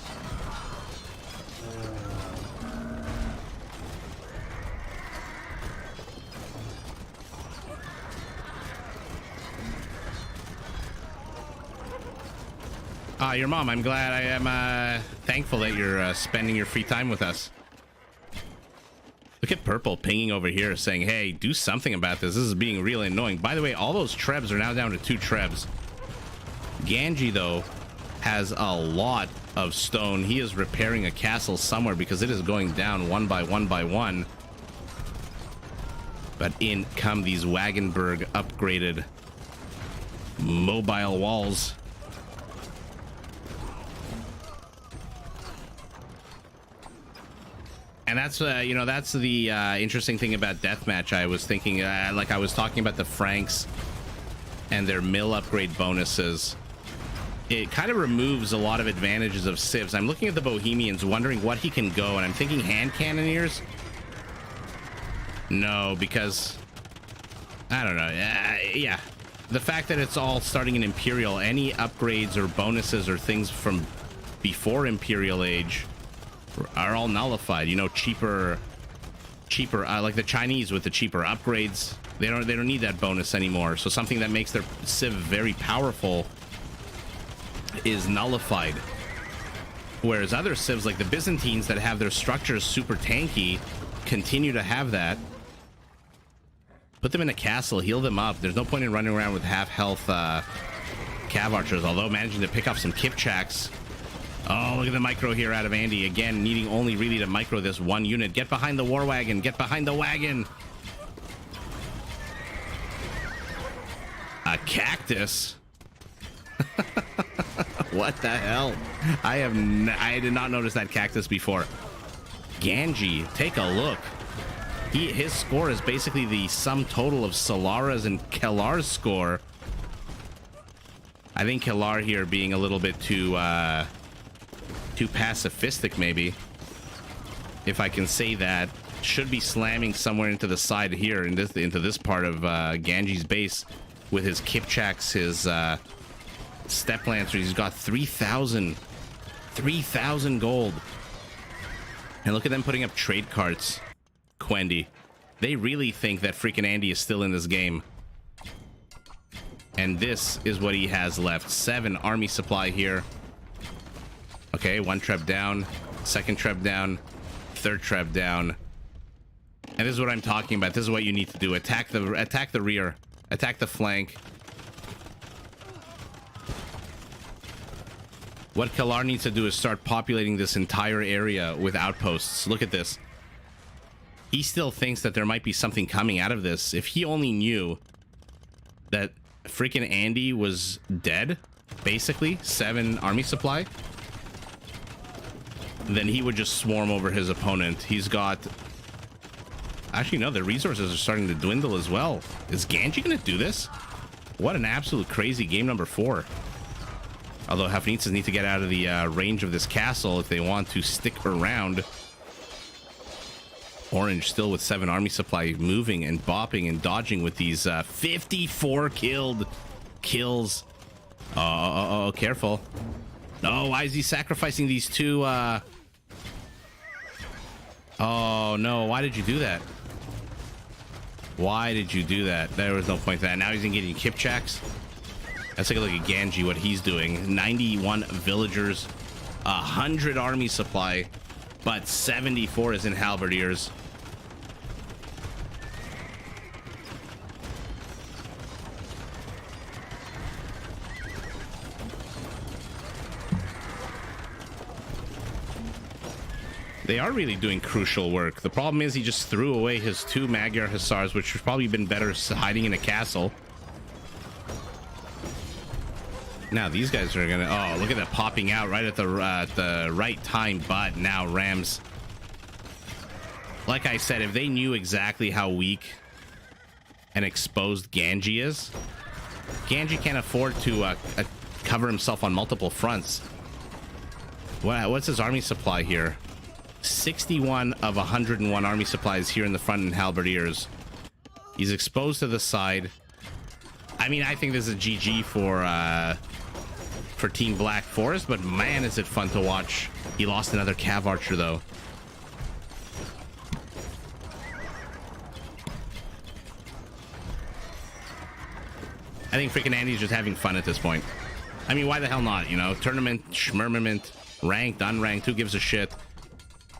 Your mom, I'm glad. I am thankful that you're spending your free time with us. Look at Purple pinging over here saying, hey, do something about this. This is being really annoying. By the way, all those trebs are now down to 2 trebs. Ganji, though, has a lot of stone. He is repairing a castle somewhere because it is going down one by one. But in come these Wagenburg upgraded mobile walls. And that's, you know, that's the interesting thing about Deathmatch. I was thinking, like I was talking about the Franks and their mill upgrade bonuses. It kind of removes a lot of advantages of civs. I'm looking at the Bohemians, wondering what he can go, and I'm thinking hand cannoneers. No, because I don't know. Yeah, the fact that it's all starting in Imperial, any upgrades or bonuses or things from before Imperial Age are all nullified. You know, cheaper like the Chinese with the cheaper upgrades. They don't need that bonus anymore. So something that makes their civ very powerful is nullified. Whereas other civs like the Byzantines that have their structures super tanky continue to have that. Put them in a castle, heal them up. There's no point in running around with half health cav archers, although managing to pick up some Kipchaks. Oh, look at the micro here out of Andy. Again, needing only really to micro this 1 unit. Get behind the war wagon. Get behind the wagon. A cactus? What the hell? I did not notice that cactus before. Ganji, take a look. His score is basically the sum total of Solara's and Kellar's score. I think Kellar here being a little bit too pacifistic, maybe, if I can say that. Should be slamming somewhere into the side here into this part of Ganji's base with his Kipchaks, his step lancers. He's got 3,000 gold, and look at them putting up trade carts. QueNDi, they really think that freaking Andy is still in this game. And this is what he has left. 7 army supply here. Okay, 1 treb down, 2nd treb down, 3rd treb down. And this is what I'm talking about. This is what you need to do. Attack the rear. Attack the flank. What Kellar needs to do is start populating this entire area with outposts. Look at this. He still thinks that there might be something coming out of this. If he only knew that freaking Andy was dead, basically, 7 army supply, then he would just swarm over his opponent. He's got... Actually, no, the resources are starting to dwindle as well. Is Ganji going to do this? What an absolute crazy game number 4. Although Hafnitzes need to get out of the range of this castle if they want to stick around. Orange still with 7 army supply, moving and bopping and dodging with these 54 kills. Oh, careful. No, why is he sacrificing these 2? Oh, no, why did you do that? Why did you do that? There was no point to that. Now he's getting Kipchaks. Let's take a look at Ganji, what he's doing. 91 villagers, 100 army supply, but 74 is in halberdiers. They are really doing crucial work. The problem is he just threw away his 2 Magyar Hussars, which would probably been better hiding in a castle. Now these guys are gonna... Oh, look at that popping out right at the right time. But now Rams... Like I said, if they knew exactly how weak and exposed Ganji is, Ganji can't afford to cover himself on multiple fronts. What's his army supply here? 61 of 101 army supplies here in the front and halberdiers. He's exposed to the side. I mean, I think this is a GG for Team Black Forest, but man, is it fun to watch. He lost another Cav Archer, though. I think freaking Andy's just having fun at this point. I mean, why the hell not? You know, tournament, schmurmament, ranked, unranked, who gives a shit?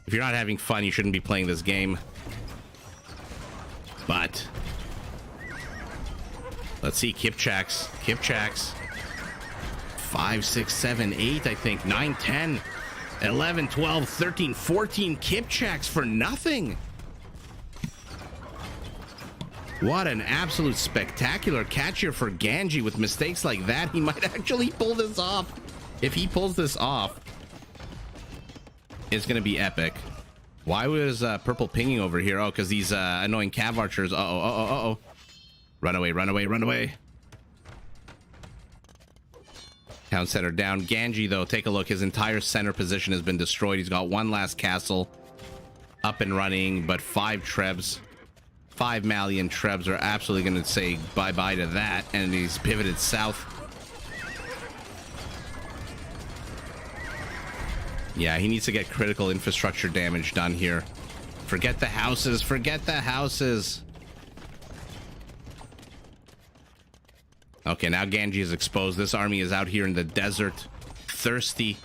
If you're not having fun, you shouldn't be playing this game. But let's see, Kipchaks. 5, 6, 7, 8, I think. 9, 10, 11, 12, 13, 14 Kipchaks for nothing. What an absolute spectacular catch here for Ganji. With mistakes like that, he might actually pull this off. If he pulls this off, it's gonna be epic. Why was purple pinging over here? Oh, because these annoying Cav Archers. Uh-oh. Run away. Town center down. Ganji, though, take a look. His entire center position has been destroyed. He's got one last castle up and running, but 5 Trebs, 5 Malian Trebs are absolutely going to say bye-bye to that, and he's pivoted south. Yeah, he needs to get critical infrastructure damage done here. Forget the houses. Okay, now Ganji is exposed. This army is out here in the desert, thirsty,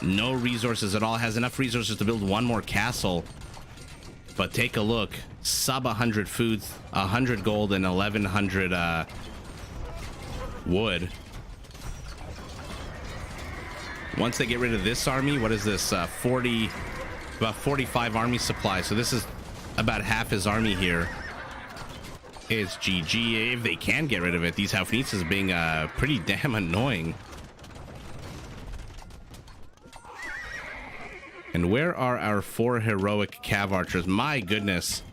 no resources at all. Has enough resources to build one more castle. But take a look. Sub 100 foods, 100 gold, and 1100 wood. Once they get rid of this army, what is this? About 45 army supply. So this is about half his army here. It's GG if they can get rid of it. These Haufnitzes being pretty damn annoying. And where are our 4 heroic Cav Archers? My goodness.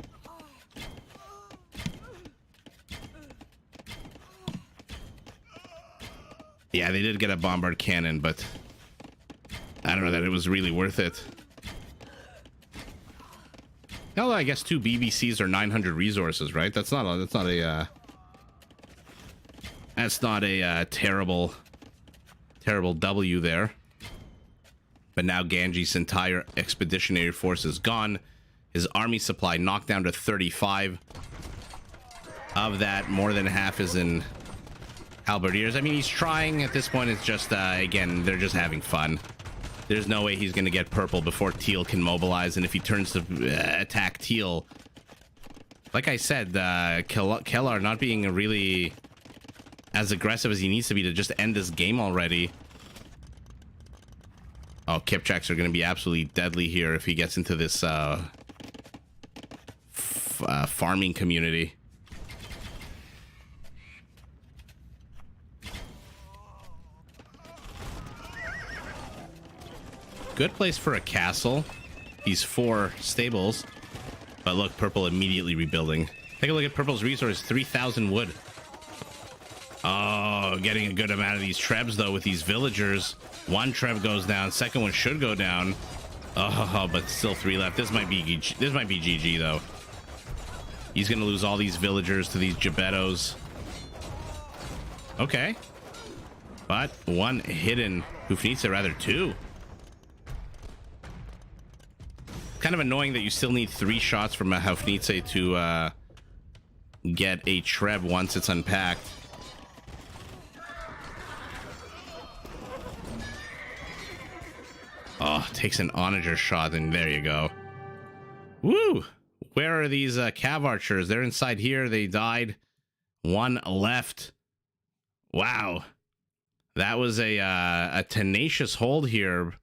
Yeah, they did get a bombard cannon, but I don't know that it was really worth it. Although I guess 2 BBCs are 900 resources, right? That's not a terrible W there. But now Ganji's entire expeditionary force is gone. His army supply knocked down to 35. Of that, more than half is in halberdiers. I mean, he's trying at this point. It's just again, they're just having fun. There's no way he's going to get purple before Teal can mobilize. And if he turns to attack Teal, like I said, Kellar not being really as aggressive as he needs to be to just end this game already. Oh, Kipchaks are going to be absolutely deadly here if he gets into this farming community. Good place for a castle. These 4 stables. But look, purple immediately rebuilding. Take a look at purple's resource, 3,000 wood. Oh, getting a good amount of these Trebs, though, with these villagers. 1 Treb goes down. Second one should go down. Oh, but still 3 left. This might be GG, though. He's going to lose all these villagers to these Gebettos. Okay. But 1 hidden Hufnitsa, rather 2. Kind of annoying that you still need 3 shots from a Haufnitze to get a Treb once it's unpacked. Oh, takes an onager shot, and there you go. Woo! Where are these Cav Archers? They're inside here. They died. 1 left. Wow. That was a tenacious hold here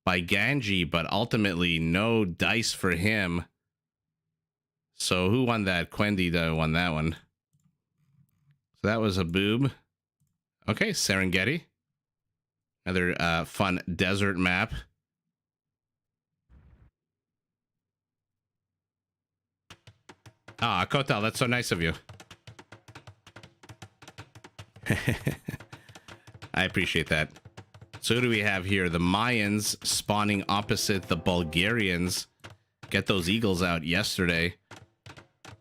by Genji, but ultimately no dice for him. So who won that? QueNDi won that one. So that was a boob. Okay, Serengeti. Another fun desert map. Ah, Kotal, that's so nice of you. I appreciate that. So who do we have here? The Mayans spawning opposite the Bulgarians. Get those Eagles out yesterday.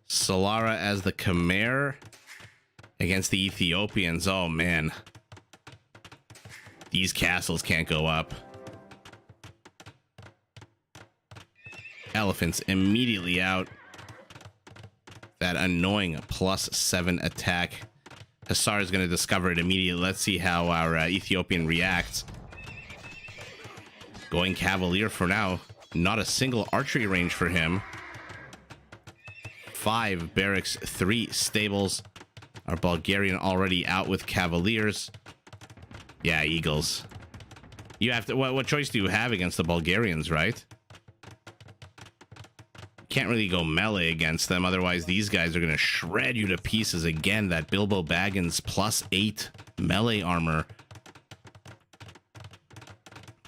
Solara as the Khmer against the Ethiopians. Oh, man. These castles can't go up. Elephants immediately out. That annoying +7 attack. Hussar is going to discover it immediately. Let's see how our Ethiopian reacts. Going Cavalier for now. Not a single archery range for him. 5 barracks, 3 stables. Our Bulgarian already out with Cavaliers. Yeah, Eagles. You have to. What choice do you have against the Bulgarians, right? Can't really go melee against them, otherwise these guys are going to shred you to pieces again. That Bilbo Baggins +8 melee armor.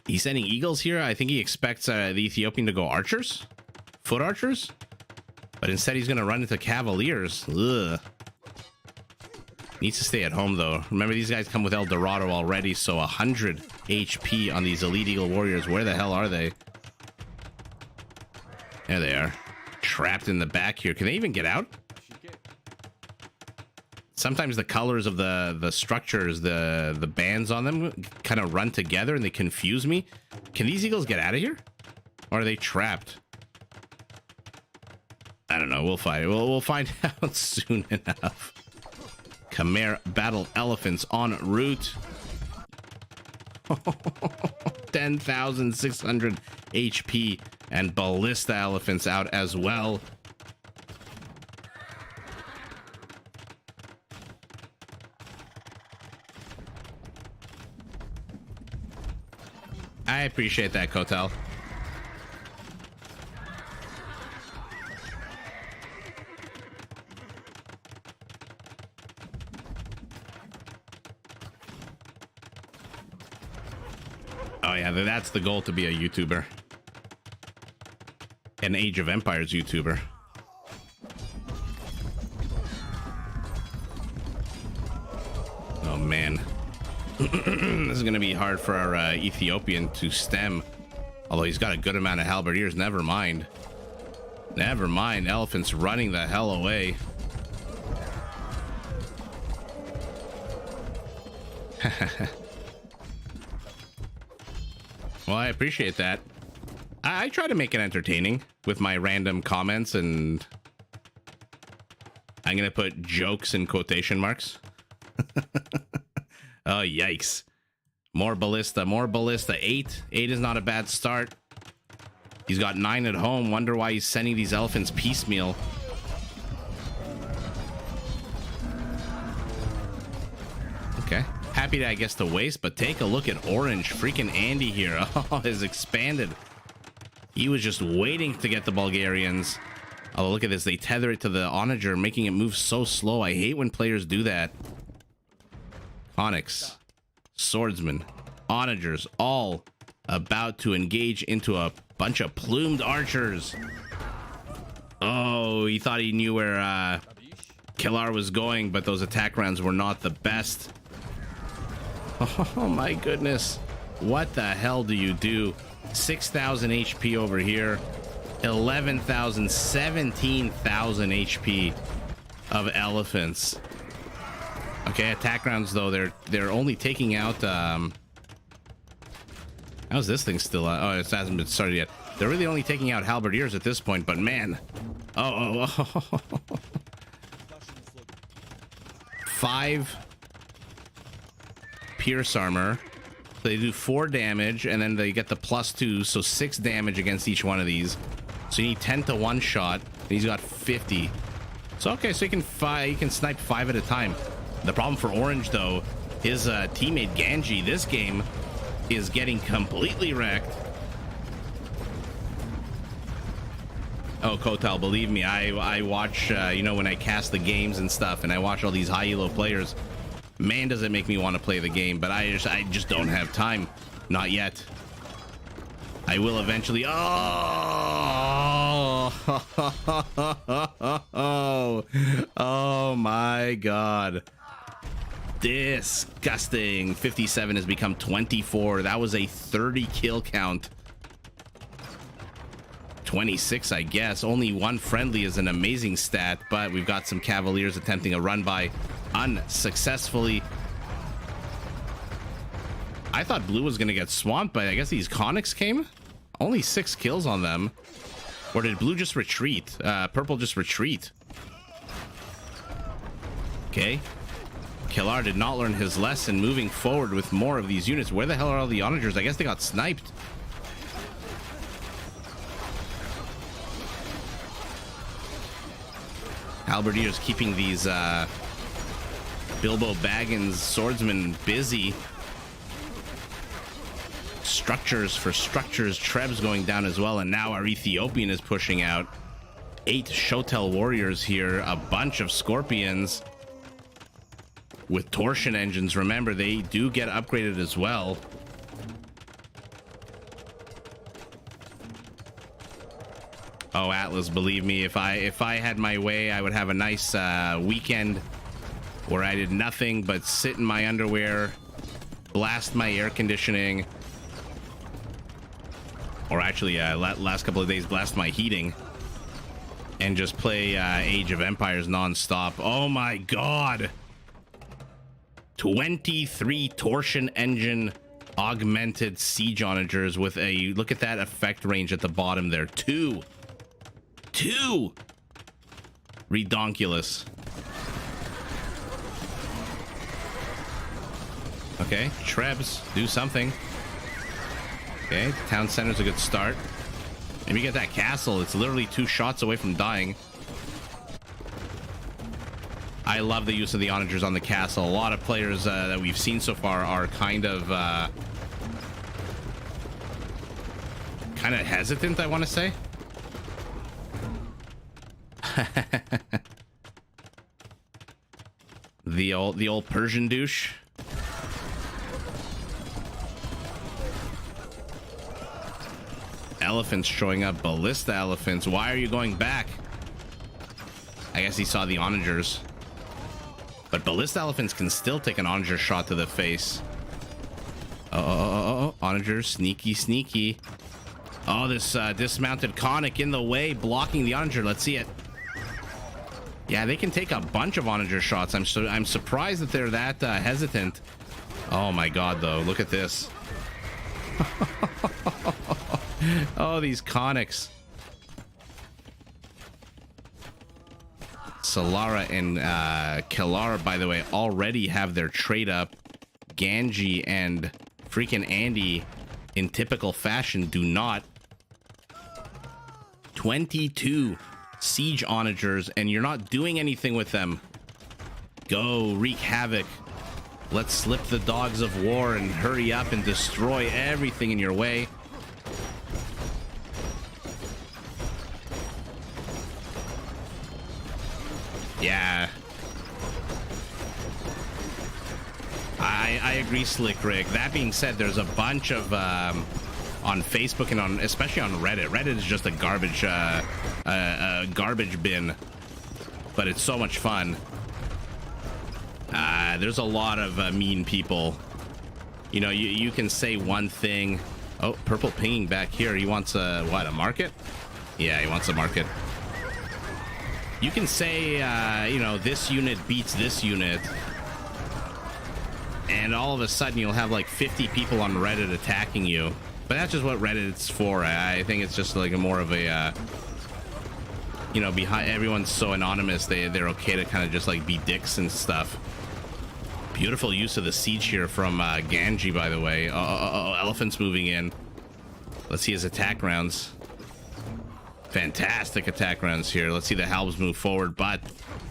He's sending Eagles here. I think he expects the Ethiopian to go archers, foot archers, but instead he's going to run into Cavaliers. Ugh. Needs to stay at home though. Remember, these guys come with El Dorado already, so 100 HP on these Elite Eagle Warriors. Where the hell are they? There they are. Trapped in the back here. Can they even get out? Sometimes the colors of the structures, the bands on them kind of run together and they confuse me. Can these Eagles get out of here? Or are they trapped? I don't know. We'll find. We'll find out soon enough. Khmer battle elephants en route. 10,600 HP and ballista elephants out as well. I appreciate that, Kotal. Oh yeah, that's the goal, to be a YouTuber. An Age of Empires YouTuber. Oh man. This is gonna be hard for our Ethiopian to stem. Although he's got a good amount of halberdiers. Never mind. Never mind. Elephants running the hell away. Well, I appreciate that. I try to make it entertaining with my random comments, and I'm gonna put jokes in quotation marks. Oh, yikes. More ballista, more ballista. 8 is not a bad start. He's got 9 at home. Wonder why he's sending these elephants piecemeal. Okay. Happy to, I guess, to waste, but take a look at Orange. Freaking Andy here. Oh, is expanded. He was just waiting to get the Bulgarians. Oh, look at this. They tether it to the onager, making it move so slow. I hate when players do that. Onyx, swordsmen, onagers, all about to engage into a bunch of plumed archers. Oh, he thought he knew where Killar was going, but those attack rounds were not the best. Oh my goodness. What the hell do you do? 6,000 HP over here. 11,000, 17,000 HP of elephants. Okay, attack rounds though, they're only taking out how's this thing still oh, it hasn't been started yet. They're really only taking out halberdiers at this point, but man. Oh. 5 pierce armor. They do 4 damage and then they get the +2, so 6 damage against each one of these. So you need 10 to 1 shot. He's got 50. So okay, so you can snipe 5 at a time. The problem for Orange, though, his teammate Genji this game is getting completely wrecked. Oh, Kotal, believe me, I watch, you know, when I cast the games and stuff, and I watch all these high elo players. Man, does it make me want to play the game, but I just don't have time. Not yet. I will eventually. Oh, oh my God. Disgusting. 57 has become 24. That was a 30 kill count. 26, I guess. Only one friendly is an amazing stat, but we've got some Cavaliers attempting a run by unsuccessfully. I thought blue was going to get swamped, but I guess these Conics came. Only 6 kills on them. Or did blue just retreat? Purple just retreat. Okay. Killar did not learn his lesson, moving forward with more of these units. Where the hell are all the onagers? I guess they got sniped. Halberdiers keeping these Bilbo Baggins swordsmen busy. Structures for structures. Trebs going down as well, and now our Ethiopian is pushing out. 8 Shotel warriors here, a bunch of scorpions with torsion engines. Remember, they do get upgraded as well. Oh, Atlas, believe me, if I had my way, I would have a nice weekend where I did nothing but sit in my underwear, blast my air conditioning, or actually last couple of days blast my heating, and just play Age of Empires non-stop. Oh my God. 23 torsion engine augmented siege onagers with a, look at that effect range at the bottom there. Two redonkulous. Okay, Trebs, do something. Okay, town center's a good start. Maybe get that castle. It's literally 2 shots away from dying. I love the use of the onagers on the castle. A lot of players that we've seen so far are kind of hesitant, I want to say. the old Persian douche. Elephants showing up. Ballista elephants. Why are you going back? I guess he saw the onagers. But ballista elephants can still take an onager shot to the face. Oh, onagers, sneaky. Oh, this dismounted conic in the way, blocking the onager. Let's see it. Yeah, they can take a bunch of onager shots. I'm surprised that they're that hesitant. Oh my God, though, look at this. Oh, these conics. Solara and Killar, by the way, already have their trade up. Ganji and freaking Andy, in typical fashion, do not. 22 siege onagers, and you're not doing anything with them. Go wreak havoc. Let's slip the dogs of war and hurry up and destroy everything in your way. Yeah. I agree, Slick Rick. That being said, there's a bunch of on Facebook and especially on Reddit. Reddit is just a garbage bin, but it's so much fun. There's a lot of mean people. You know, you can say one thing. Oh, purple pinging back here. He wants what, a market? Yeah, he wants a market. You can say, you know, this unit beats this unit, and all of a sudden you'll have like 50 people on Reddit attacking you. But that's just what Reddit's for. I think it's just like a more of a, you know, behind everyone's so anonymous, they're okay to kind of just like be dicks and stuff. Beautiful use of the siege here from Ganji, by the way. Elephants moving in. Let's see his attack rounds. Fantastic attack rounds here. Let's see the halbs move forward, but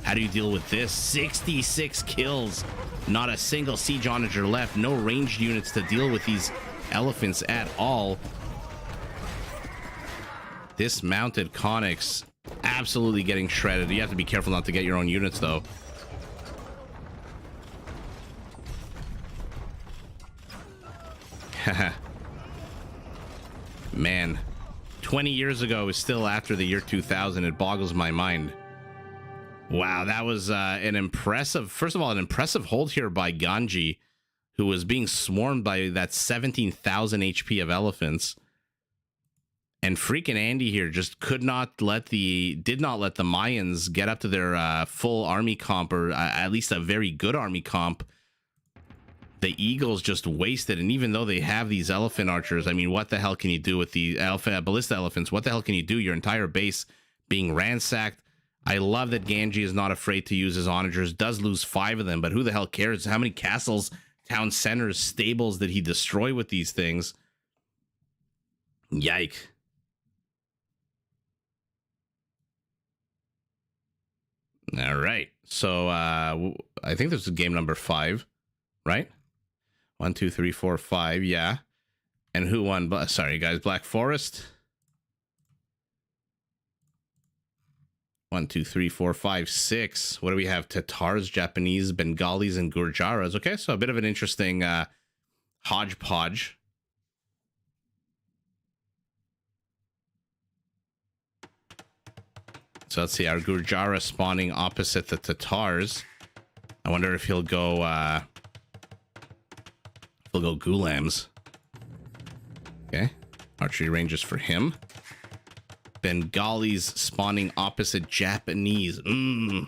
how do you deal with this? 66 kills. Not a single siege onager left. No ranged units to deal with these elephants at all. Dismounted Conics absolutely getting shredded. You have to be careful not to get your own units, though. Man, 20 years ago is still after the year 2000. It boggles my mind. Wow, that was an impressive, first of all, an impressive hold here by Ganji, who was being swarmed by that 17,000 HP of elephants. And freaking Andy here just did not let the Mayans get up to their full army comp, or at least a very good army comp. The Eagles just wasted, and even though they have these elephant archers, I mean, what the hell can you do with the ballista elephants? What the hell can you do? Your entire base being ransacked. I love that Ganji is not afraid to use his onagers. Does lose 5 of them, but who the hell cares? How many castles, town centers, stables did he destroy with these things? Yike. All right. So I think this is game number 5, right? 1, 2, 3, 4, 5. Yeah. And who won? Sorry, guys. Black Forest. 1, 2, 3, 4, 5, 6. What do we have? Tatars, Japanese, Bengalis, and Gurjaras. Okay, so a bit of an interesting hodgepodge. So let's see, our Gurjara spawning opposite the Tatars. I wonder if he'll go Gulams. Okay, archery ranges for him. Bengalis spawning opposite Japanese. I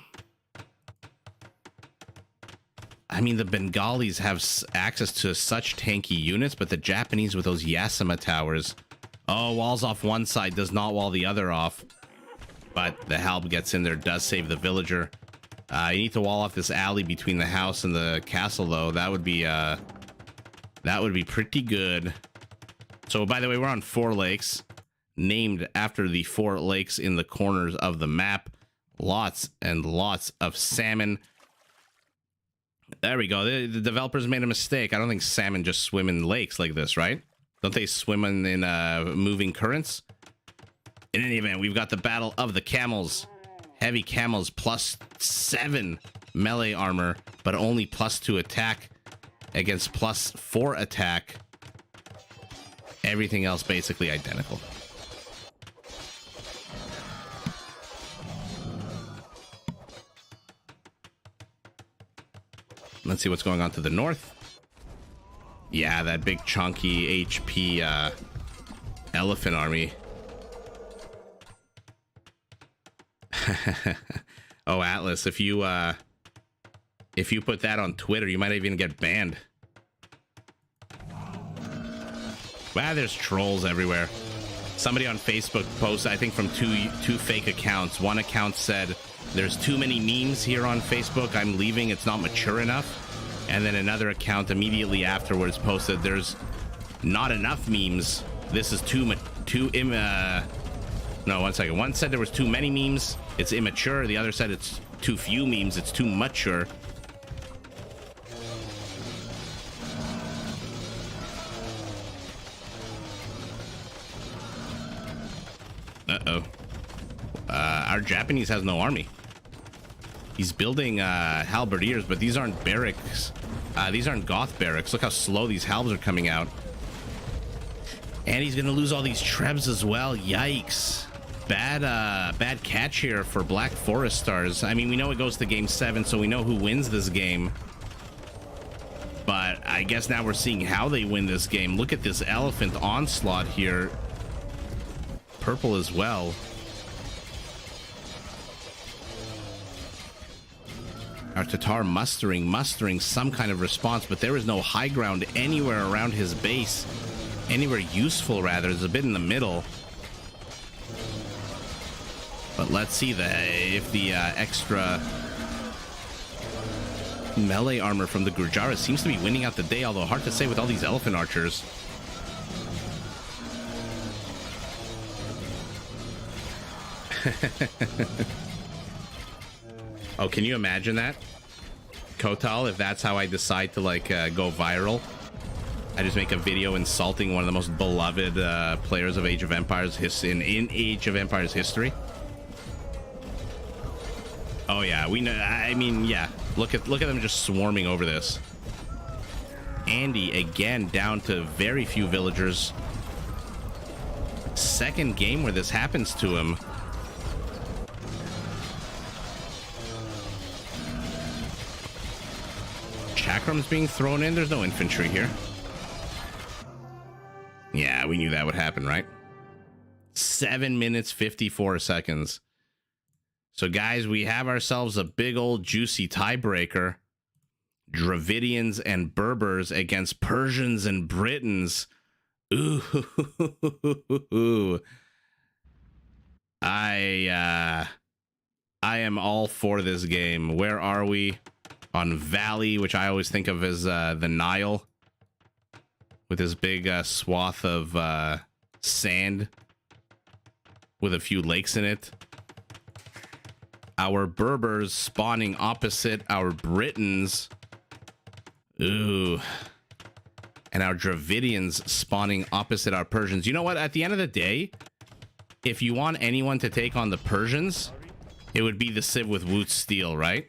mean, the Bengalis have access to such tanky units, but the Japanese with those Yasama towers. Oh, walls off one side, does not wall the other off. But the Halb gets in there, does save the villager. You need to wall off this alley between the house and the castle, though. That would be pretty good. So, by the way, we're on 4 lakes, named after the 4 lakes in the corners of the map. Lots and lots of salmon. There we go. The developers made a mistake. I don't think salmon just swim in lakes like this, right? Don't they swim in moving currents? In any event, we've got the Battle of the Camels. Heavy camels +7 melee armor, but only +2 attack against +4 attack. Everything else basically identical. Let's see what's going on to the north. Yeah, that big chunky HP elephant army. Oh, Atlas, if you put that on Twitter, you might even get banned. Wow, there's trolls everywhere. Somebody on Facebook posted, I think from two fake accounts. One account said, "There's too many memes here on Facebook. I'm leaving. It's not mature enough." And then another account immediately afterwards posted, "There's not enough memes. This is no, one second. One said there was too many memes. It's immature. The other said it's too few memes. It's too mature." Uh-oh. Our Japanese has no army. He's building halberdiers, but these aren't barracks. These aren't Goth barracks. Look how slow these halbs are coming out. And he's gonna lose all these trebs as well. Yikes. Bad catch here for Black Forest Stars. I mean, we know it goes to game 7, so we know who wins this game. But I guess now we're seeing how they win this game. Look at this elephant onslaught here. Purple as well. Our Tatar mustering some kind of response, but there is no high ground anywhere around his base. Anywhere useful, rather. There's a bit in the middle. But let's see if the extra melee armor from the Gurjara seems to be winning out the day, although hard to say with all these elephant archers. Oh, can you imagine that, Kotal, if that's how I decide to go viral? I just make a video insulting one of the most beloved players of Age of Empires in Age of Empires history. Oh yeah, we know. I mean, yeah. Look at them just swarming over this. Andy again down to very few villagers. Second game where this happens to him. Chakram's being thrown in. There's no infantry here. Yeah, we knew that would happen, right? 7 minutes 54 seconds. So guys, we have ourselves a big old juicy tiebreaker. Dravidians and Berbers against Persians and Britons. Ooh. I am all for this game. Where are we? On Valley, which I always think of as the Nile, with this big swath of sand with a few lakes in it. Our Berbers spawning opposite our Britons. Ooh. And our Dravidians spawning opposite our Persians. You know what? At the end of the day, if you want anyone to take on the Persians, it would be the Civ with Wootz Steel, right?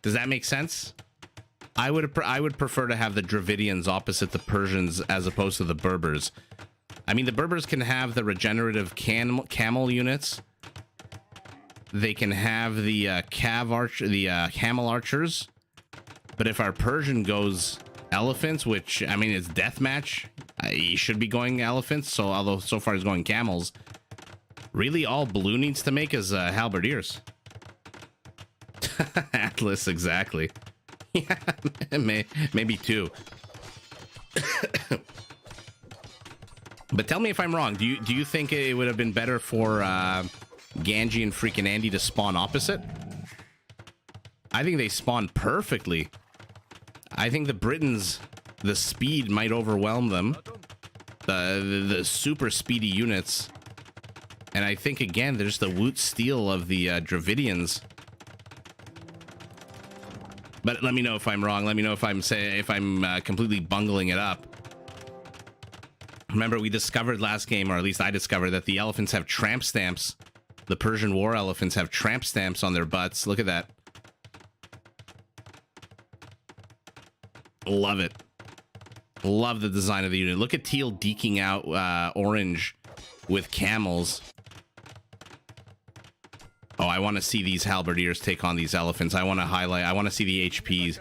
Does that make sense? I would prefer to have the Dravidians opposite the Persians as opposed to the Berbers. I mean, the Berbers can have the regenerative camel units. They can have the camel archers. But if our Persian goes elephants, which I mean it's deathmatch, he should be going elephants. So although so far he's going camels, really all Blue needs to make is halberdiers. Atlas, exactly. Yeah, maybe two. But tell me if I'm wrong. Do you think it would have been better for Ganji and freaking Andy to spawn opposite? I think they spawned perfectly. I think the Britons, the speed might overwhelm them. The super speedy units. And I think again there's the Woot Steel of the Dravidians. But let me know if I'm wrong. Let me know if I'm completely bungling it up. Remember, we discovered last game, or at least I discovered, that the elephants have tramp stamps. The Persian war elephants have tramp stamps on their butts. Look at that. Love it. Love the design of the unit. Look at Teal deking out orange with camels. Oh, I want to see these halberdiers take on these elephants. I want to see the HPs.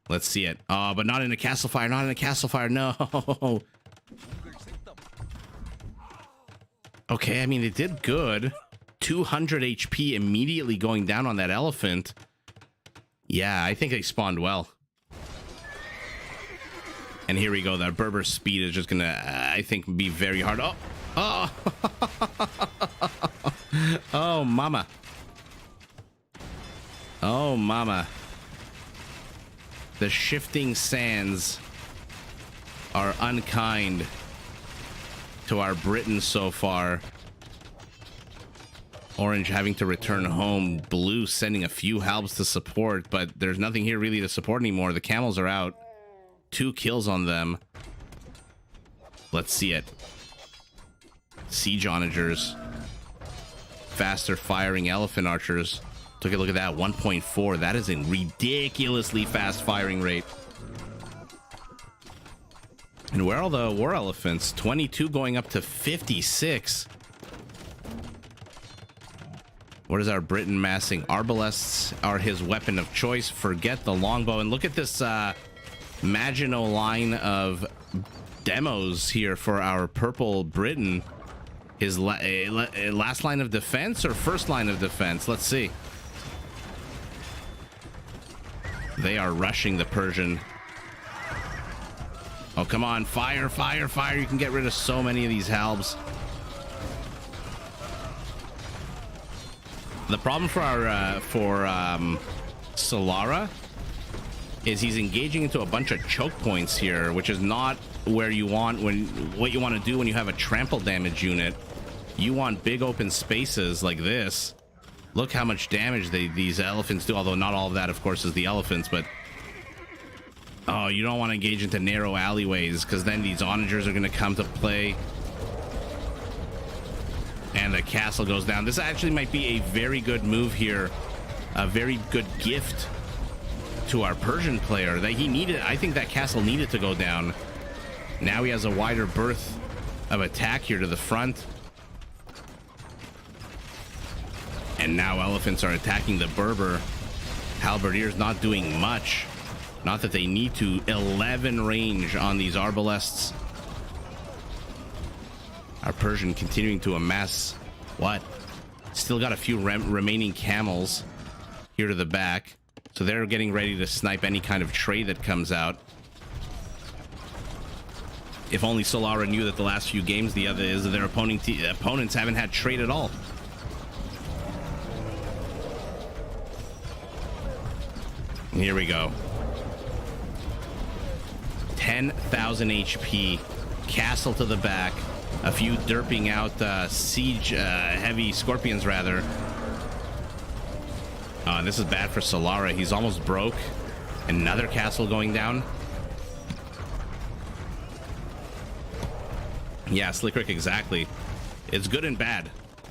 Let's see it. Oh, but not in a castle fire. Not in a castle fire. No. Okay, I mean, it did good. 200 HP immediately going down on that elephant. Yeah, I think they spawned well. And here we go. That Berber speed is just gonna, I think, be very hard. Oh. Oh, mama. Oh, mama. The shifting sands are unkind to our Britons so far. Orange having to return home. Blue sending a few halbs to support, but there's nothing here really to support anymore. The camels are out. 2 kills on them. Let's see it. Siege onagers. Faster firing elephant archers. Take a look at that. 1.4. That is a ridiculously fast firing rate. And where are all the war elephants? 22 going up to 56. What is our Briton massing? Arbalests are his weapon of choice. Forget the longbow. And look at this Maginot line of demos here for our purple Briton. His last line of defense or first line of defense? Let's see. They are rushing the Persian. Oh, come on. Fire, fire, fire. You can get rid of so many of these halbs. The problem for our Solara is he's engaging into a bunch of choke points here, which is not where you want what you want to do when you have a trample damage unit. You want big open spaces like this. Look how much damage these elephants do, although not all of that, of course, is the elephants, but Oh, you don't want to engage into narrow alleyways because then these onagers are going to come to play. And the castle goes down. This actually might be a very good move here. A very good gift to our Persian player that he needed. I think that castle needed to go down. Now he has a wider berth of attack here to the front. And now elephants are attacking the Berber. Halberdiers not doing much. Not that they need to. 11 range on these arbalests. Our Persian continuing to amass what? Still got a few remaining camels here to the back. So they're getting ready to snipe any kind of trade that comes out. If only Solara knew that the last few games the other is that their opponents haven't had trade at all. Here we go. 10,000 HP. Castle to the back. A few derping out siege heavy scorpions rather. This is bad for Solara. He's almost broke. Another castle going down. Yeah, Slick Rick, exactly. It's good and bad.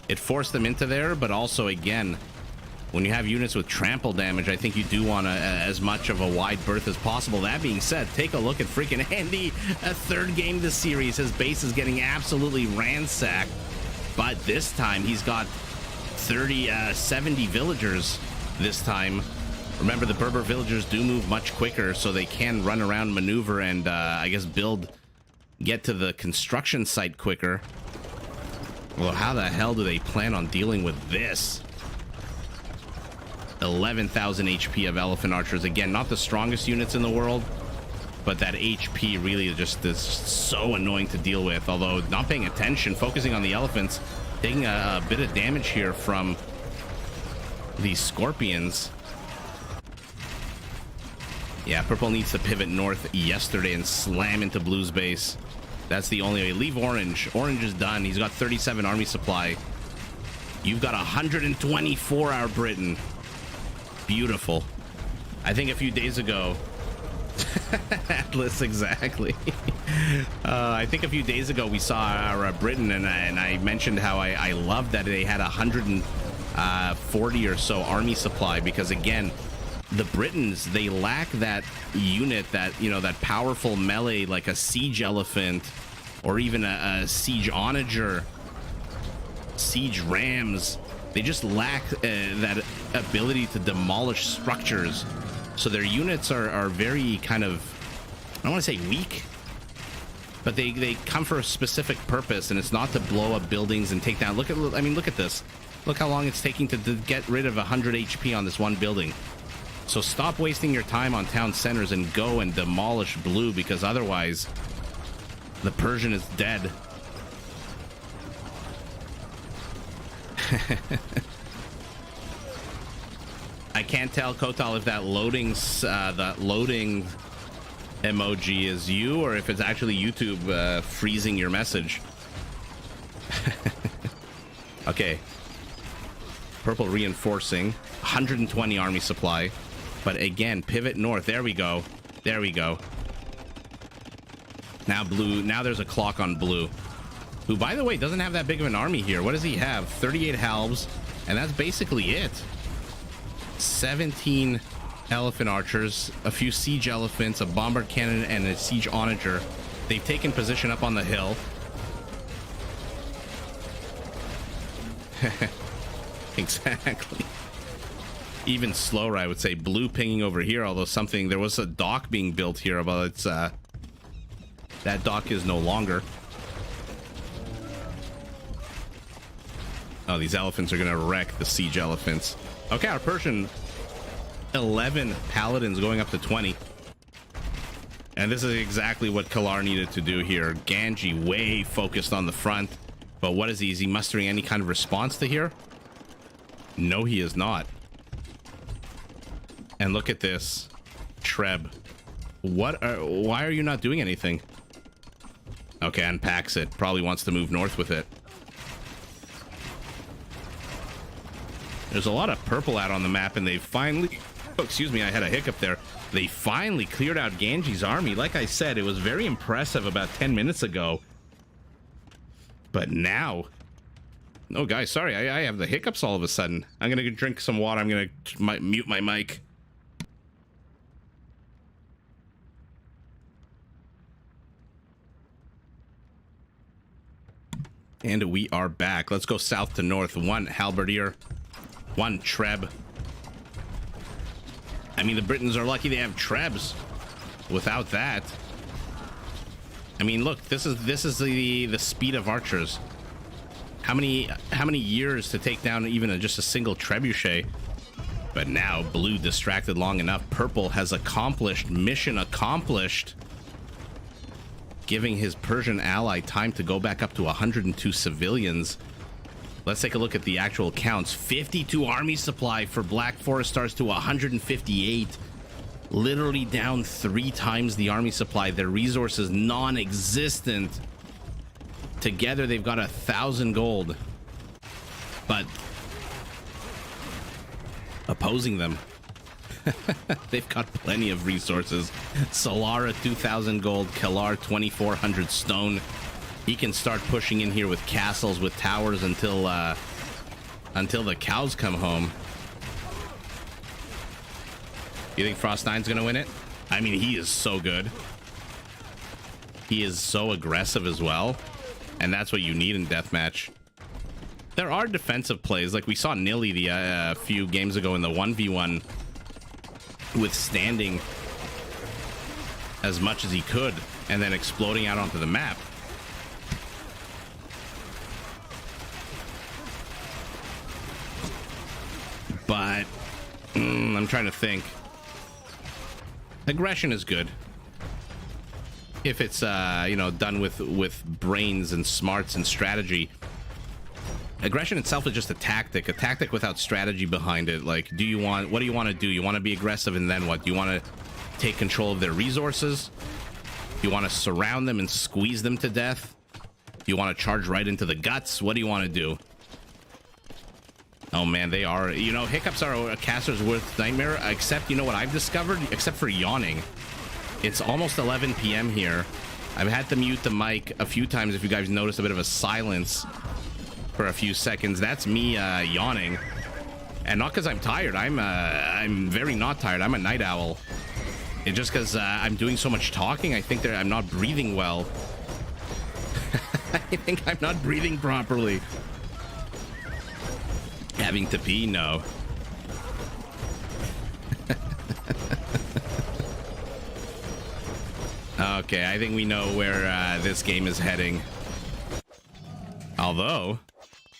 It forced them into there, but also, again, when you have units with trample damage, I think you do want as much of a wide berth as possible. That being said, take a look at freaking Andy. A third game this series. His base is getting absolutely ransacked. But this time, he's got 70 villagers this time. Remember, the Berber villagers do move much quicker, so they can run around, maneuver, and I guess get to the construction site quicker. Well, how the hell do they plan on dealing with this? 11,000 HP of elephant archers. Again, not the strongest units in the world, but that HP really just is so annoying to deal with. Although not paying attention, focusing on the elephants, taking a bit of damage here from these scorpions. Yeah, purple needs to pivot north yesterday and slam into blue's base. That's the only way. Leave orange. Orange is done. He's got 37 army supply. You've got 124, our Britain. Beautiful. I think a few days ago Atlas, exactly. I think a few days ago we saw our Britain, and I mentioned how I loved that they had 140 or so army supply, because again, the Britons, they lack that unit, that, you know, that powerful melee like a siege elephant or even a siege onager, siege rams. They just lack that ability to demolish structures. So their units are very kind of, I don't want to say weak, but they come for a specific purpose, and it's not to blow up buildings and take down. Look at this. Look how long it's taking to get rid of 100 HP on this one building. So stop wasting your time on town centers and go and demolish blue, because otherwise the Persian is dead. I can't tell, Kotal, if that loading emoji is you, or if it's actually YouTube freezing your message. Okay. Purple reinforcing. 120 army supply. But again, pivot north. There we go. There we go. Now blue. Now there's a clock on blue, who, by the way, doesn't have that big of an army here. What does he have? 38 halbs, and that's basically it. 17 elephant archers, a few siege elephants, a bombard cannon, and a siege onager. They've taken position up on the hill. Exactly. Even slower, I would say. Blue pinging over here, although there was a dock being built here, but it's that dock is no longer. Oh, these elephants are gonna wreck the siege elephants. Okay, our Persian 11 paladins going up to 20. And this is exactly what Kalar needed to do here. Ganji way focused on the front. But what is he? Is he mustering any kind of response to here? No, he is not. And look at this. Treb. Why are you not doing anything? Okay, unpacks it. Probably wants to move north with it. There's a lot of purple out on the map, and they've finally excuse me, I had a hiccup there. They finally cleared out Genji's army. Like I said, it was very impressive about 10 minutes ago. But now... Oh, guys, sorry, I have the hiccups all of a sudden. I'm going to drink some water. I'm going to mute my mic. And we are back. Let's go south to north. 1 halberdier, 1 treb. I mean, the Britons are lucky they have trebs. Without that, I mean, look, this is the speed of archers. How many years to take down even just a single trebuchet? But now blue distracted long enough. Purple has accomplished mission accomplished, giving his Persian ally time to go back up to 102 civilians. Let's take a look at the actual counts. 52 army supply for Black Forest Stars to 158. Literally down 3 times the army supply. Their resources non-existent. Together they've got 1,000 gold. But opposing them, they've got plenty of resources. Solara 2,000 gold, Kalar 2,400 stone. He can start pushing in here with castles, with towers until the cows come home. You think Frost9's gonna win it? I mean, he is so good. He is so aggressive as well, and that's what you need in deathmatch. There are defensive plays, like we saw Nilly a few games ago in the 1v1, withstanding as much as he could and then exploding out onto the map. But I'm trying to think. Aggression is good if it's you know, done with brains and smarts and strategy. Aggression itself is just a tactic without strategy behind it. Like, what do you want to do? You want to be aggressive, and then what? Do you want to take control of their resources? You want to surround them and squeeze them to death? You want to charge right into the guts? What do you want to do? Oh man, they are, you know, hiccups are a caster's worst nightmare, except, you know what I've discovered? Except for yawning. It's almost 11 p.m. here. I've had to mute the mic a few times. If you guys notice a bit of a silence for a few seconds, that's me yawning. And not because I'm tired. I'm very not tired. I'm a night owl. It's just because I'm doing so much talking. I think I'm not breathing well. I think I'm not breathing properly. Having to pee? No. Okay, I think we know where this game is heading. Although...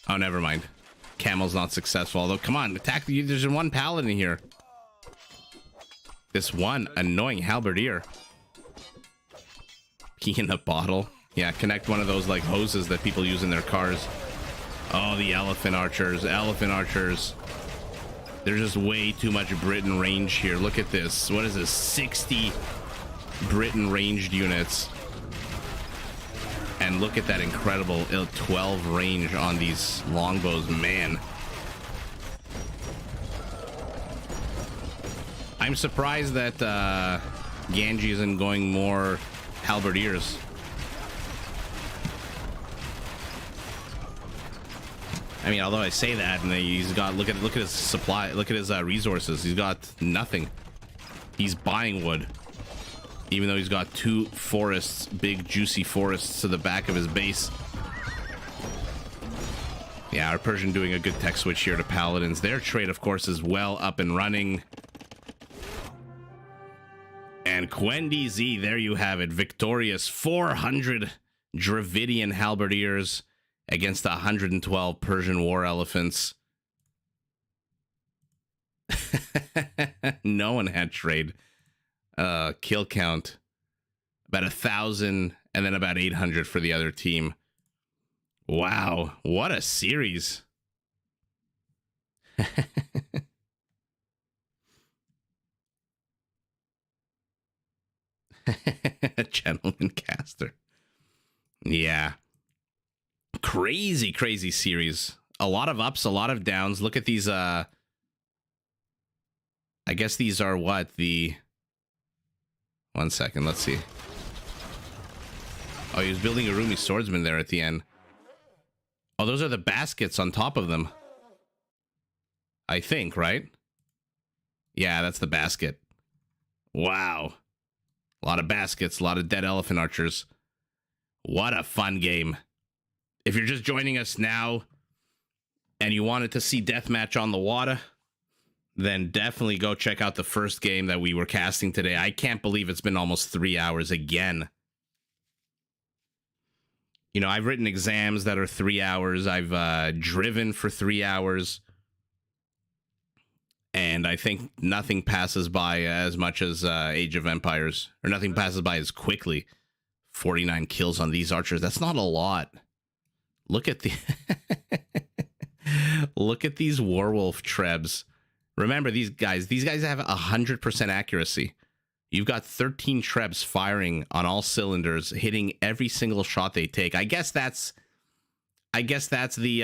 Oh, never mind. Camel's not successful. Although, come on, attack the... There's 1 paladin here. This one annoying halberdier. Pee in a bottle. Yeah, connect one of those, like, hoses that people use in their cars. Oh, the elephant archers. Elephant archers. There's just way too much Britain range here. Look at this. What is this? 60 Britain ranged units. And look at that incredible 12 range on these longbows. Man. I'm surprised that Genji isn't going more halberdiers. I mean, although I say that, and he's got, look at his supply, look at his resources. He's got nothing. He's buying wood, even though he's got 2 forests, big juicy forests to the back of his base. Yeah, our Persian doing a good tech switch here to paladins. Their trade, of course, is well up and running. And QueNDi Z, there you have it, victorious. 400 Dravidian halberdiers against 112 Persian war elephants. No one had trade. Kill count about 1,000, and then about 800 for the other team. Wow, what a series. Gentleman caster. Yeah. Crazy series. A lot of ups, a lot of downs. Look at these I guess these are what? The... 1 second, let's see. Oh, he was building a roomy swordsman there at the end. Oh, those are the baskets on top of them. I think, right? Yeah, that's the basket. Wow. A lot of baskets, a lot of dead elephant archers. What a fun game. If you're just joining us now and you wanted to see Deathmatch on the water, then definitely go check out the first game that we were casting today. I can't believe it's been almost 3 hours again. You know, I've written exams that are 3 hours. I've driven for 3 hours. And I think nothing passes by as much as Age of Empires. Or nothing passes by as quickly. 49 kills on these archers. That's not a lot. Look at the... Look at these Werewolf Trebs. Remember, these guys have 100% accuracy. You've got 13 Trebs firing on all cylinders, hitting every single shot they take. I guess that's the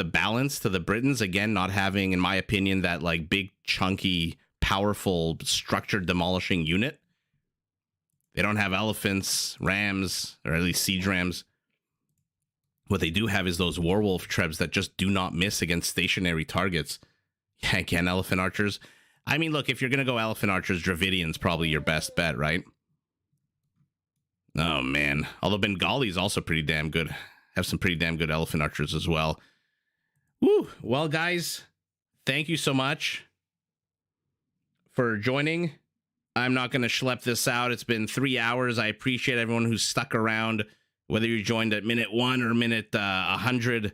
balance to the Britons, again, not having, in my opinion, that like big, chunky, powerful, structured demolishing unit. They don't have elephants, rams, or at least siege rams. What they do have is those Werewolf Trebs that just do not miss against stationary targets. Yeah, again, elephant archers. I mean, look, if you're going to go elephant archers, Dravidian's probably your best bet, right? Oh, man. Although Bengali's also pretty damn good. Have some pretty damn good elephant archers as well. Woo! Well, guys, thank you so much for joining. I'm not going to schlep this out. It's been 3 hours. I appreciate everyone who's stuck around, whether you joined at minute 1 or minute 100,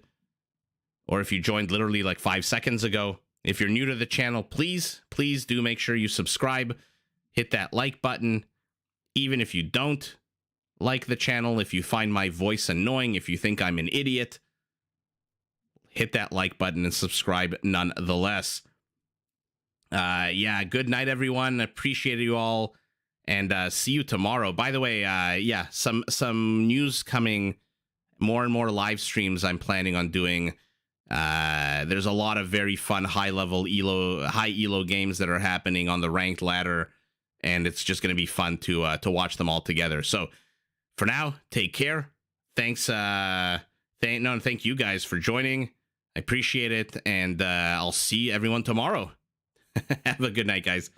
or if you joined literally like 5 seconds ago. If you're new to the channel, please do make sure you subscribe. Hit that like button. Even if you don't like the channel, if you find my voice annoying, if you think I'm an idiot, hit that like button and subscribe nonetheless. Yeah, good night, everyone. Appreciate you all, and see you tomorrow. By the way, yeah, some news coming. More and more live streams I'm planning on doing. There's a lot of very fun high elo games that are happening on the ranked ladder, and it's just going to be fun to watch them all together. So for now, take care. Thanks. Thank you guys for joining. I appreciate it, and I'll see everyone tomorrow. Have a good night, guys.